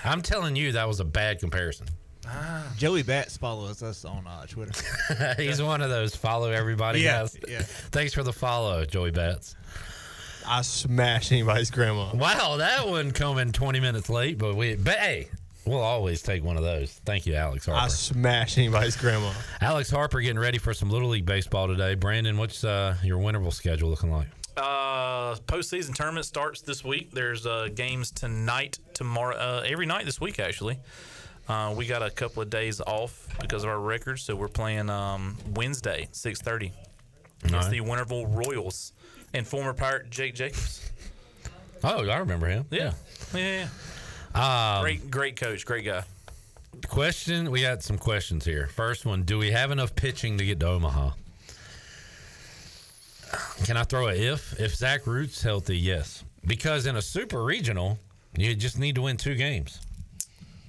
I'm telling you, that was a bad comparison. Joey Batts follows us on Twitter. He's one of those follow everybody guys. Yeah. Thanks for the follow, Joey Batts. I smashed anybody's grandma. Wow, that one coming 20 minutes late, but hey, we'll always take one of those. Thank you, Alex Harper. I smashed anybody's grandma. Alex Harper getting ready for some Little League baseball today. Brandon, what's your Winterville schedule looking like? Postseason tournament starts this week. There's games tonight, tomorrow, every night this week, actually. We got a couple of days off because of our records, so we're playing Wednesday, 6:30. It's the Winterville Royals and former Pirate Jake Jacobs. Oh, I remember him. Yeah. Great coach, great guy. Question, we got some questions here. First one, do we have enough pitching to get to Omaha? Can I throw a if? If Zach Root's healthy, yes. Because in a super regional, you just need to win 2 games.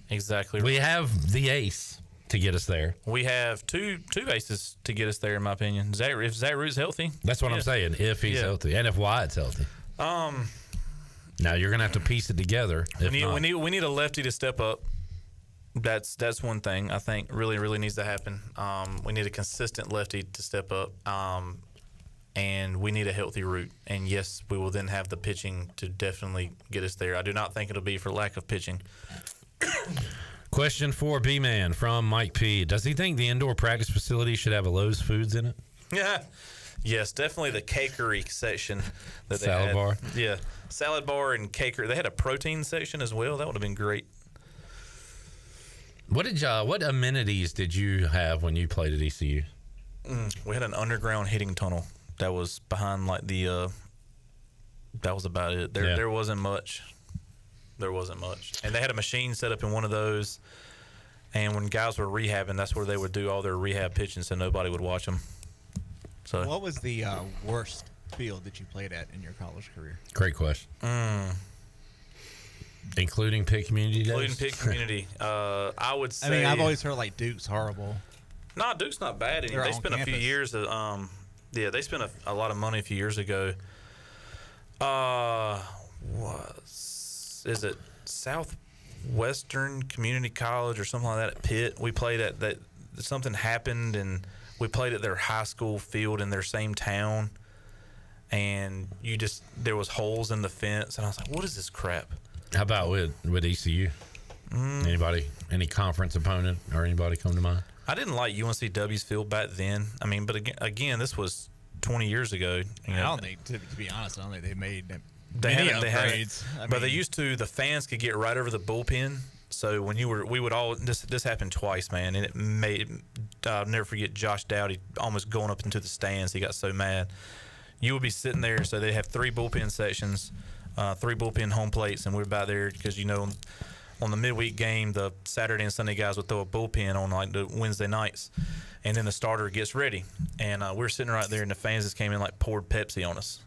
Exactly. We have the ace to get us there. We have two aces to get us there, in my opinion. If Zach Root's healthy. That's what I'm saying, if he's healthy. And if Wyatt's healthy. Now you're going to have to piece it together. We need a lefty to step up. That's one thing I think really needs to happen. We need a consistent lefty to step up. And we need a healthy Root. And yes, we will then have the pitching to definitely get us there. I do not think it'll be for lack of pitching. Question for B-Man from Mike P. Does he think the indoor practice facility should have a Lowe's Foods in it? Yeah. Yes, definitely the cakery section. That they salad had. bar? Yeah. Salad bar and cakery. They had a protein section as well. That would have been great. What amenities did you have when you played at ECU? We had an underground hitting tunnel that was behind that was about it. There wasn't much. There wasn't much. And they had a machine set up in one of those, and when guys were rehabbing, that's where they would do all their rehab pitching so nobody would watch them. So, what was the worst field that you played at in your college career? Great question. Including Pitt Community Days? Including Pitt Community. I would say... I mean, I've always heard, like, Duke's horrible. No, Duke's not bad. They spent a few years... they spent a lot of money a few years ago. Is it Southwestern Community College or something like that at Pitt? We played at that. Something happened, and we played at their high school field in their same town. And there was holes in the fence, and I was like, "What is this crap?" How about with ECU? Any conference opponent or anybody come to mind? I didn't like UNCW's field back then. I mean, but again, this was 20 years ago. I don't think, to be honest, I don't think they made them. They haven't. But they used to. The fans could get right over the bullpen. So when we would all this happened twice, man, and it made. I'll never forget Josh Dowdy almost going up into the stands. He got so mad. You would be sitting there. So they have 3 bullpen sections, 3 bullpen home plates, and we're about there because on the midweek game, the Saturday and Sunday guys would throw a bullpen on like the Wednesday nights, and then the starter gets ready, and we're sitting right there, and the fans just came in like poured Pepsi on us.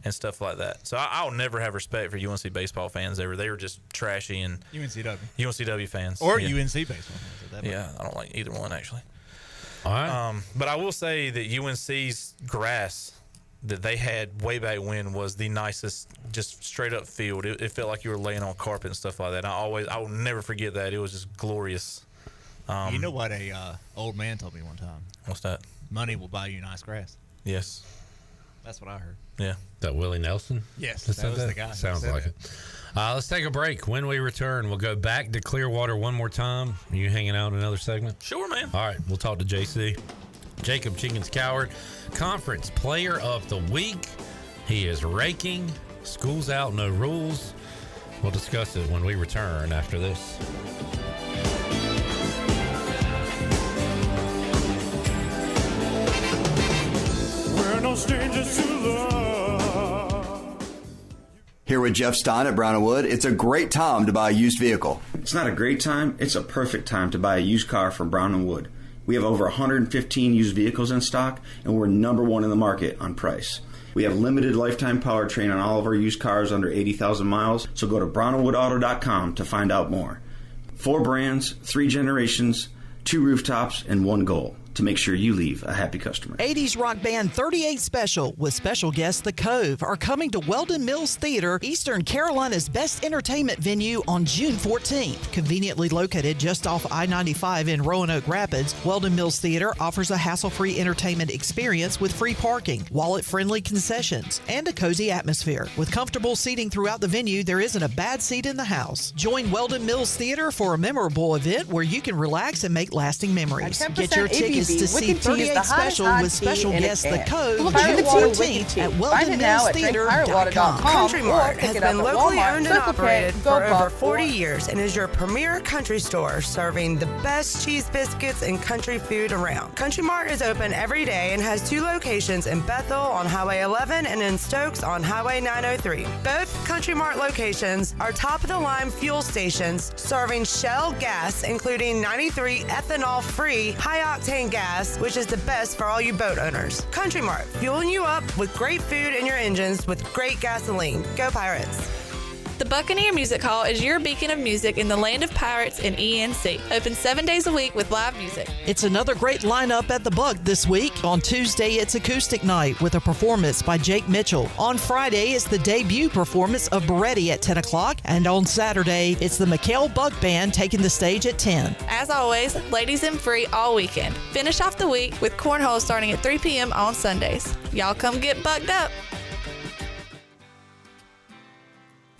And stuff like that. So I'll never have respect for UNC baseball fans ever. They were just trashy and UNCW fans or UNC baseball fans. Yeah, I don't like either one actually. All right. But I will say that UNC's grass that they had way back when was the nicest, just straight up field. It felt like you were laying on carpet and stuff like that. I will never forget that. It was just glorious. You know what a old man told me one time? What's that? Money will buy you nice grass. Yes. That's what I heard. Yeah. That Willie Nelson? Yes, that was the guy. Sounds like it. Let's take a break. When we return, we'll go back to Clearwater one more time. Are you hanging out in another segment? Sure, man. All right, we'll talk to JC. Jacob Jenkins Coward, Conference Player of the Week. He is raking. School's out, no rules. We'll discuss it when we return after this. We're no strangers to love. Here with Jeff Stein at Brown & Wood, it's a great time to buy a used vehicle. It's not a great time, it's a perfect time to buy a used car from Brown & Wood. We have over 115 used vehicles in stock, and we're #1 in the market on price. We have limited lifetime powertrain on all of our used cars under 80,000 miles, so go to brownandwoodauto.com to find out more. 4 brands, 3 generations, 2 rooftops, and 1 goal, to make sure you leave a happy customer. 80s rock band 38 Special with special guest The Cove are coming to Weldon Mills Theater, Eastern Carolina's best entertainment venue on June 14th. Conveniently located just off I-95 in Roanoke Rapids, Weldon Mills Theater offers a hassle-free entertainment experience with free parking, wallet-friendly concessions, and a cozy atmosphere. With comfortable seating throughout the venue, there isn't a bad seat in the house. Join Weldon Mills Theater for a memorable event where you can relax and make lasting memories. Get your tickets to see 38 Special with special guest The Cove June 14th at WeldonMillsTheater.com. Country Mart has been locally owned and operated for over 40 years and is your premier country store serving the best cheese biscuits and country food around. Country Mart is open every day and has 2 locations in Bethel on Highway 11 and in Stokes on Highway 903. Both Country Mart locations are top-of-the-line fuel stations serving Shell gas, including 93 ethanol-free high-octane gas, which is the best for all you boat owners. Country Mart, fueling you up with great food in your engines with great gasoline. Go Pirates! The Buccaneer Music Hall is your beacon of music in the land of pirates in ENC. Open 7 days a week with live music. It's another great lineup at the Buck this week. On Tuesday, it's acoustic night with a performance by Jake Mitchell. On Friday, it's the debut performance of Beretti at 10 o'clock. And on Saturday, it's the McHale Buck Band taking the stage at 10. As always, ladies and free all weekend. Finish off the week with cornhole starting at 3 p.m. on Sundays. Y'all come get bucked up.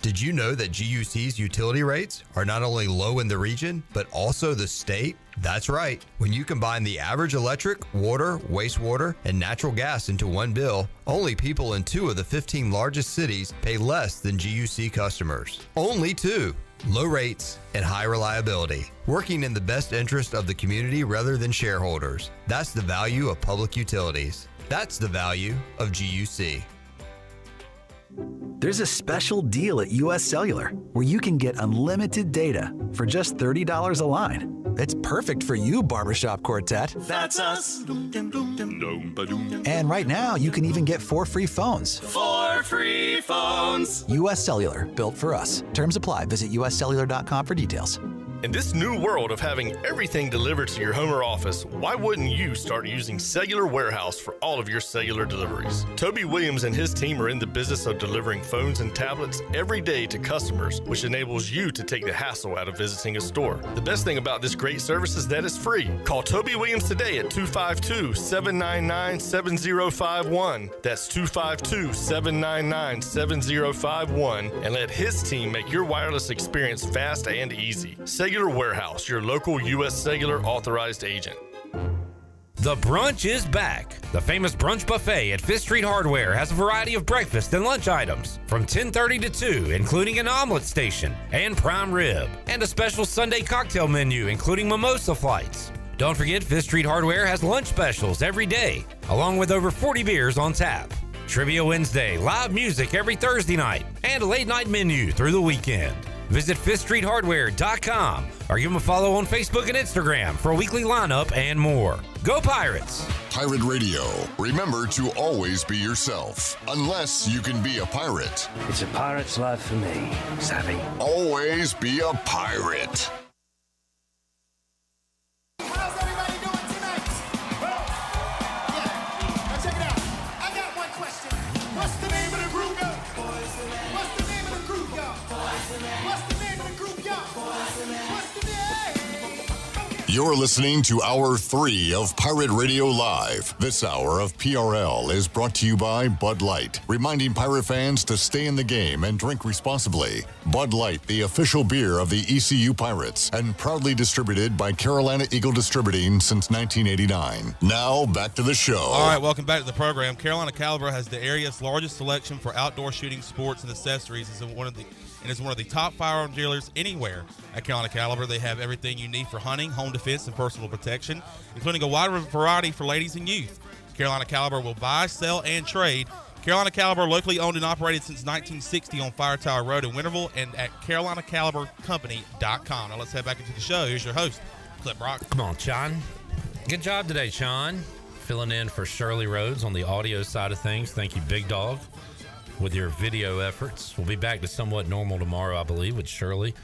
Did you know that GUC's utility rates are not only low in the region, but also the state? That's right. When you combine the average electric, water, wastewater, and natural gas into one bill, only people in 2 of the 15 largest cities pay less than GUC customers. Only 2. Low rates and high reliability. Working in the best interest of the community rather than shareholders. That's the value of public utilities. That's the value of GUC. There's a special deal at US Cellular where you can get unlimited data for just $30 a line. It's perfect for you, barbershop quartet. That's us. And right now, you can even get 4 free phones. 4 free phones. US Cellular, built for us. Terms apply. Visit uscellular.com for details. In this new world of having everything delivered to your home or office, why wouldn't you start using Cellular Warehouse for all of your cellular deliveries? Toby Williams and his team are in the business of delivering phones and tablets every day to customers, which enables you to take the hassle out of visiting a store. The best thing about this great service is that it's free. Call Toby Williams today at 252-799-7051. That's 252-799-7051, and let his team make your wireless experience fast and easy. Cellular Warehouse, your local U.S. Cellular authorized agent. The brunch is back. The famous brunch buffet at Fifth Street Hardware has a variety of breakfast and lunch items from 10:30 to 2, including an omelet station and prime rib, and a special Sunday cocktail menu, including mimosa flights. Don't forget, Fifth Street Hardware has lunch specials every day, along with over 40 beers on tap. Trivia Wednesday, live music every Thursday night, and a late night menu through the weekend. Visit FifthStreetHardware.com or give them a follow on Facebook and Instagram for a weekly lineup and more. Go Pirates! Pirate Radio. Remember to always be yourself, unless you can be a pirate. It's a pirate's life for me, savvy. Always be a pirate. You're listening to Hour 3 of Pirate Radio Live. This hour of PRL is brought to you by Bud Light, reminding pirate fans to stay in the game and drink responsibly. Bud Light, the official beer of the ECU Pirates, and proudly distributed by Carolina Eagle Distributing since 1989. Now, back to the show. All right, welcome back to the program. Carolina Caliber has the area's largest selection for outdoor shooting sports and accessories. It's one of the top firearm dealers anywhere. At Carolina Caliber, they have everything you need for hunting, home defense, and personal protection, including a wide variety for ladies and youth. Carolina Caliber will buy, sell, and trade. Carolina Caliber, locally owned and operated since 1960 on Fire Tower Road in Winterville and at CarolinaCaliberCompany.com. Now let's head back into the show. Here's your host, Clip Brock. Come on, Sean. Good job today, Sean. Filling in for Shirley Rhodes on the audio side of things. Thank you, Big Dog, with your video efforts. We'll be back to somewhat normal tomorrow, I believe, with Shirley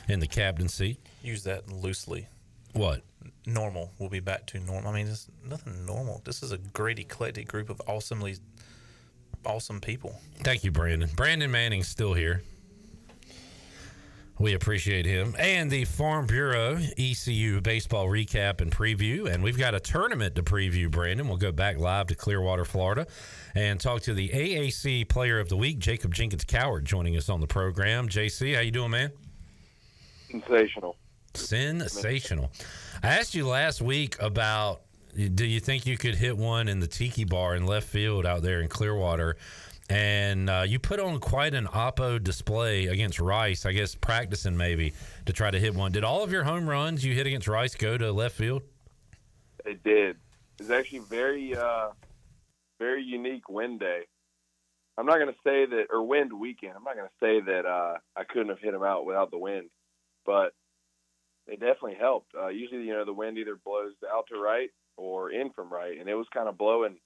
in the captain seat. Use that loosely. What? normal. We'll be back to normal. I mean, there's nothing normal. This is a great eclectic group of awesome people. Thank you, Brandon. Brandon Manning's still here. We appreciate him. And the Farm Bureau ECU baseball recap and preview. And we've got a tournament to preview, Brandon. We'll go back live to Clearwater, Florida, and talk to the AAC Player of the Week, Jacob Jenkins Coward, joining us on the program. JC, how you doing, man? Sensational. I asked you last week about, do you think you could hit one in the Tiki Bar in left field out there in Clearwater? And you put on quite an oppo display against Rice, I guess practicing maybe to try to hit one. Did all of your home runs you hit against Rice go to left field? It did. It was actually very unique wind day. I'm not going to say that, or wind weekend. I'm not going to say that I couldn't have hit them out without the wind, but it definitely helped. Usually, the wind either blows out to right or in from right, and it was kind of blowing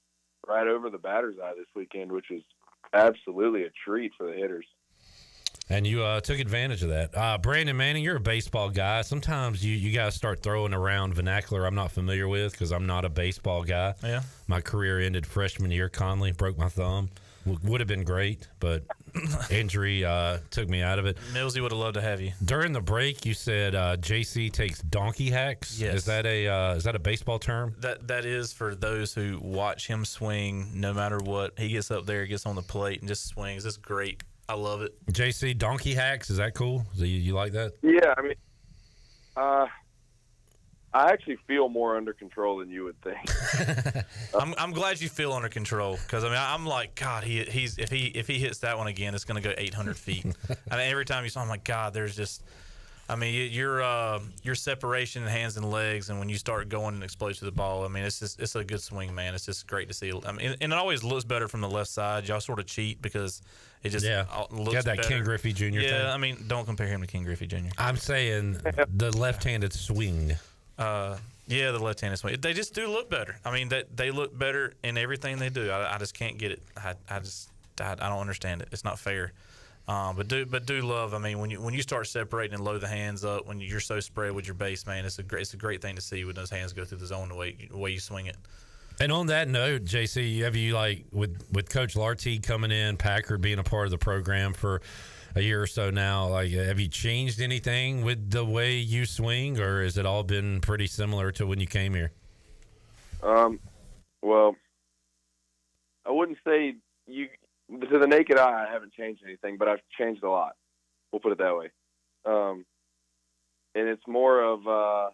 right over the batter's eye this weekend, which was absolutely a treat for the hitters. And you took advantage of that. Brandon Manning, you're a baseball guy. Sometimes you guys start throwing around vernacular I'm not familiar with because I'm not a baseball guy. Yeah. My career ended freshman year. Conley broke my thumb. Would have been great, but injury took me out of it. Millsy would have loved to have you. During the break, you said JC takes donkey hacks. Yes. Is that a baseball term? That is for those who watch him swing. No matter what, he gets up there, gets on the plate, and just swings. It's great. I love it. JC, donkey hacks. Is that cool? You like that? Yeah, I mean, I actually feel more under control than you would think. I'm glad you feel under control because I'm like, God, he's if he hits that one again, it's going to go 800 feet. Every time you saw, I'm like, God, there's just, your separation in hands and legs, and when you start going and explode to the ball, it's a good swing, man. It's just great to see. And it always looks better from the left side. Y'all sort of cheat because it just looks got that better. Ken Griffey Jr. Yeah, thing. Don't compare him to Ken Griffey Jr. I'm saying the left-handed swing. The left-handed swing. They just do look better. They look better in everything they do. I just can't get it. I don't understand it. It's not fair. But do love. When you start separating and load the hands up, when you're so spread with your base, man, it's a great thing to see when those hands go through the zone the way you swing it. And on that note, JC, have you with Coach Lartigue coming in, Packard being a part of the program for a year or so now, have you changed anything with the way you swing, or has it all been pretty similar to when you came here? Well, I wouldn't say to the naked eye, I haven't changed anything, but I've changed a lot. We'll put it that way. And it's more of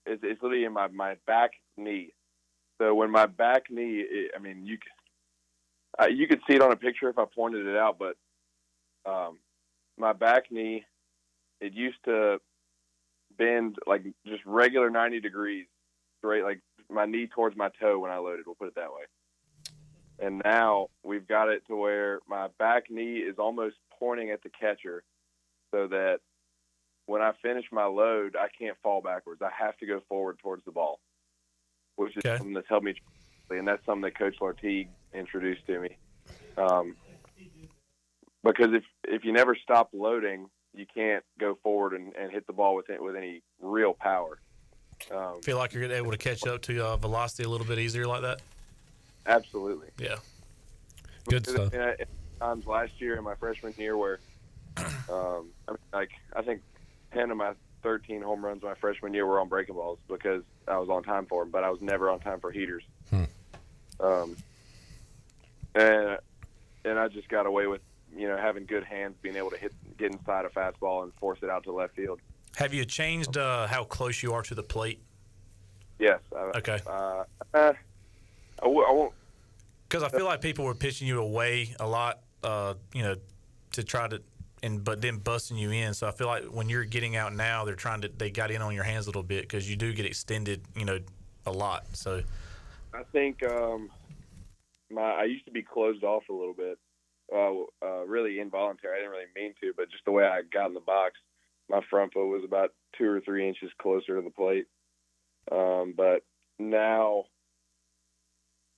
it's literally in my back knee. So when my back knee, you could see it on a picture if I pointed it out, but my back knee, it used to bend like just regular 90 degrees straight, like my knee towards my toe when I loaded, we'll put it that way. And now we've got it to where my back knee is almost pointing at the catcher so that when I finish my load, I can't fall backwards. I have to go forward towards the ball, which is something that's helped me. And that's something that Coach Lartigue introduced to me. Because if you never stop loading, you can't go forward and hit the ball with any real power. Feel like you're able to catch up to velocity a little bit easier like that? Absolutely. Yeah. Good stuff. Times last year in my freshman year where, I think 10 of my 13 home runs my freshman year were on breaking balls because I was on time for them, but I was never on time for heaters. And I just got away with, having good hands, being able to get inside a fastball and force it out to left field. Have you changed how close you are to the plate? Yes. Okay. I won't. Because I feel like people were pitching you away a lot, to try to, but then busting you in. So I feel like when you're getting out now, they got in on your hands a little bit because you do get extended, a lot. So I think I used to be closed off a little bit, really involuntary. I didn't really mean to, but just the way I got in the box, my front foot was about 2 or 3 inches closer to the plate. But now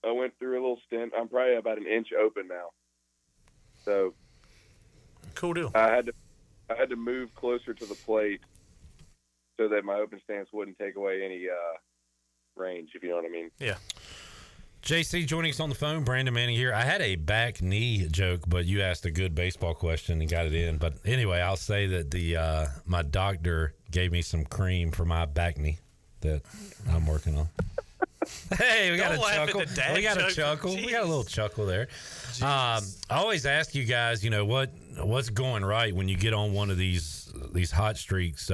I went through a little stint. I'm probably about an inch open now. So cool deal. I had to move closer to the plate so that my open stance wouldn't take away any range, if you know what I mean. Yeah. JC joining us on the phone. Brandon Manning here. I had a back knee joke, but you asked a good baseball question and got it in. But anyway, I'll say that my doctor gave me some cream for my back knee that I'm working on. Hey, we got a chuckle. We got a chuckle. Jeez. We got a little chuckle there. I always ask you guys, what's going right when you get on one of these hot streaks.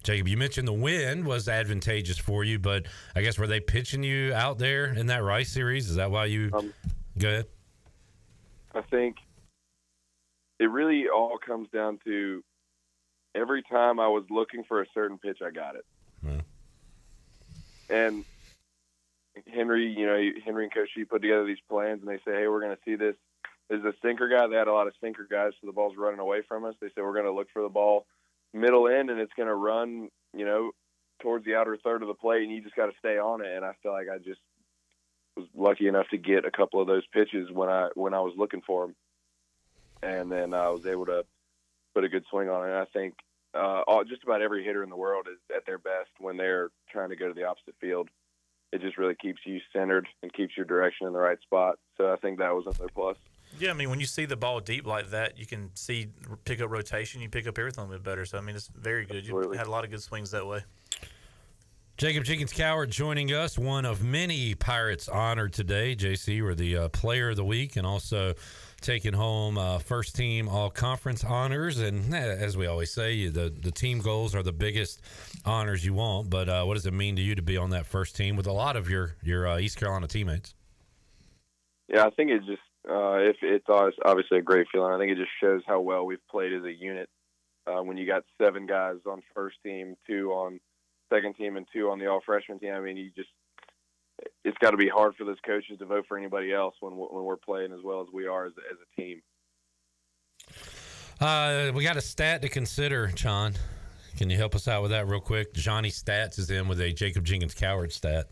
Jacob, you mentioned the wind was advantageous for you, but I guess were they pitching you out there in that Rice series? Is that why you go ahead? I think it really all comes down to every time I was looking for a certain pitch, I got it. Yeah. And Henry and Coach G put together these plans, and they say, hey, we're going to see this. There's a sinker guy. They had a lot of sinker guys, so the ball's running away from us. They said, we're going to look for the ball middle end, and it's going to run, towards the outer third of the plate, and you just got to stay on it. And I feel like I just was lucky enough to get a couple of those pitches when I was looking for them, and then I was able to put a good swing on it. And I think just about every hitter in the world is at their best when they're trying to go to the opposite field. It just really keeps you centered and keeps your direction in the right spot. So I think that was another plus. Yeah, I mean, when you see the ball deep like that, you can pick up rotation, you pick up everything a bit better. So, I mean, it's very good. You had a lot of good swings that way. Jacob Jenkins Coward joining us, one of many Pirates honored today. JC, we're the player of the week and also taking home first team all-conference honors. And as we always say, the team goals are the biggest honors you want. But what does it mean to you to be on that first team with a lot of your East Carolina teammates? Yeah, I think it just it's obviously a great feeling. I think it just shows how well we've played as a unit. When you got 7 guys on first team, 2 on second team, and 2 on the all-freshman team, I mean, it's got to be hard for those coaches to vote for anybody else when we're playing as well as we are as a team. We got a stat to consider, John. Can you help us out with that real quick? Johnny Stats is in with a Jacob Jenkins Coward stat.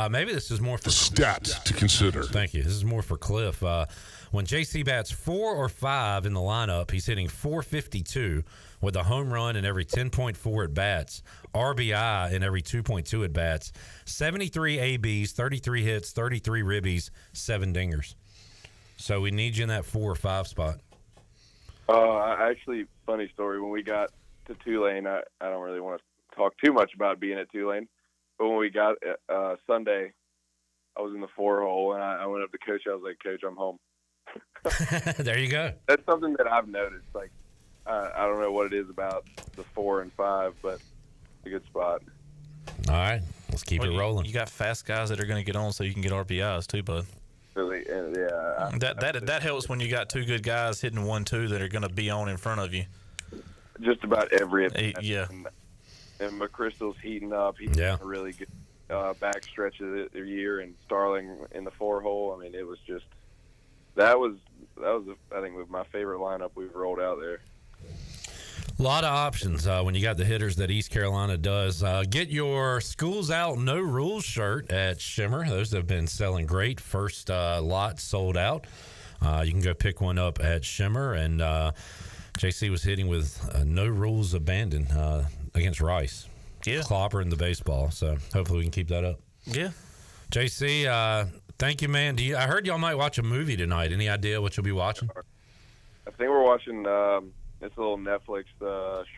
Maybe this is more for stats to consider. Thank you. This is more for Cliff. When JC bats 4 or 5 in the lineup, he's hitting .452 with a home run in every 10.4 at bats, RBI in every 2.2 at bats, 73 ABs, 33 hits, 33 ribbies, 7 dingers. So we need you in that 4 or 5 spot. Actually, funny story. When we got to Tulane, I don't really want to talk too much about being at Tulane. But when we got Sunday, I was in the 4-hole, and I went up to Coach. I was like, Coach, I'm home. There you go. That's something that I've noticed. Like, I don't know what it is about the 4 and 5, but it's a good spot. All right. Let's keep it rolling. You got fast guys that are going to get on so you can get RBIs too, bud. Really, yeah. That helps when you got 2 good guys hitting 1-2 that are going to be on in front of you. Just about every yeah. And McChrystal's heating up. He's a really good back stretch of the year, and Starling in the 4-hole. I mean, it was just that was I think my favorite lineup we've rolled out there. A lot of options when you got the hitters that East Carolina does. Get your Schools Out No Rules shirt at Shimmer. Those have been selling great. First lot sold out. You can go pick one up at Shimmer. And JC was hitting with no rules abandoned against Rice. Yeah. Clobbering the baseball. So hopefully we can keep that up. Yeah. JC, thank you, man. I heard y'all might watch a movie tonight. Any idea what you'll be watching? I think we're watching it's a little Netflix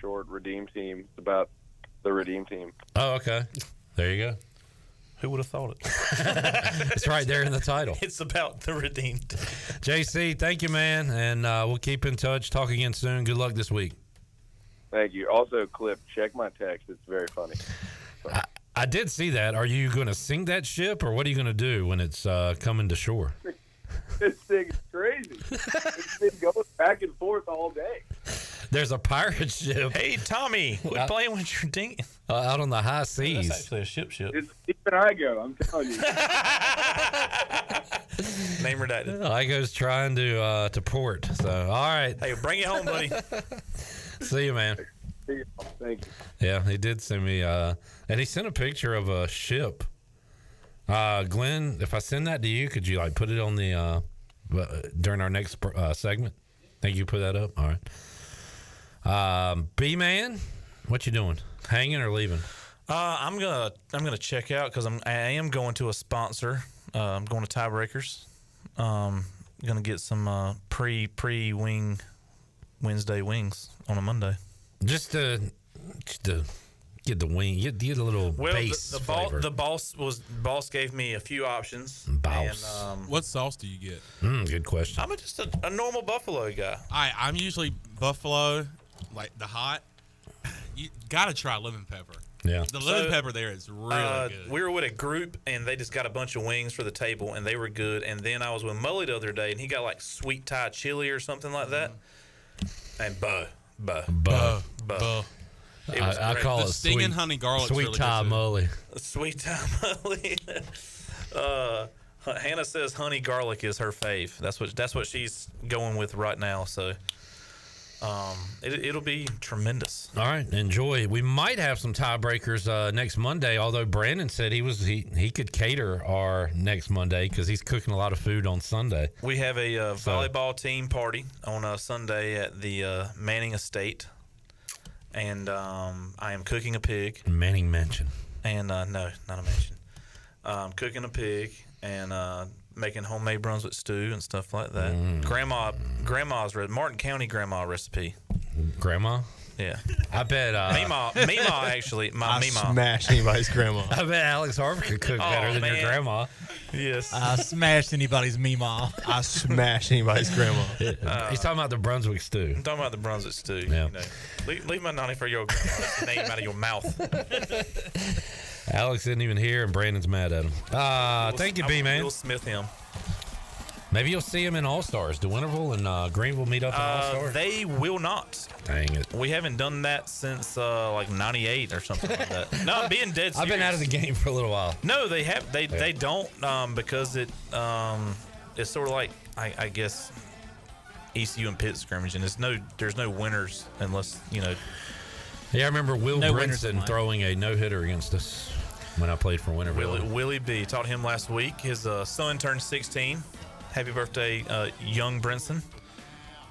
short, Redeem Team. It's about the Redeem Team. Oh, okay. There you go. Who would have thought it? It's right there in the title. It's about the Redeemed. JC, thank you, man. And we'll keep in touch. Talk again soon. Good luck this week. Thank you. Also, Clip, check my text. It's very funny. I did see that. Are you going to sink that ship, or what are you going to do when it's coming to shore? This thing is crazy. It's been going back and forth all day. There's a pirate ship. Hey, Tommy, quit playing with your ding. Out on the high seas. That's actually a ship. It's deep in Igo, I'm telling you. Name redacted. Igo's trying to port. So, all right. Hey, bring it home, buddy. See you, man. Thank you. Yeah, he did send me, and he sent a picture of a ship. Glenn, if I send that to you, could you put it on the during our next segment? Think you put that up? All right. B-Man, What you doing? Hanging or leaving? I'm gonna check out because I am going to a sponsor. I'm going to Tiebreakers. Gonna get some pre wing Wednesday wings on a Monday. Just to get the wing, get a little base flavor. The boss gave me a few options. Boss. And, what sauce do you get? Good question. I'm just a normal buffalo guy. I'm usually buffalo, like the hot. You gotta try lemon pepper. Yeah, the lemon pepper there is really good. We were with a group and they just got a bunch of wings for the table and they were good. And then I was with Mully the other day and he got like sweet Thai chili or something like that. And buh. I call the it stinging sweet, honey garlic. Sweet really Thai mully. Sweet Thai mully. Hannah says honey garlic is her fave. That's what she's going with right now. So it'll be tremendous. All right, enjoy. We might have some tiebreakers next Monday. Although Brandon said he could cater our next Monday because he's cooking a lot of food on Sunday. We have a volleyball team party on Sunday at the Manning Estate. And I am cooking a pig. Manning Mansion. And no, not a mansion. Cooking a pig and making homemade Brunswick stew and stuff like that. Grandma's Martin County grandma recipe. Grandma? Yeah. I bet Meemaw actually. I smash anybody's grandma. I bet Alex Harvey could cook better than your grandma. Yes. I smashed anybody's Meemaw. I smash anybody's grandma. He's talking about the Brunswick stew. I'm talking about the Brunswick stew. Yeah. You know. Leave my 94-year-old grandma's name out of your mouth. Alex isn't even here, and Brandon's mad at him. Thank you, B-Man. Will Smith him. Maybe you'll see him in All-Stars. Do Winterville and Greenville meet up in All-Stars? They will not. Dang it. We haven't done that since like 98 or something like that. No, I'm being dead serious. I've been out of the game for a little while. No, they have. They don't because it's sort of like I guess ECU and Pitt scrimmage, and there's no winners unless Yeah, I remember Will Brinson throwing a no-hitter against us when I played for Winterville. Willie B. Taught him last week. His son turned 16. Happy birthday, young Brinson.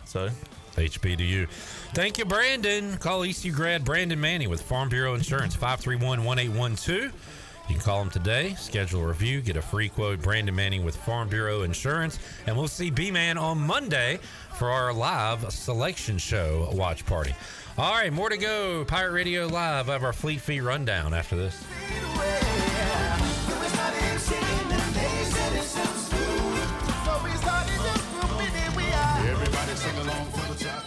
So, HB to you. Thank you, Brandon. Call ECU grad Brandon Manning with Farm Bureau Insurance, 531-1812. You can call him today, schedule a review, get a free quote. Brandon Manning with Farm Bureau Insurance. And we'll see B-Man on Monday for our live selection show watch party. All right, more to go. Pirate Radio Live. I have our Fleet Feet rundown after this. Everybody sing along for the top.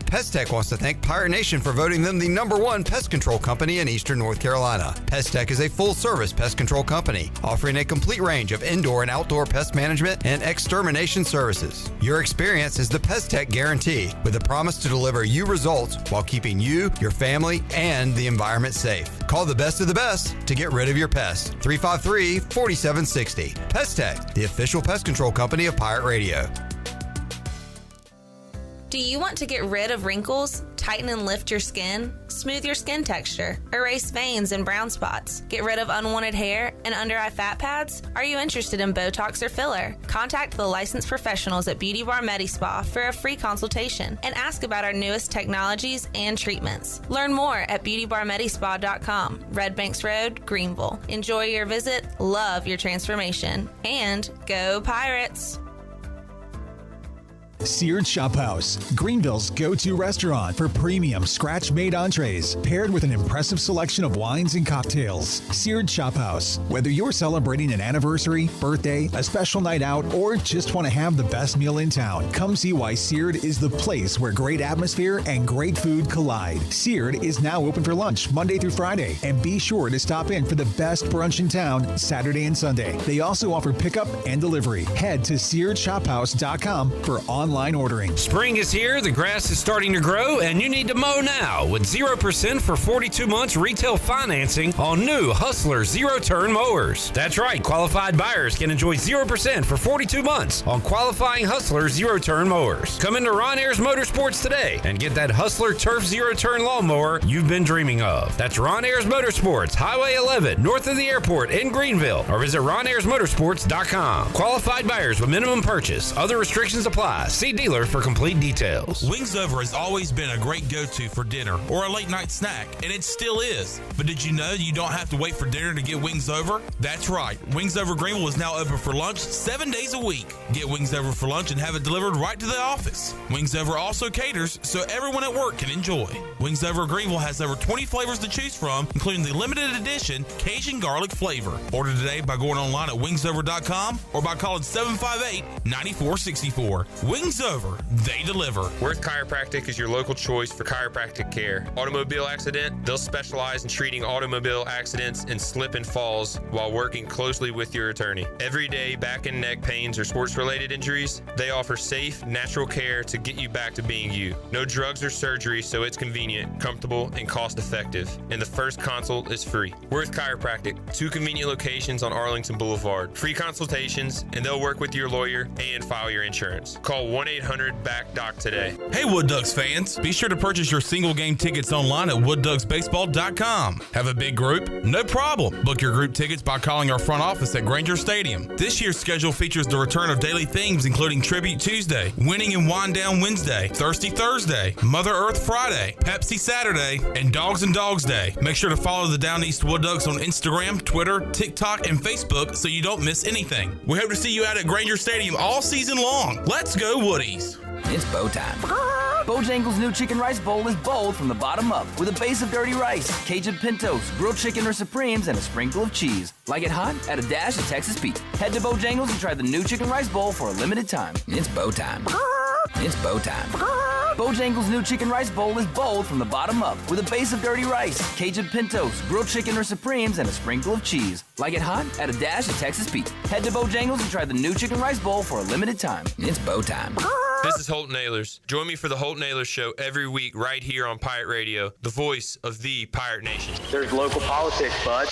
Pest Tech wants to thank Pirate Nation for voting them the #1 pest control company in Eastern North Carolina. Pest Tech is a full-service pest control company offering a complete range of indoor and outdoor pest management and extermination services. Your experience is the Pest Tech guarantee, with a promise to deliver you results while keeping you, your family, and the environment safe. Call the best of the best to get rid of your pests. 353-4760. Pest Tech, the official pest control company of Pirate Radio. Do you want to get rid of wrinkles, tighten and lift your skin, smooth your skin texture, erase veins and brown spots, get rid of unwanted hair and under-eye fat pads? Are you interested in Botox or filler? Contact the licensed professionals at Beauty Bar Medi-Spa for a free consultation and ask about our newest technologies and treatments. Learn more at beautybarmedispa.com, Red Banks Road, Greenville. Enjoy your visit, love your transformation, and go Pirates! Seared Shop House, Greenville's go-to restaurant for premium scratch-made entrees, paired with an impressive selection of wines and cocktails. Seared Shop House. Whether you're celebrating an anniversary, birthday, a special night out, or just want to have the best meal in town, come see why Seared is the place where great atmosphere and great food collide. Seared is now open for lunch Monday through Friday, and be sure to stop in for the best brunch in town Saturday and Sunday. They also offer pickup and delivery. Head to SearedShopHouse.com for online ordering. Spring is here, the grass is starting to grow, and you need to mow now with 0% for 42 months retail financing on new Hustler zero-turn mowers. That's right, qualified buyers can enjoy 0% for 42 months on qualifying Hustler zero-turn mowers. Come into Ron Ayers Motorsports today and get that Hustler Turf zero-turn lawnmower you've been dreaming of. That's Ron Ayers Motorsports, Highway 11, north of the airport in Greenville, or visit RonAyersMotorsports.com. Qualified buyers with minimum purchase. Other restrictions apply. See dealer for complete details. Wings Over has always been a great go-to for dinner or a late-night snack, and it still is. But did you know you don't have to wait for dinner to get Wings Over? That's right. Wings Over Greenville is now open for lunch 7 days a week. Get Wings Over for lunch and have it delivered right to the office. Wings Over also caters so everyone at work can enjoy. Wings Over Greenville has over 20 flavors to choose from, including the limited edition Cajun garlic flavor. Order today by going online at wingsover.com or by calling 758-9464. Wings Over, they deliver. Worth Chiropractic is your local choice for chiropractic care. Automobile accident, they'll specialize in treating automobile accidents and slip and falls while working closely with your attorney. Everyday back and neck pains or sports-related injuries, they offer safe, natural care to get you back to being you. No drugs or surgery, so it's convenient, comfortable, and cost-effective. And the first consult is free. Worth Chiropractic, 2 convenient locations on Arlington Boulevard. Free consultations, and they'll work with your lawyer and file your insurance. Call 1-800-BACK-DOC today. Hey Wood Ducks fans, be sure to purchase your single game tickets online at woodducksbaseball.com. Have a big group? No problem. Book your group tickets by calling our front office at Granger Stadium. This year's schedule features the return of daily themes including Tribute Tuesday, Winning and Wind Down Wednesday, Thirsty Thursday, Mother Earth Friday, Pepsi Saturday, and Dogs and Dogs Day. Make sure to follow the Down East Wood Ducks on Instagram, Twitter, TikTok, and Facebook so you don't miss anything. We hope to see you out at Granger Stadium all season long. Let's go Woodies! It's bow time. Bojangles' new chicken rice bowl is bold from the bottom up with a base of dirty rice, Cajun pintos, grilled chicken or supremes, and a sprinkle of cheese. Like it hot? Add a dash of Texas Pete. Head to Bojangles and try the new chicken rice bowl for a limited time. It's bow time. It's bow time. Bojangles' new chicken rice bowl is bold from the bottom up with a base of dirty rice, Cajun pintos, grilled chicken or supremes, and a sprinkle of cheese. Like it hot? Add a dash of Texas Pete. Head to Bojangles and try the new chicken rice bowl for a limited time. It's bow time. This is Holt Nailers. Join me for the Holt Nailers Show every week right here on Pirate Radio, the voice of the Pirate Nation. There's local politics, bud.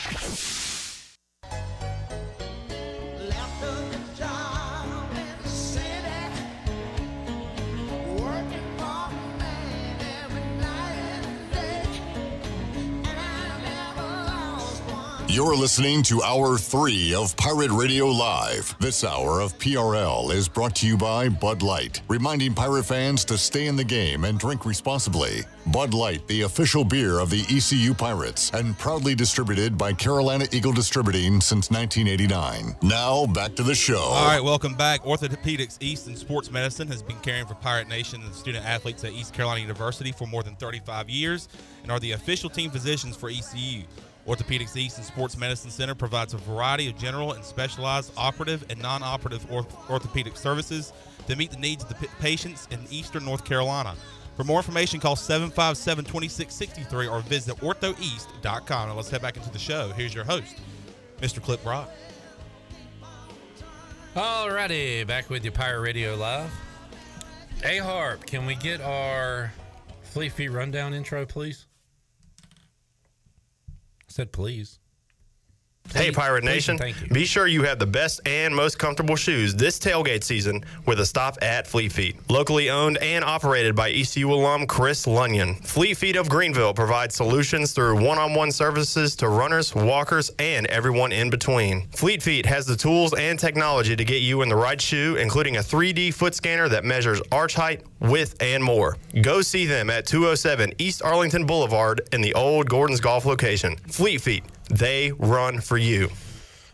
You're listening to Hour 3 of Pirate Radio Live. This hour of PRL is brought to you by Bud Light, reminding Pirate fans to stay in the game and drink responsibly. Bud Light, the official beer of the ECU Pirates, and proudly distributed by Carolina Eagle Distributing since 1989. Now, back to the show. All right, welcome back. Orthopedics East and Sports Medicine has been caring for Pirate Nation and student athletes at East Carolina University for more than 35 years and are the official team physicians for ECU. Orthopedics East and Sports Medicine Center provides a variety of general and specialized operative and non-operative orthopedic services to meet the needs of the patients in Eastern North Carolina. For more information, call 757-2663 or visit orthoeast.com. Now let's head back into the show. Here's your host, Mr. Clip Brock. Alrighty, back with you, Pirate Radio Live. Hey, Harp, can we get our Fleet Feet Rundown intro, please? I said please. Hey, Pirate Nation. Thank you. Be sure you have the best and most comfortable shoes this tailgate season with a stop at Fleet Feet. Locally owned and operated by ECU alum Chris Lunyon. Fleet Feet of Greenville provides solutions through one-on-one services to runners, walkers, and everyone in between. Fleet Feet has the tools and technology to get you in the right shoe, including a 3D foot scanner that measures arch height, width, and more. Go see them at 207 East Arlington Boulevard in the old Gordon's Golf location. Fleet Feet. They run for you.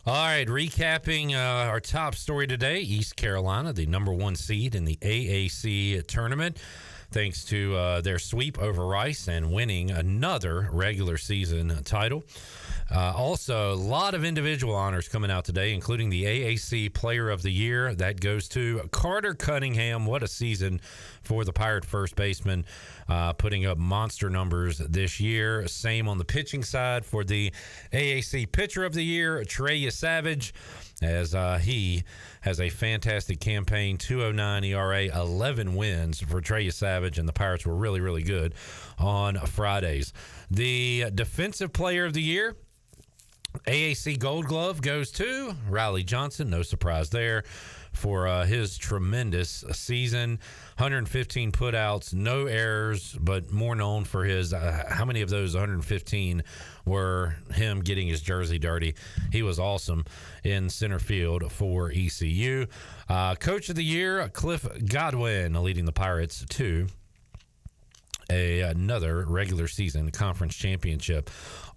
All right, recapping our top story today, East Carolina, the #1 seed in the AAC Tournament, thanks to their sweep over Rice and winning another regular season title. Also, a lot of individual honors coming out today, including the AAC Player of the Year. That goes to Carter Cunningham. What a season for the Pirate first baseman, putting up monster numbers this year. Same on the pitching side for the AAC Pitcher of the Year, Trey Savage, as he has a fantastic campaign, 2.09 ERA, 11 wins for Trey Savage, and the Pirates were really, really good on Fridays. The Defensive Player of the Year AAC Gold Glove goes to Riley Johnson. No surprise there for his tremendous season. 115 putouts, no errors, but more known for his how many of those 115 were him getting his jersey dirty. He was awesome in center field for ECU. Coach of the Year, Cliff Godwin, leading the Pirates to another regular season conference championship.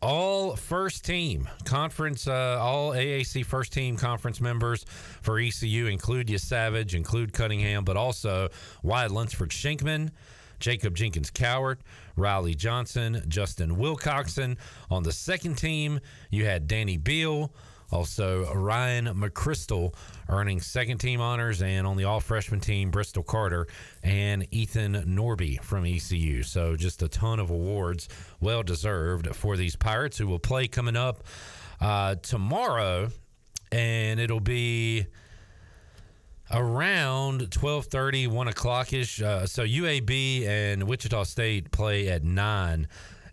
All first team conference, all AAC first team conference members for ECU include Savage, include Cunningham, but also Wyatt Lunsford Shankman, Jacob Jenkins Coward, Riley Johnson, Justin Wilcoxon. On the second team, you had Danny Beal, also Ryan McChrystal earning second team honors, and on the all freshman team, Bristol Carter and Ethan Norby from ECU. So just a ton of awards, well deserved for these Pirates, who will play coming up tomorrow, and it'll be around 12:30, 1 o'clock-ish. So UAB and Wichita State play at 9.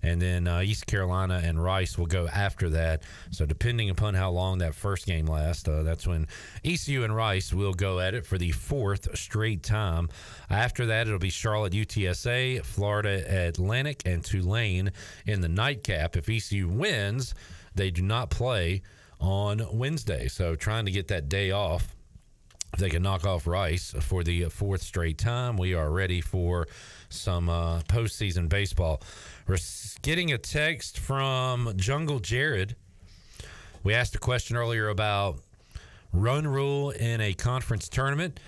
And then East Carolina and Rice will go after that. So depending upon how long that first game lasts, that's when ECU and Rice will go at it for the 4th straight time. After that, it'll be Charlotte UTSA, Florida Atlantic, and Tulane in the nightcap. If ECU wins, they do not play on Wednesday. So trying to get that day off. If they can knock off Rice for the 4th straight time, we are ready for some postseason baseball. We're getting a text from Jungle Jared. We asked a question earlier about run rule in a conference tournament.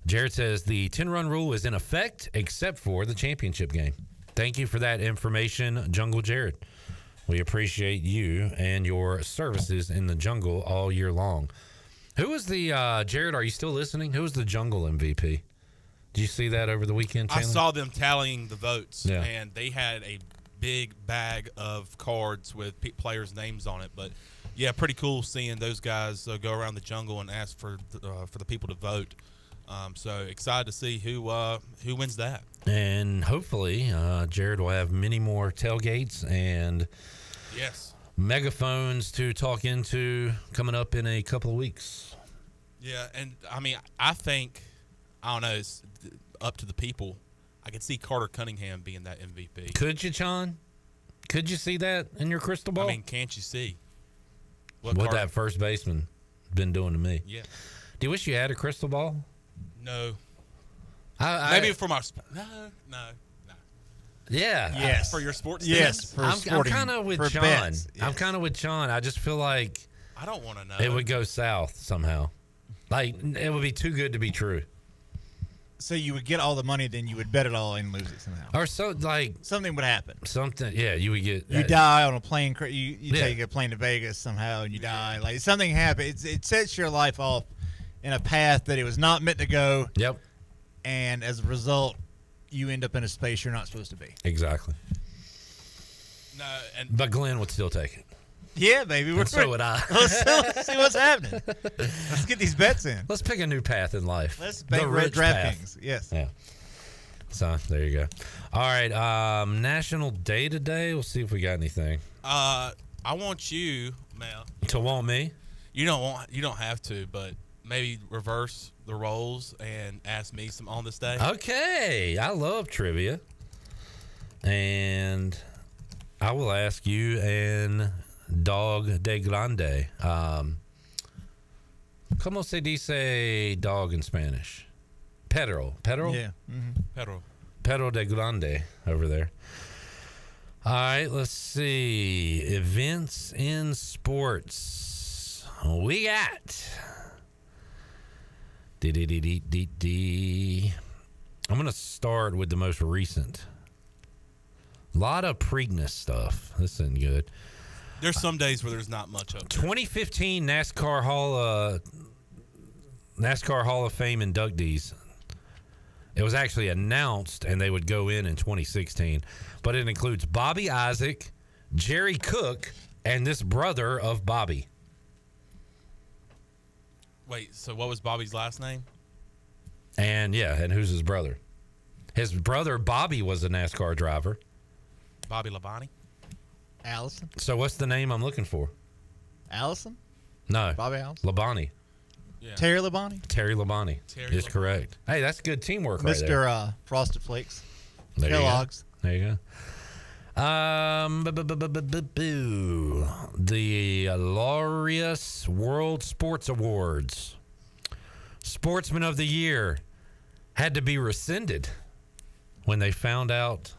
Jared says the 10-run rule is in effect except for the championship game. Thank you for that information, Jungle Jared. We appreciate you and your services in the jungle all year long. Who was the, Jared, are you still listening? Who was the jungle MVP? Did you see that over the weekend, Chandler? I saw them tallying the votes, yeah, and they had a big bag of cards with players' names on it. But, yeah, pretty cool seeing those guys go around the jungle and ask for the people to vote. So excited to see who wins that. And hopefully Jared will have many more tailgates and megaphones to talk into coming up in a couple of weeks. Yeah, and, I mean, I think, I don't know, it's up to the people. I could see Carter Cunningham being that MVP. Could you, John? Could you see that in your crystal ball? I mean, can't you see what that first baseman been doing to me? Yeah. Do you wish you had a crystal ball? No. Maybe for my no. Yeah. Yes. For your sports teams? Yes. I'm kind of with John. Yes. I'm kind of with John. I just feel like I don't want to know. It would go south somehow. Like, it would be too good to be true. So you would get all the money, then you would bet it all and lose it somehow. Or so, like, something would happen. Something, yeah, you would get. You die on a plane. You take a plane to Vegas somehow, and you die. Like, something happens. It sets your life off in a path that it was not meant to go. Yep. And as a result, you end up in a space you're not supposed to be. Exactly. No, but Glenn would still take it. Yeah, baby. So would I. Let's see what's happening. Let's get these bets in. Let's pick a new path in life. Let's bankroll DraftKings. Yes. Yeah. So there you go. All right. National Day today. We'll see if we got anything. I want you, Mel. To want me? You don't have to, but maybe reverse the roles and ask me some on this day. Okay. I love trivia. And I will ask you and Dog de Grande. ¿Cómo se dice dog in Spanish? Perro. Perro? Yeah. Mm-hmm. Perro. Perro de Grande over there. All right, let's see. Events in sports. We got. I'm going to start with the most recent. A lot of Preakness stuff. This isn't good. There's some days where there's not much of it. 2015 NASCAR Hall of Fame inductees. It was actually announced, and they would go in 2016. But it includes Bobby Isaac, Jerry Cook, and this brother of Bobby. Wait, so what was Bobby's last name? And who's his brother? His brother Bobby was a NASCAR driver. Bobby Labonte? Allison. So what's the name I'm looking for? Allison? No. Bobby Allison? Labonte. Yeah. Terry Labonte? Terry Labonte is correct. Hey, that's good teamwork right there. Mr. Frosted Flakes. There you go. Kellogg's. There you go. The Laureus World Sports Awards. Sportsman of the Year had to be rescinded when they found out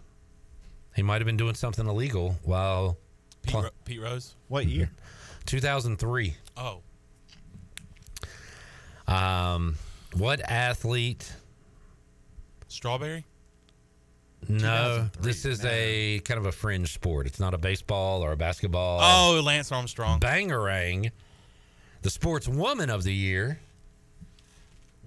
he might have been doing something illegal while Pete Rose. What year? 2003. Oh. What athlete? Strawberry? No, this is a kind of a fringe sport. It's not a baseball or a basketball. Oh, Lance Armstrong. Bangarang. The Sportswoman of the Year.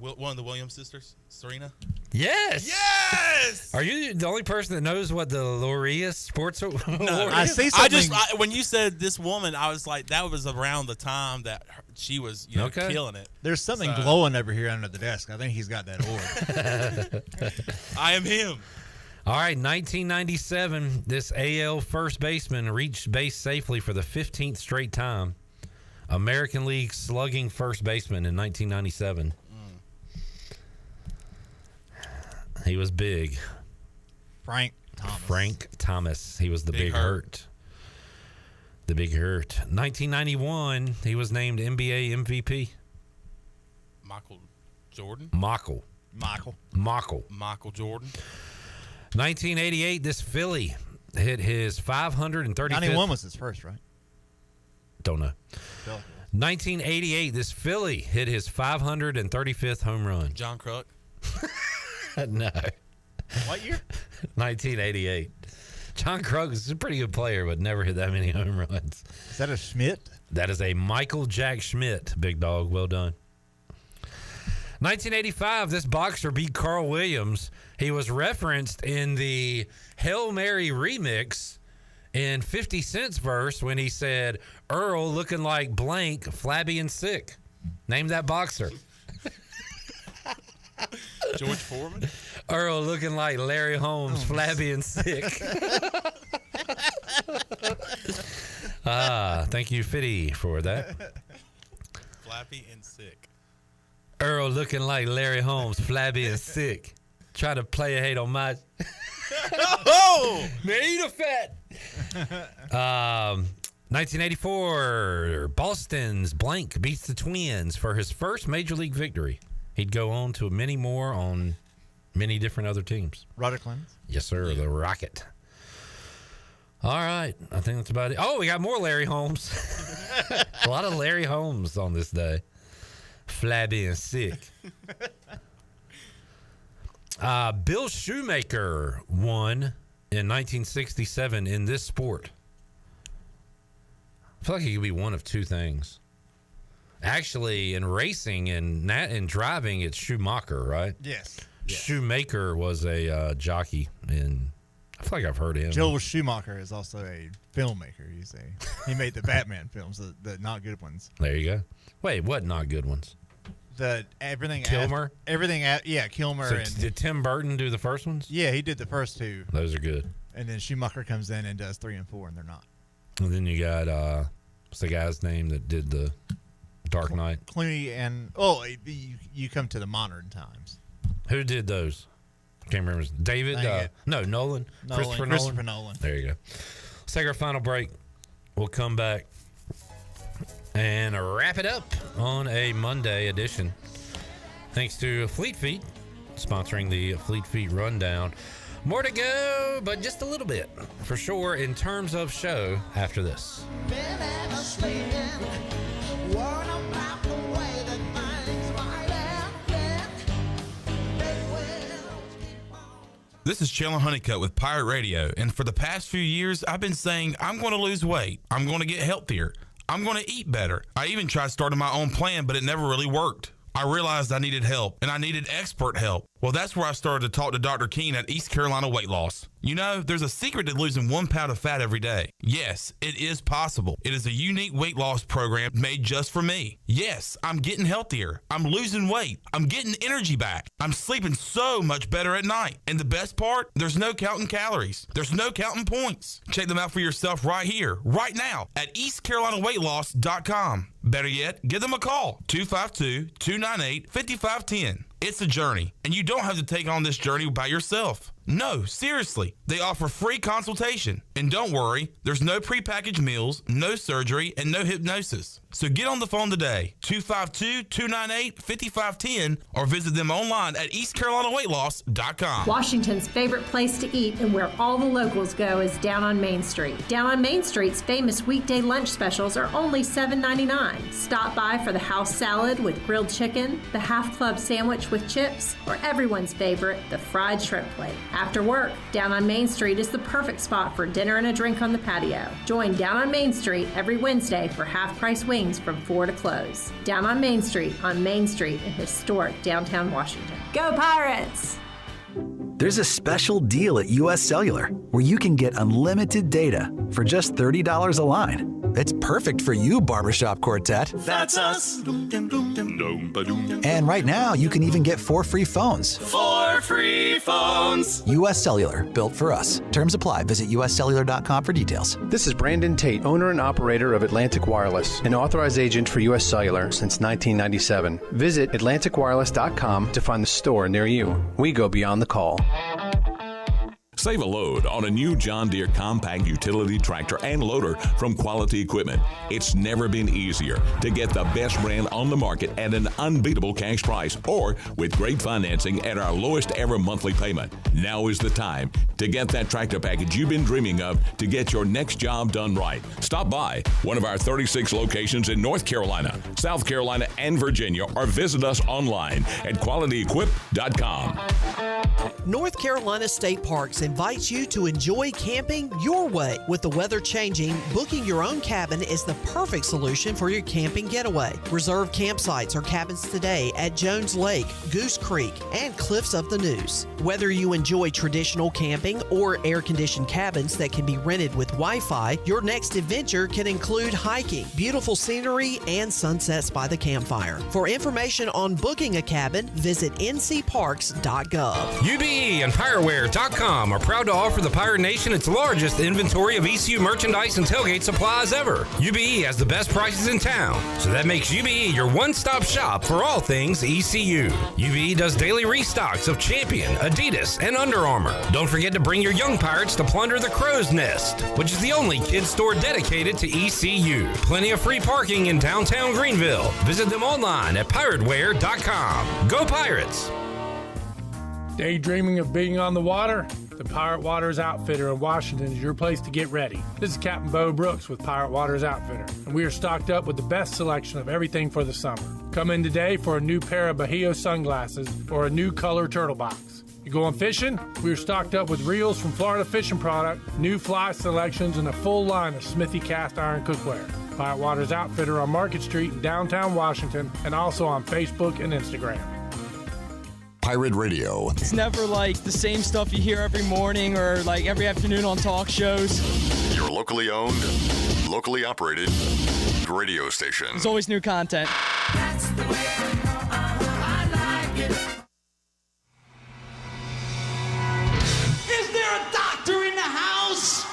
One of the Williams sisters, Serena. Yes. Yes. Are you the only person that knows what the Laureus Sports Award is? I see something. When you said this woman, I was like, that was around the time that she was killing it. There's something glowing over here under the desk. I think he's got that award. I am him. All right, 1997, this AL first baseman reached base safely for the 15th straight time. American League slugging first baseman in 1997. He was big. Frank Thomas. He was the big hurt. The big hurt. 1991, he was named NBA MVP. Michael Jordan. Michael Jordan. 1988, this Philly hit his 535th. 91 was his first, right? Don't know. 1988, this Philly hit his 535th home run. John Kruk. No. What year? 1988. John Kruk was a pretty good player, but never hit that many home runs. Is that a Schmidt? That is a Michael Jack Schmidt, big dog. Well done. 1985, this boxer beat Carl Williams. He was referenced in the Hail Mary remix in 50 Cent's verse when he said, Earl looking like blank, flabby and sick. Name that boxer. George Foreman. Earl looking like Larry Holmes, flabby and sick. Thank you, Fitty, for that. Flappy and sick. Earl looking like Larry Holmes, flabby and sick. Trying to play a hate on my... Oh! Man, eat a fat. 1984, Boston's blank beats the Twins for his first Major League victory. He'd go on to many more on many different other teams. Roger Clemens? Yes, sir. The Rocket. All right. I think that's about it. Oh, we got more Larry Holmes. A lot of Larry Holmes on this day. Flabby and sick. Bill Shoemaker won in 1967 in this sport. I feel like he could be one of two things. Actually, in racing and driving, it's Schumacher, right? Yes. Shoemaker was a jockey, and I feel like I've heard of him. Joel Schumacher is also a filmmaker, you say. He made the Batman films, the not good ones. There you go. Wait, what not good ones? Kilmer? Kilmer. So did Tim Burton do the first ones? Yeah, he did the first two. Those are good. And then Schumacher comes in and does 3 and 4, and they're not. And then you got, what's the guy's name that did the Dark Knight? Clooney and, you come to the modern times. Who did those? I can't remember. David? Nolan. Christopher Nolan. There you go. Let's take our final break. We'll come back and wrap it up on a Monday edition. Thanks to Fleet Feet, sponsoring the Fleet Feet Rundown. More to go, but just a little bit, for sure, in terms of show after this. This is Chandler Honeycutt with Pirate Radio, and for the past few years, I've been saying I'm going to lose weight. I'm going to get healthier. I'm going to eat better. I even tried starting my own plan, but it never really worked. I realized I needed help, and I needed expert help. Well, that's where I started to talk to Dr. Keene at East Carolina Weight Loss. You know, there's a secret to losing 1 pound of fat every day. Yes, it is possible. It is a unique weight loss program made just for me. Yes, I'm getting healthier. I'm losing weight. I'm getting energy back. I'm sleeping so much better at night. And the best part, there's no counting calories. There's no counting points. Check them out for yourself right here, right now at EastCarolinaWeightLoss.com. Better yet, give them a call, 252-298-5510. It's a journey, and you don't have to take on this journey by yourself. No, seriously. They offer free consultation. And don't worry, there's no prepackaged meals, no surgery, and no hypnosis. So get on the phone today, 252-298-5510, or visit them online at EastCarolinaWeightLoss.com. Washington's favorite place to eat and where all the locals go is down on Main Street. Down on Main Street's famous weekday lunch specials are only $7.99. Stop by for the house salad with grilled chicken, the half club sandwich with chips, or everyone's favorite, the fried shrimp plate. After work, Down on Main Street is the perfect spot for dinner and a drink on the patio. Join Down on Main Street every Wednesday for half-price wings from 4 to close. Down on Main Street in historic downtown Washington. Go Pirates! There's a special deal at US Cellular where you can get unlimited data for just $30 a line. It's perfect for you, barbershop quartet. That's us. And right now, you can even get 4 free phones. 4 free phones. US Cellular, built for us. Terms apply. Visit uscellular.com for details. This is Brandon Tate, owner and operator of Atlantic Wireless, an authorized agent for US Cellular since 1997. Visit atlanticwireless.com to find the store near you. We go beyond the call. Save a load on a new John Deere compact utility tractor and loader from Quality Equipment. It's never been easier to get the best brand on the market at an unbeatable cash price or with great financing at our lowest ever monthly payment. Now is the time to get that tractor package you've been dreaming of to get your next job done right. Stop by one of our 36 locations in North Carolina, South Carolina, and Virginia, or visit us online at QualityEquip.com. North Carolina State Parks invites you to enjoy camping your way. With the weather changing, booking your own cabin is the perfect solution for your camping getaway. Reserve campsites or cabins today at Jones Lake, Goose Creek, and Cliffs of the Neuse. Whether you enjoy traditional camping or air-conditioned cabins that can be rented with Wi-Fi, your next adventure can include hiking, beautiful scenery, and sunsets by the campfire. For information on booking a cabin, visit ncparks.gov. UBE and PireWare.com are proud to offer the Pirate Nation its largest inventory of ECU merchandise and tailgate supplies ever. UBE has the best prices in town, so that makes UBE your one-stop shop for all things ECU. UBE does daily restocks of Champion, Adidas, and Under Armour. Don't forget to bring your young Pirates to plunder the Crow's Nest, which is the only kids store dedicated to ECU. Plenty of free parking in downtown Greenville. Visit them online at PirateWare.com. Go Pirates! Daydreaming of being on the water? The Pirate Waters Outfitter in Washington is your place to get ready. This is Captain Bo Brooks with Pirate Waters Outfitter, and we are stocked up with the best selection of everything for the summer. Come in today for a new pair of Bahio sunglasses or a new color turtle box. You going fishing? We are stocked up with reels from Florida Fishing Product, new fly selections, and a full line of Smithy cast iron cookware. Pirate Waters Outfitter on Market Street in downtown Washington, and also on Facebook and Instagram. Pirate Radio. It's never like the same stuff you hear every morning or like every afternoon on talk shows. Your locally owned, locally operated radio station. There's always new content. That's the way I like it. Is there a doctor in the house?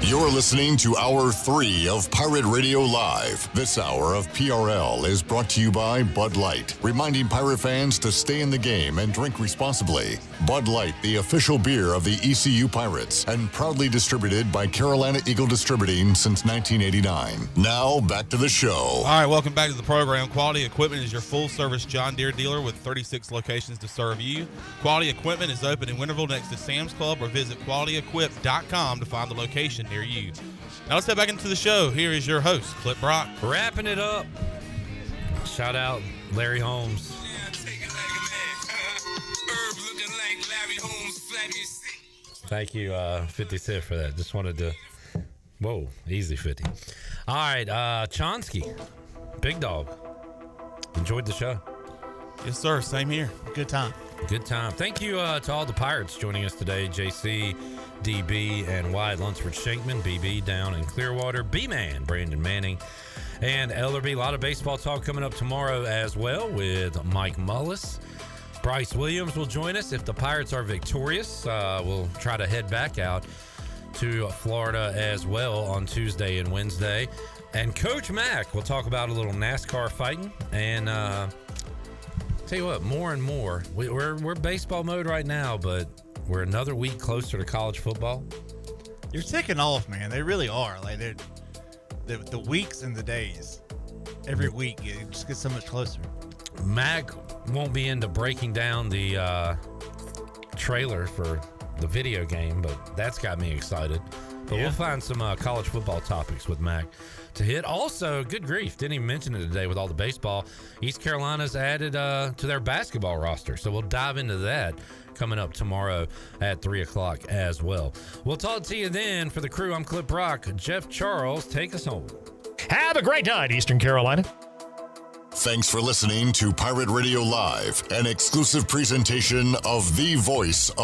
You're listening to Hour 3 of Pirate Radio Live. This hour of PRL is brought to you by Bud Light, reminding pirate fans to stay in the game and drink responsibly. Bud Light, the official beer of the ECU Pirates, and proudly distributed by Carolina Eagle Distributing since 1989. Now, back to the show. All right, welcome back to the program. Quality Equipment is your full-service John Deere dealer with 36 locations to serve you. Quality Equipment is open in Winterville next to Sam's Club, or visit QualityEquip.com to find the location near you. Now let's head back into the show. Here is your host, Clip Brock. Wrapping it up. Shout out Larry Holmes. Thank you, 50 Cent, for that. Just wanted to. Whoa, easy 50. All right, Chonsky, Big Dog. Enjoyed the show. Yes, sir. Same here. Good time. Good time. Thank you to all the Pirates joining us today. JC, DB, and Wyatt Lunsford Shankman. BB down in Clearwater. B-Man, Brandon Manning, and Ellerby. A lot of baseball talk coming up tomorrow as well with Mike Mullis. Bryce Williams will join us if the Pirates are victorious. We'll try to head back out to Florida as well on Tuesday and Wednesday. And Coach Mack will talk about a little NASCAR fighting. And tell you what, more and more, we're baseball mode right now, but we're another week closer to college football. You're ticking off, man. They really are. Like the weeks and the days. Every week, it just gets so much closer. Mac won't be into breaking down the trailer for the video game, but that's got me excited. But we'll find some college football topics with Mac to hit. Also, good grief, didn't even mention it today with all the baseball. East Carolina's added to their basketball roster, so we'll dive into that coming up tomorrow at 3 o'clock as well. We'll talk to you then. For the crew, I'm Clip Rock. Jeff Charles, take us home. Have a great night, Eastern Carolina. Thanks for listening to Pirate Radio Live, an exclusive presentation of the voice of